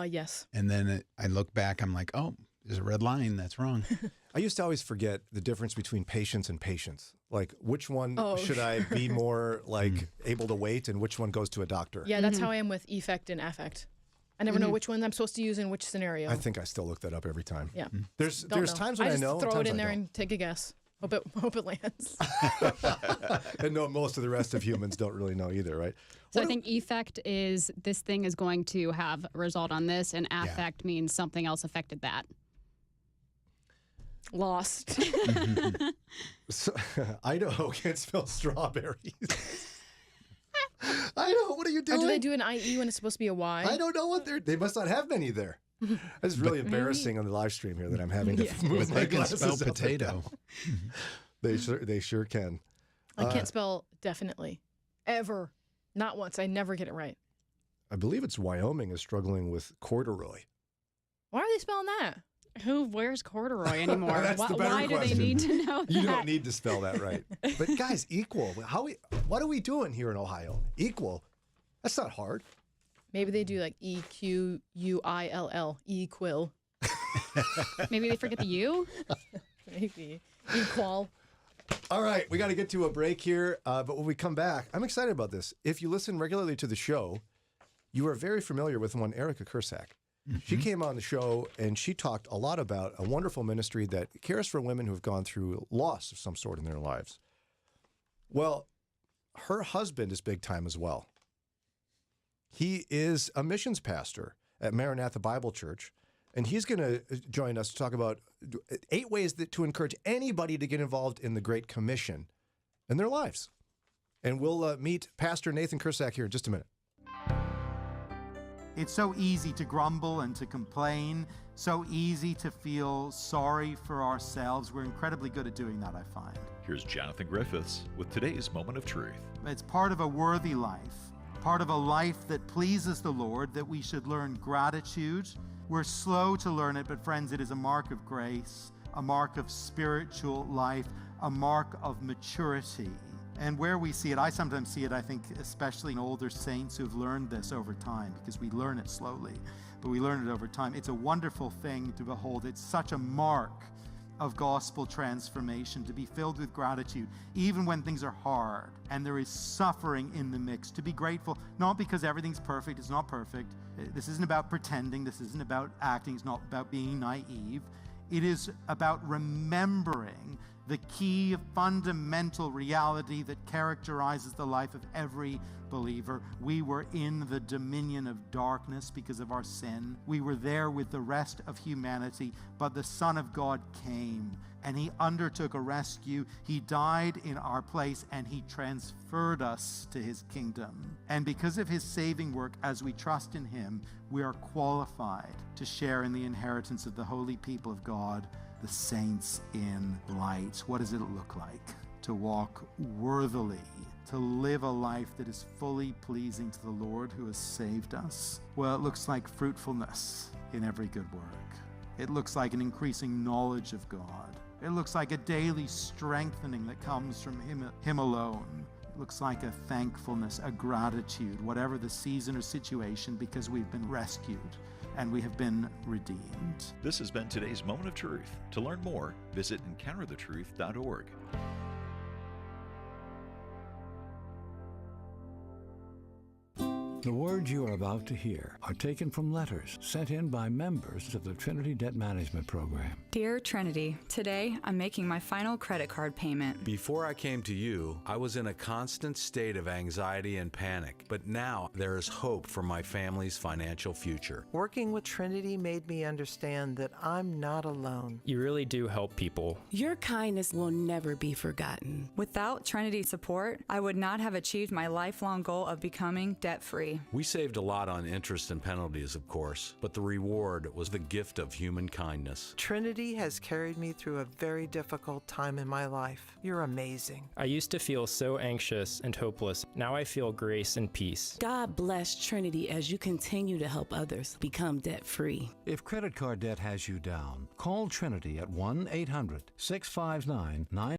Yes. And then I look back, I'm like, oh, there's a red line. That's wrong. I used to always forget the difference between patience and patience. Like, which one should I be more like able to wait, and which one goes to a doctor? Yeah, that's how I am with effect and affect. I never know which one I'm supposed to use in which scenario. I think I still look that up every time. Yeah. There's times when I know. Throw it in I there don't. and take a guess. Hope it lands. And no, most of the rest of humans don't really know either, right? So I think effect is this thing is going to have a result on this, and affect means something else affected that. Lost. So, Idaho can't spell strawberries. Idaho, what are you doing? Or do they do an IE when it's supposed to be a Y? I don't know what they must not have many there. It's really embarrassing on the live stream here that I'm having to move my They can glasses spell up and potato. down. They sure can. I can't spell definitely. Ever. Not once. I never get it right. I believe it's Wyoming is struggling with corduroy. Why are they spelling that? Who wears corduroy anymore? That's the better Why do they question. need to know that? You don't need to spell that right. But guys, equal. What are we doing here in Ohio? Equal. That's not hard. Maybe they do like EQUILL. Equal. Maybe they forget the U? Maybe. Equal. All right, we got to get to a break here. But when we come back, I'm excited about this. If you listen regularly to the show, you are very familiar with one Erica Kurcsack. She came on the show and she talked a lot about a wonderful ministry that cares for women who have gone through loss of some sort in their lives. Well, her husband is big time as well. He is a missions pastor at Maranatha Bible Church, and he's going to join us to talk about 8 ways to encourage anybody to get involved in the Great Commission in their lives. And we'll meet Pastor Nathan Kurcsak here in just a minute. It's so easy to grumble and to complain, so easy to feel sorry for ourselves. We're incredibly good at doing that, I find. Here's Jonathan Griffiths with today's Moment of Truth. It's part of a worthy life, part of a life that pleases the Lord, that we should learn gratitude. We're slow to learn it, but friends, it is a mark of grace, a mark of spiritual life, a mark of maturity. And where we see it, I sometimes see it, I think, especially in older saints who've learned this over time, because we learn it slowly, but we learn it over time. It's a wonderful thing to behold. It's such a mark of gospel transformation, to be filled with gratitude, even when things are hard and there is suffering in the mix, to be grateful, not because everything's perfect. It's not perfect. This isn't about pretending. This isn't about acting. It's not about being naive. It is about remembering the key fundamental reality that characterizes the life of every believer. We were in the dominion of darkness because of our sin. We were there with the rest of humanity, but the Son of God came and he undertook a rescue. He died in our place and he transferred us to his kingdom. And because of his saving work, as we trust in him, we are qualified to share in the inheritance of the holy people of God, the saints in light. What does it look like to walk worthily, to live a life that is fully pleasing to the Lord who has saved us? Well, it looks like fruitfulness in every good work. It looks like an increasing knowledge of God. It looks like a daily strengthening that comes from Him alone. It looks like a thankfulness, a gratitude, whatever the season or situation, because we've been rescued and we have been redeemed. This has been today's Moment of Truth. To learn more, visit encounterthetruth.org. The words you are about to hear are taken from letters sent in by members of the Trinity Debt Management Program. Dear Trinity, today I'm making my final credit card payment. Before I came to you, I was in a constant state of anxiety and panic, but now there is hope for my family's financial future. Working with Trinity made me understand that I'm not alone. You really do help people. Your kindness will never be forgotten. Without Trinity support, I would not have achieved my lifelong goal of becoming debt-free. We saved a lot on interest and penalties, of course, but the reward was the gift of human kindness. Trinity has carried me through a very difficult time in my life. You're amazing. I used to feel so anxious and hopeless. Now I feel grace and peace. God bless Trinity as you continue to help others become debt-free. If credit card debt has you down, call Trinity at 1-800-659-9.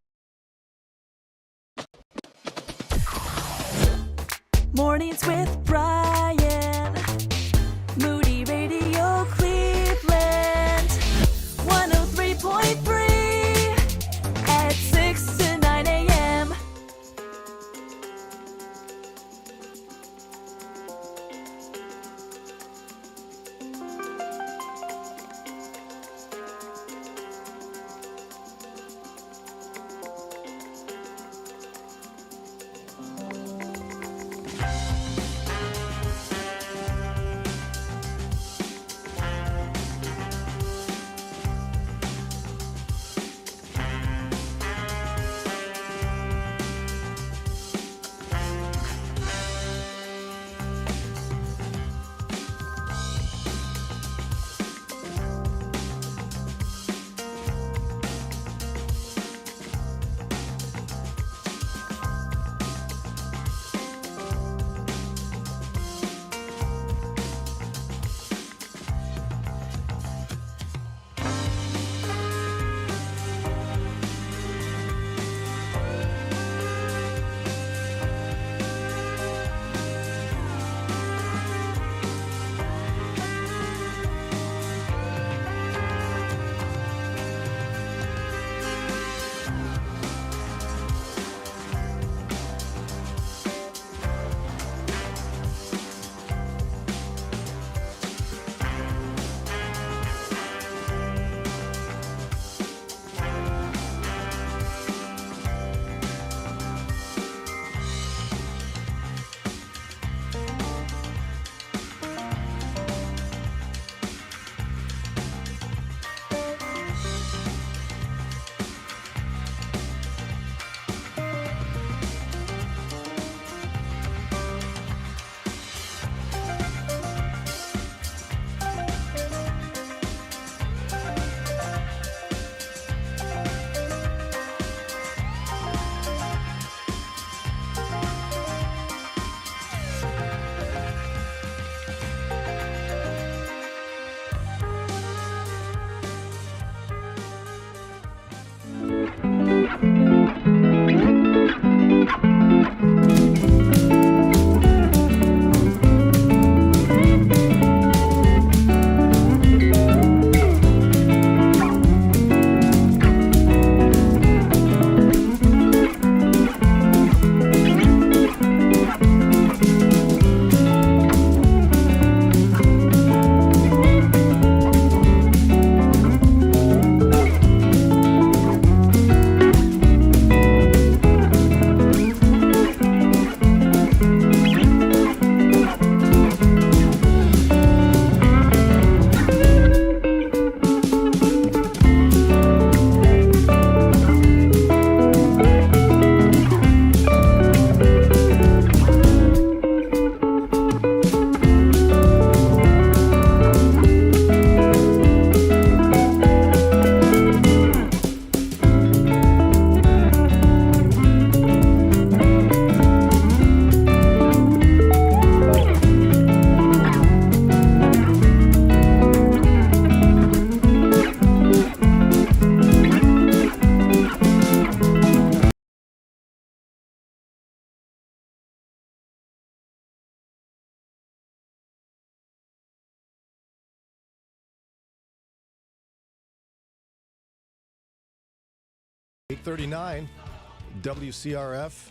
Mornings with Brian. Moody Radio Cleveland. 103.3 at 6 to 9 a.m. 8:39, WCRF,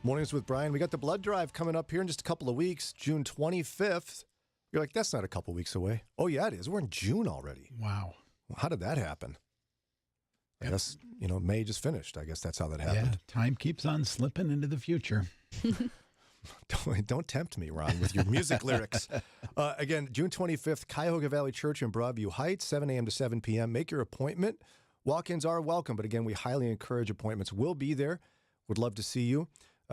Mornings with Brian. We got the blood drive coming up here in just a couple of weeks, June 25th. You're like, that's not a couple weeks away. Oh, yeah, it is. We're in June already. Wow. How did that happen? I guess, May just finished. I guess that's how that happened. Yeah, time keeps on slipping into the future. Don't tempt me, Ron, with your music lyrics. Again, June 25th, Cuyahoga Valley Church in Broadview Heights, 7 a.m. to 7 p.m. Make your appointment. Walk-ins are welcome, but again, we highly encourage appointments. We'll be there. Would love to see you.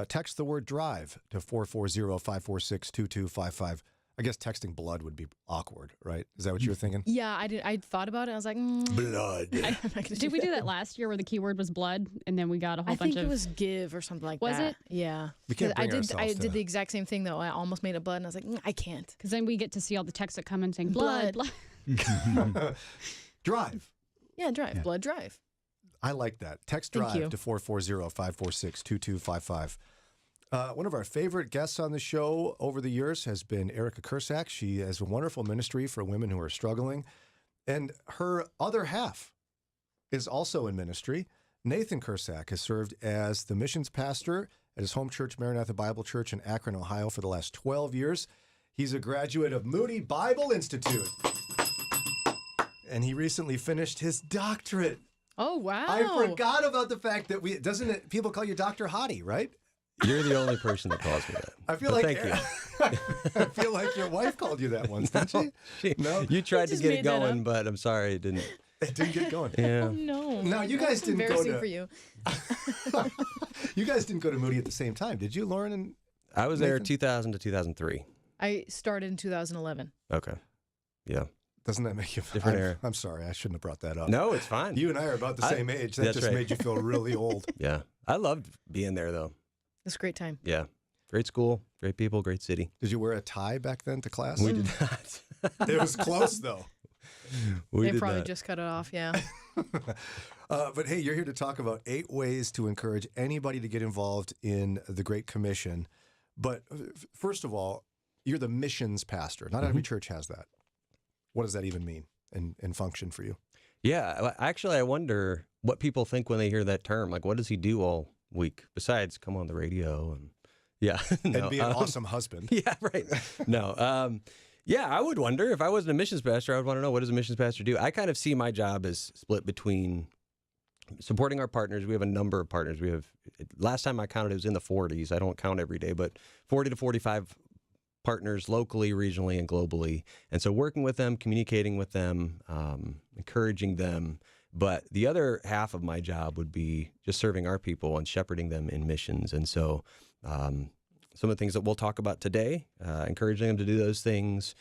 Text the word DRIVE to 440-546-2255. I guess texting blood would be awkward, right? Is that what you were thinking? Yeah, I thought about it. I was like, blood. Did we do that last year where the keyword was blood and then we got a whole bunch of... I think it was give or something like that. Was it? Yeah. We can't bring I did the exact same thing, though. I almost made it blood, and I was like, I can't. Because then we get to see all the texts that come in saying blood. Drive. Yeah, drive. Yeah. Blood drive. I like that. Text Thank DRIVE you. to 440-546-2255. One of our favorite guests on the show over the years has been Erica Kurcsak. She has a wonderful ministry for women who are struggling. And her other half is also in ministry. Nathan Kurcsak has served as the missions pastor at his home church, Maranatha Bible Church in Akron, Ohio, for the last 12 years. He's a graduate of Moody Bible Institute. And he recently finished his doctorate. Oh, wow. I forgot about the fact that people call you Dr. Hottie, right? You're the only person that calls me that. I feel But like thank you. I feel like your wife called you that once, didn't she? No, You tried to just get it made that going, but I'm sorry it didn't. It didn't get going. Yeah. Oh, no. No, you guys That's didn't go embarrassing to. for you. You guys didn't go to Moody at the same time, did you, Lauren? And I was there Nathan? 2000 to 2003. I started in 2011. Okay. Yeah. Doesn't that make you Different era. I'm sorry, I shouldn't have brought that up. No, it's fine. You and I are about the same age. That that's just right. made you feel really old. Yeah. I loved being there, though. It's a great time. Yeah. Great school, great people, great city. Did you wear a tie back then to class? We did not. It was close, though. They probably just cut it off, yeah. But hey, you're here to talk about 8 ways to encourage anybody to get involved in the Great Commission. But first of all, you're the missions pastor. Not every church has that. What does that even mean and function for you? Yeah. Actually, I wonder what people think when they hear that term. Like, what does he do all week besides come on the radio and yeah, no, and be an awesome husband. Yeah, right. No, yeah, I would wonder if I wasn't a missions pastor. I would want to know, what does a missions pastor do? I kind of see my job as split between supporting our partners. We have a number of partners. We have, last time I counted, it was in the 40s. I don't count every day, but 40 to 45 partners locally, regionally, and globally. And so working with them, communicating with them, encouraging them. But the other half of my job would be just serving our people and shepherding them in missions. And so some of the things that we'll talk about today, encouraging them to do those things,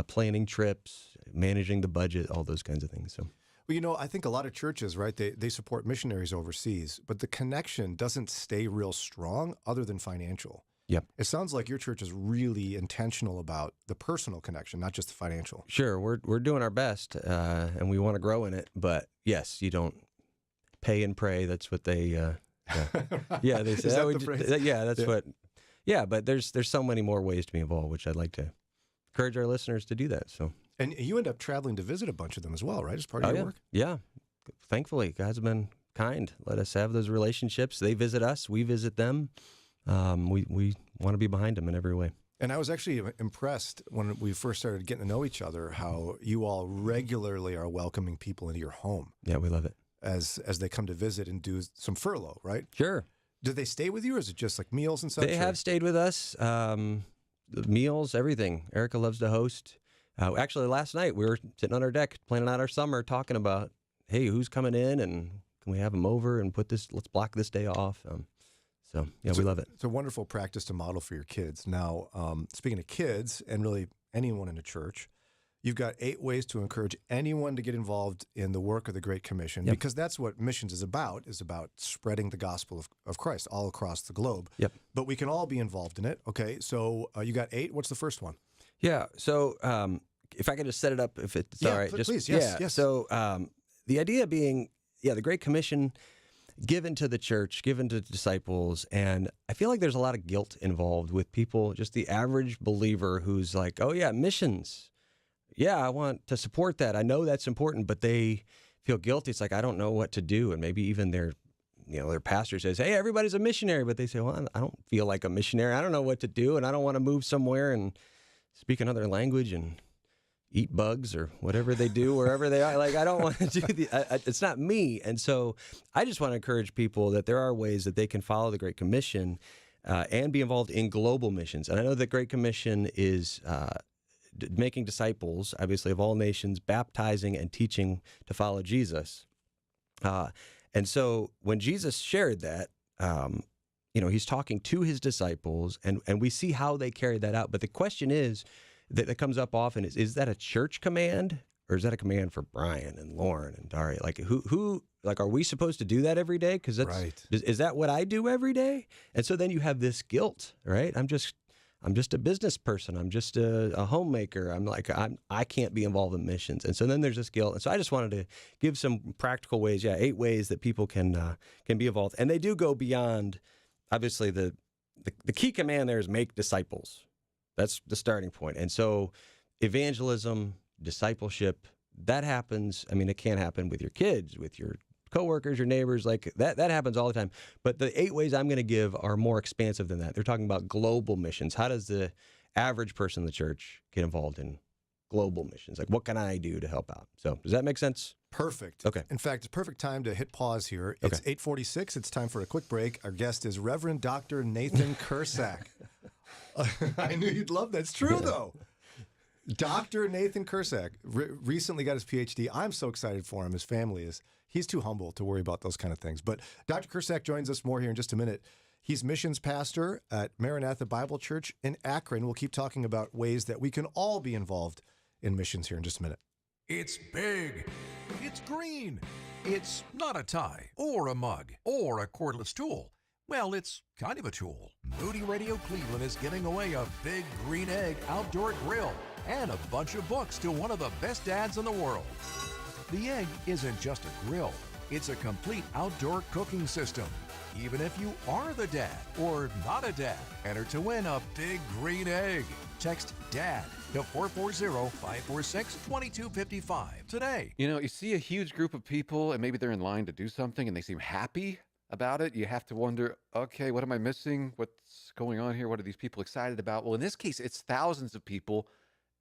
planning trips, managing the budget, all those kinds of things. So, Well, I think a lot of churches, right, they support missionaries overseas, but the connection doesn't stay real strong other than financial. Yep. It sounds like your church is really intentional about the personal connection, not just the financial. Sure, we're doing our best, and we want to grow in it. But yes, you don't pay and pray. That's what they, yeah, they say. Is that the phrase? Yeah, that's what. Yeah, but there's so many more ways to be involved, which I'd like to encourage our listeners to do that. So. And you end up traveling to visit a bunch of them as well, right? As part of your work. Yeah, thankfully, God's been kind. Let us have those relationships. They visit us. We visit them. We want to be behind them in every way. And I was actually impressed when we first started getting to know each other, how you all regularly are welcoming people into your home. Yeah, we love it. As they come to visit and do some furlough, right? Sure. Do they stay with you, or is it just like meals and such? They have stayed with us. The meals, everything. Erica loves to host. Actually, last night we were sitting on our deck planning out our summer, talking about, hey, who's coming in, and can we have them over and let's block this day off. So, yeah, we love it. It's a wonderful practice to model for your kids. Now, speaking of kids and really anyone in a church, you've got 8 ways to encourage anyone to get involved in the work of the Great Commission, because that's what missions is about spreading the gospel of Christ all across the globe. Yep. But we can all be involved in it. Okay, so you got 8. What's the first one? Yeah, so if I could just set it up, if it's all right. Please, yes. So the idea being, the Great Commission, given to the church, given to disciples, and I feel like there's a lot of guilt involved with people, just the average believer who's like, oh yeah, missions. Yeah, I want to support that. I know that's important, but they feel guilty. It's like, I don't know what to do. And maybe even they're their pastor says, hey, everybody's a missionary, but they say, well, I don't feel like a missionary. I don't know what to do, and I don't want to move somewhere and speak another language and eat bugs or whatever they do wherever they are. Like, I don't want to do it's not me. And so I just want to encourage people that there are ways that they can follow the Great Commission and be involved in global missions. And I know the Great Commission is making disciples, obviously, of all nations, baptizing and teaching to follow Jesus. And so when Jesus shared that, he's talking to his disciples, and we see how they carry that out. But the question is, that comes up often is that a church command, or is that a command for Brian and Lauren and Daria? Like, who are we supposed to do that every day? Because that's right. Is that what I do every day? And so then you have this guilt, right? I'm just a business person. I'm just a homemaker. I can't be involved in missions. And so then there's this guilt. And so I just wanted to give some practical ways, 8 ways that people can be involved. And they do go beyond, obviously, the key command there is make disciples. That's the starting point. And so evangelism, discipleship, that happens. I mean, it can happen with your kids, with your coworkers, your neighbors, like that happens all the time. But the 8 ways I'm going to give are more expansive than that. They're talking about global missions. How does the average person in the church get involved in global missions? Like, what can I do to help out? So does that make sense? Perfect. Okay. In fact, it's a perfect time to hit pause here. It's 8:46. It's time for a quick break. Our guest is Reverend Dr. Nathan Kurcsak. I knew you'd love that. It's true, though. Dr. Nathan Kurcsak recently got his PhD. I'm so excited for him. His family is. He's too humble to worry about those kind of things. But Dr. Kurcsak joins us more here in just a minute. He's missions pastor at Maranatha Bible Church in Akron. We'll keep talking about ways that we can all be involved in missions here in just a minute. It's big. It's green. It's not a tie or a mug or a cordless tool. Well, it's kind of a tool. Moody Radio Cleveland is giving away a big green egg outdoor grill and a bunch of books to one of the best dads in the world. The egg isn't just a grill. It's a complete outdoor cooking system. Even if you are the dad or not a dad, enter to win a big green egg. Text DAD to 440-546-2255 today. You see a huge group of people and maybe they're in line to do something and they seem happy about it. You have to wonder, okay, what am I missing? What's going on here? What are these people excited about? Well, in this case, it's thousands of people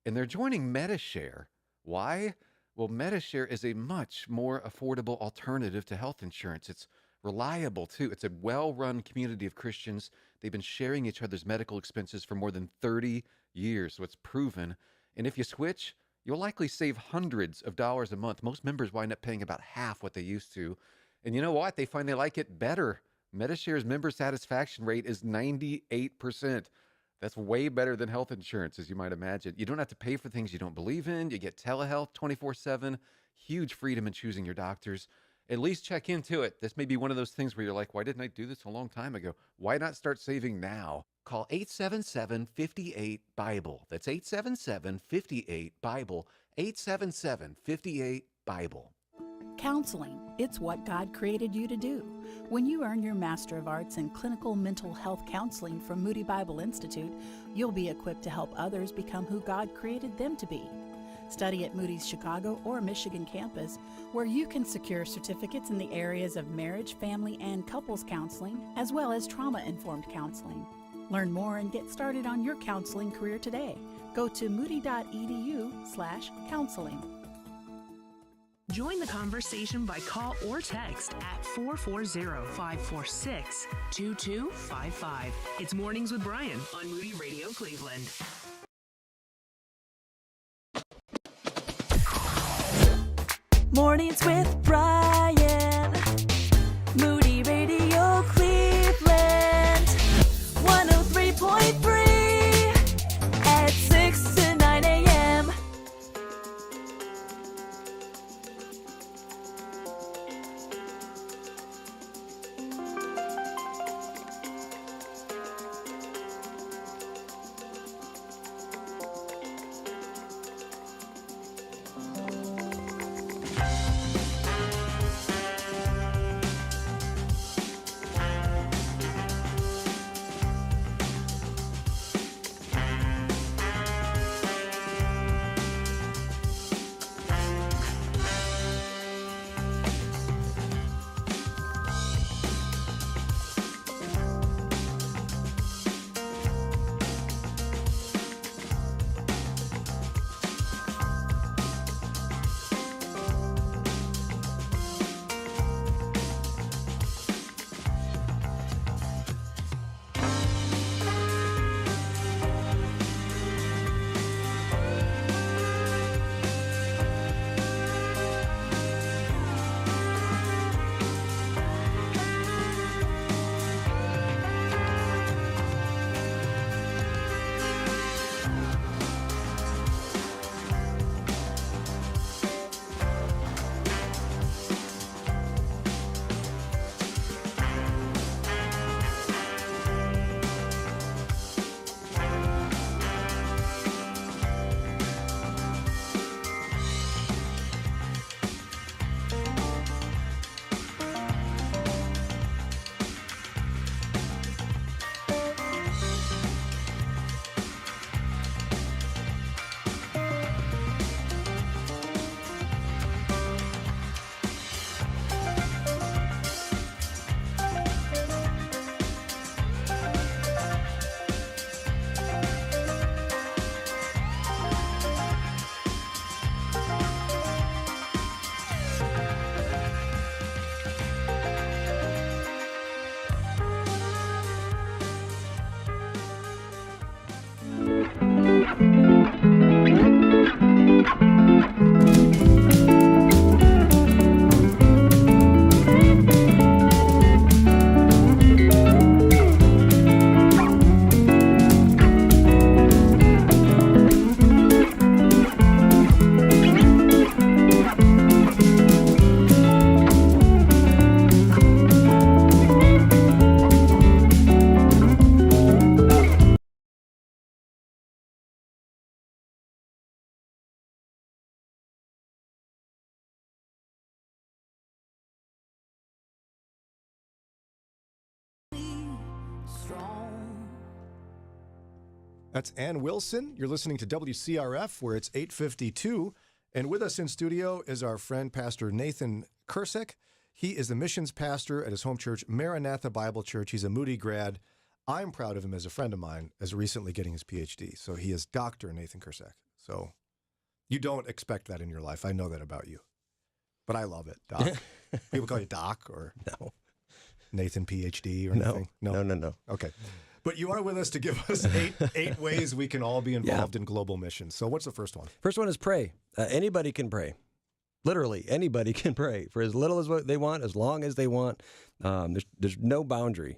and they're joining Medishare. Why? Well, Medishare is a much more affordable alternative to health insurance. It's reliable, too. It's a well-run community of Christians. They've been sharing each other's medical expenses for more than 30 years, so it's proven. And if you switch, you'll likely save hundreds of dollars a month. Most members wind up paying about half what they used to. And you know what? They find they like it better. Medishare's member satisfaction rate is 98%. That's way better than health insurance, as you might imagine. You don't have to pay for things you don't believe in. You get telehealth 24/7, huge freedom in choosing your doctors. At least check into it. This may be one of those things where you're like, why didn't I do this a long time ago? Why not start saving now? Call 877-58-BIBLE. That's 877-58-BIBLE. 877-58-BIBLE. Counseling. It's what God created you to do. When you earn your Master of Arts in Clinical Mental Health Counseling from Moody Bible Institute, you'll be equipped to help others become who God created them to be. Study at Moody's Chicago or Michigan campus, where you can secure certificates in the areas of marriage, family, and couples counseling, as well as trauma-informed counseling. Learn more and get started on your counseling career today. Go to moody.edu/counseling. Join the conversation by call or text at 440-546-2255. It's Mornings with Brian on Moody Radio Cleveland. Mornings with Brian. Moody Radio Cleveland. 103.3 at 6 to 9 a.m. That's Ann Wilson. You're listening to WCRF, where it's 8:52. And with us in studio is our friend, Pastor Nathan Kurcsak. He is the missions pastor at his home church, Maranatha Bible Church. He's a Moody grad. I'm proud of him as a friend of mine, as recently getting his PhD. So he is Dr. Nathan Kurcsak. So you don't expect that in your life. I know that about you. But I love it, Doc. People call you Doc or no. Nathan PhD or anything? No. Okay. But you are with us to give us eight ways we can all be involved in global missions. So what's the first one? First one is pray. Anybody can pray. Literally, anybody can pray for as little as what they want, as long as they want. There's no boundary.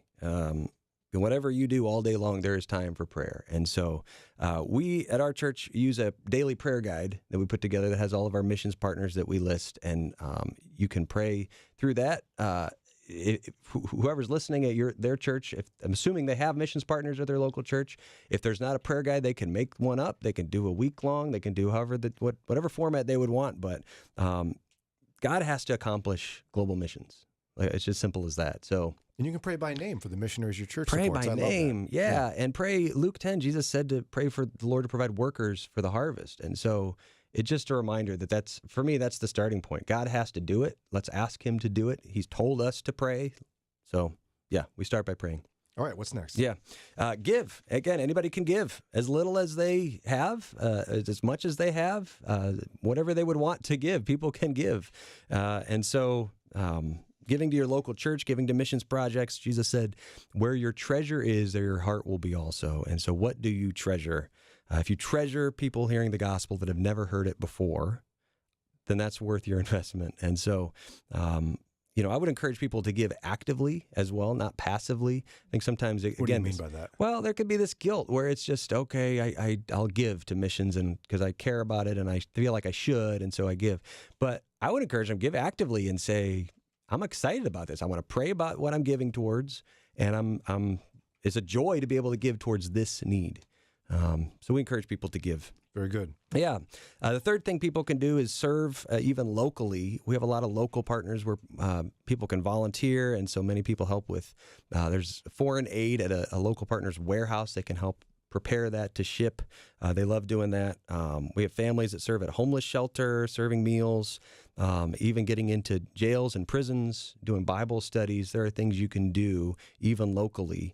Whatever you do all day long, there is time for prayer. And so we at our church use a daily prayer guide that we put together that has all of our missions partners that we list. And you can pray through that. Whoever's listening at their church, I'm assuming they have missions partners at their local church. If there's not a prayer guide, they can make one up. They can do a week long. They can do whatever format they would want. But God has to accomplish global missions. It's just simple as that. So. And you can pray by name for the missionaries your church pray supports. By name, yeah. And pray. Luke 10, Jesus said to pray for the Lord to provide workers for the harvest. And so it's just a reminder that's for me, that's the starting point. God has to do it. Let's ask him to do it. He's told us to pray. So, yeah, we start by praying. All right, what's next? Yeah. Give. Again, anybody can give as little as they have, as much as they have, whatever they would want to give. People can give. And so giving to your local church, giving to missions projects, Jesus said, where your treasure is, there your heart will be also. And so what do you treasure? If you treasure people hearing the gospel that have never heard it before, then that's worth your investment. And so, I would encourage people to give actively as well, not passively. I think sometimes, what do you mean by that? Well, there could be this guilt where it's just, okay, I'll give to missions and because I care about it and I feel like I should, and so I give. But I would encourage them, give actively and say, I'm excited about this. I want to pray about what I'm giving towards, and it's a joy to be able to give towards this need. So we encourage people to give. Very good. Yeah. The third thing people can do is serve even locally. We have a lot of local partners where people can volunteer, and so many people help with. There's foreign aid at a local partner's warehouse. They can help prepare that to ship. They love doing that. We have families that serve at homeless shelter, serving meals, even getting into jails and prisons, doing Bible studies. There are things you can do even locally,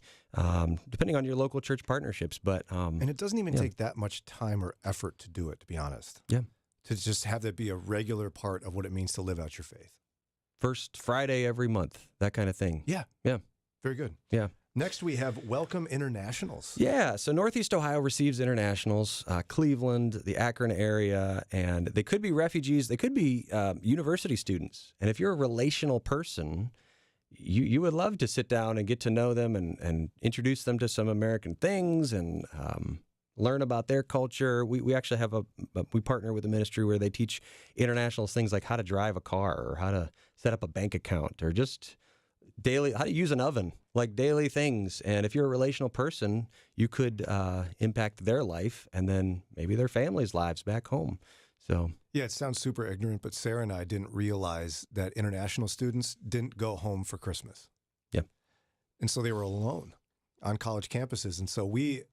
depending on your local church partnerships. But and it doesn't even take that much time or effort to do it, to be honest. Yeah. To just have that be a regular part of what it means to live out your faith. First Friday every month, that kind of thing. Yeah. Yeah. Very good. Yeah. Next, we have Welcome Internationals. Yeah, so Northeast Ohio receives internationals, Cleveland, the Akron area, and they could be refugees. They could be university students. And if you're a relational person, you would love to sit down and get to know them and introduce them to some American things and learn about their culture. We actually have we partner with a ministry where they teach internationals things like how to drive a car or how to set up a bank account or just how to use an oven, like daily things. And if you're a relational person, you could impact their life and then maybe their family's lives back home. So yeah, it sounds super ignorant, but Sarah and I didn't realize that international students didn't go home for Christmas. Yeah. And so they were alone on college campuses. And so we,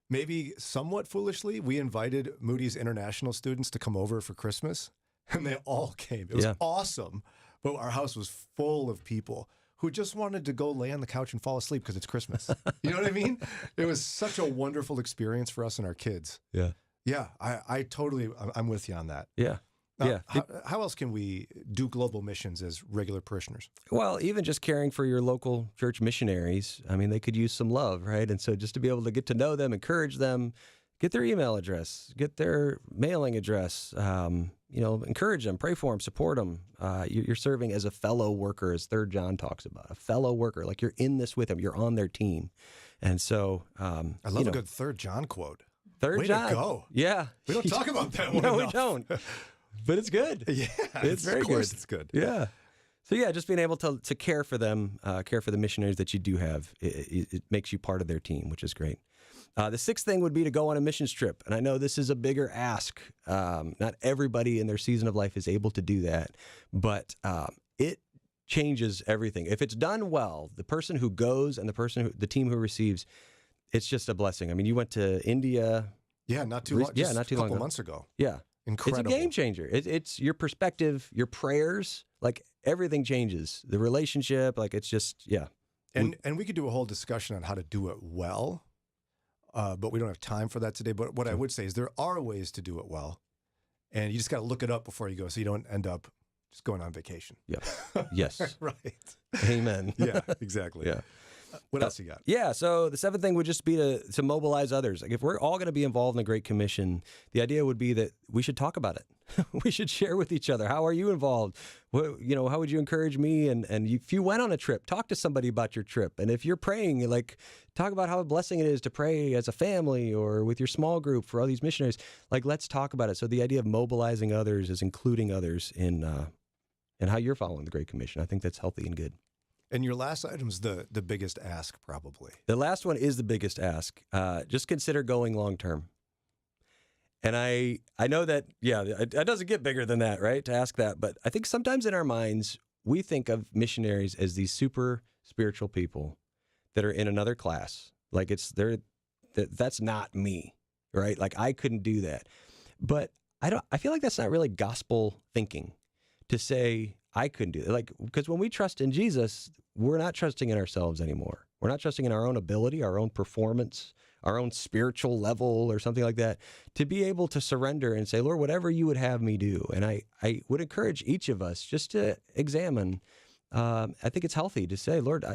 maybe somewhat foolishly, we invited Moody's international students to come over for Christmas, and they all came. It was awesome, but our house was full of people who just wanted to go lay on the couch and fall asleep because it's Christmas. You know what I mean? It was such a wonderful experience for us and our kids. Yeah. Yeah, I'm with you on that. Yeah. Yeah. How else can we do global missions as regular parishioners? Well, even just caring for your local church missionaries, I mean, they could use some love, right? And so just to be able to get to know them, encourage them, get their email address, get their mailing address, encourage them, pray for them, support them. You're serving as a fellow worker, as 3 John talks about, a fellow worker, like you're in this with them, you're on their team. And so I love a good 3 John quote. 3 John. Way to go. Yeah. We don't talk about that one No, enough. we don't. But it's good. Yeah. It's very good. Of course it's good. Yeah. So yeah, just being able to care for them, care for the missionaries that you do have, it makes you part of their team, which is great. The 6th thing would be to go on a missions trip. And I know this is a bigger ask. Not everybody in their season of life is able to do that, but it changes everything. If it's done well, the person who goes and the team who receives, it's just a blessing. I mean, you went to India. Yeah, not too long. Yeah, not too long a couple ago. months ago. Yeah. Incredible. It's a game changer. It's your perspective, your prayers, like everything changes. The relationship, like it's just, yeah. And we could do a whole discussion on how to do it well, but we don't have time for that today. But what I would say is there are ways to do it well, and you just got to look it up before you go, so you don't end up just going on vacation. Yeah. Yes. Right. Amen. Yeah, exactly. Yeah. What else you got? Yeah, so the seventh thing would just be to mobilize others. Like if we're all going to be involved in the Great Commission, the idea would be that we should talk about it. We should share with each other. How are you involved? How would you encourage me? And if you went on a trip, talk to somebody about your trip. And if you're praying, like talk about how a blessing it is to pray as a family or with your small group for all these missionaries. Like let's talk about it. So the idea of mobilizing others is including others in how you're following the Great Commission. I think that's healthy and good. And your last item's the biggest ask, probably. The last one is the biggest ask. Just consider going long term. And I know that, it doesn't get bigger than that, right, to ask that. But I think sometimes in our minds, we think of missionaries as these super spiritual people that are in another class. Like that's not me, right? Like I couldn't do that. But I feel like that's not really gospel thinking to say I couldn't do it. Like, because when we trust in Jesus, we're not trusting in ourselves anymore. We're not trusting in our own ability, our own performance, our own spiritual level or something like that, to be able to surrender and say, Lord, whatever you would have me do. And I would encourage each of us just to examine. I think it's healthy to say, Lord,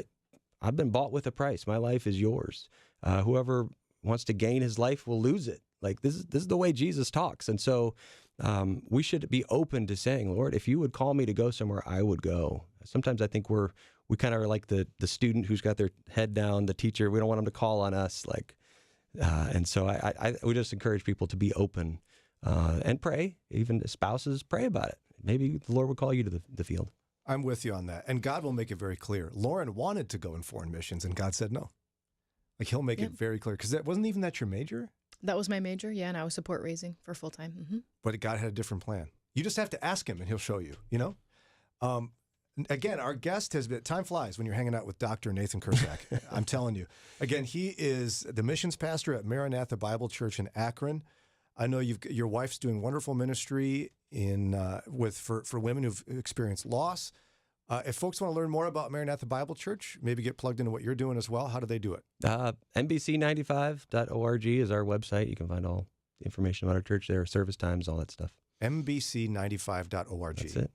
I've been bought with a price. My life is yours. Whoever wants to gain his life will lose it. Like this is the way Jesus talks. And so we should be open to saying, Lord, if you would call me to go somewhere, I would go. Sometimes I think we kind of are like the student who's got their head down, the teacher. We don't want them to call on us. And so I would just encourage people to be open and pray. Even spouses, pray about it. Maybe the Lord would call you to the field. I'm with you on that. And God will make it very clear. Lauren wanted to go in foreign missions, and God said no. Like he'll make it very clear. Because wasn't even that your major? That was my major, yeah, and I was support raising for full time. Mm-hmm. But God had a different plan. You just have to ask him, and he'll show you. Again, our guest has been. Time flies when you're hanging out with Dr. Nathan Kurcsak. I'm telling you. Again, he is the missions pastor at Maranatha Bible Church in Akron. I know your wife's doing wonderful ministry for women who've experienced loss. If folks want to learn more about Maranatha Bible Church, maybe get plugged into what you're doing as well, how do they do it? NBC95.org is our website. You can find all the information about our church there, service times, all that stuff. NBC95.org. That's it.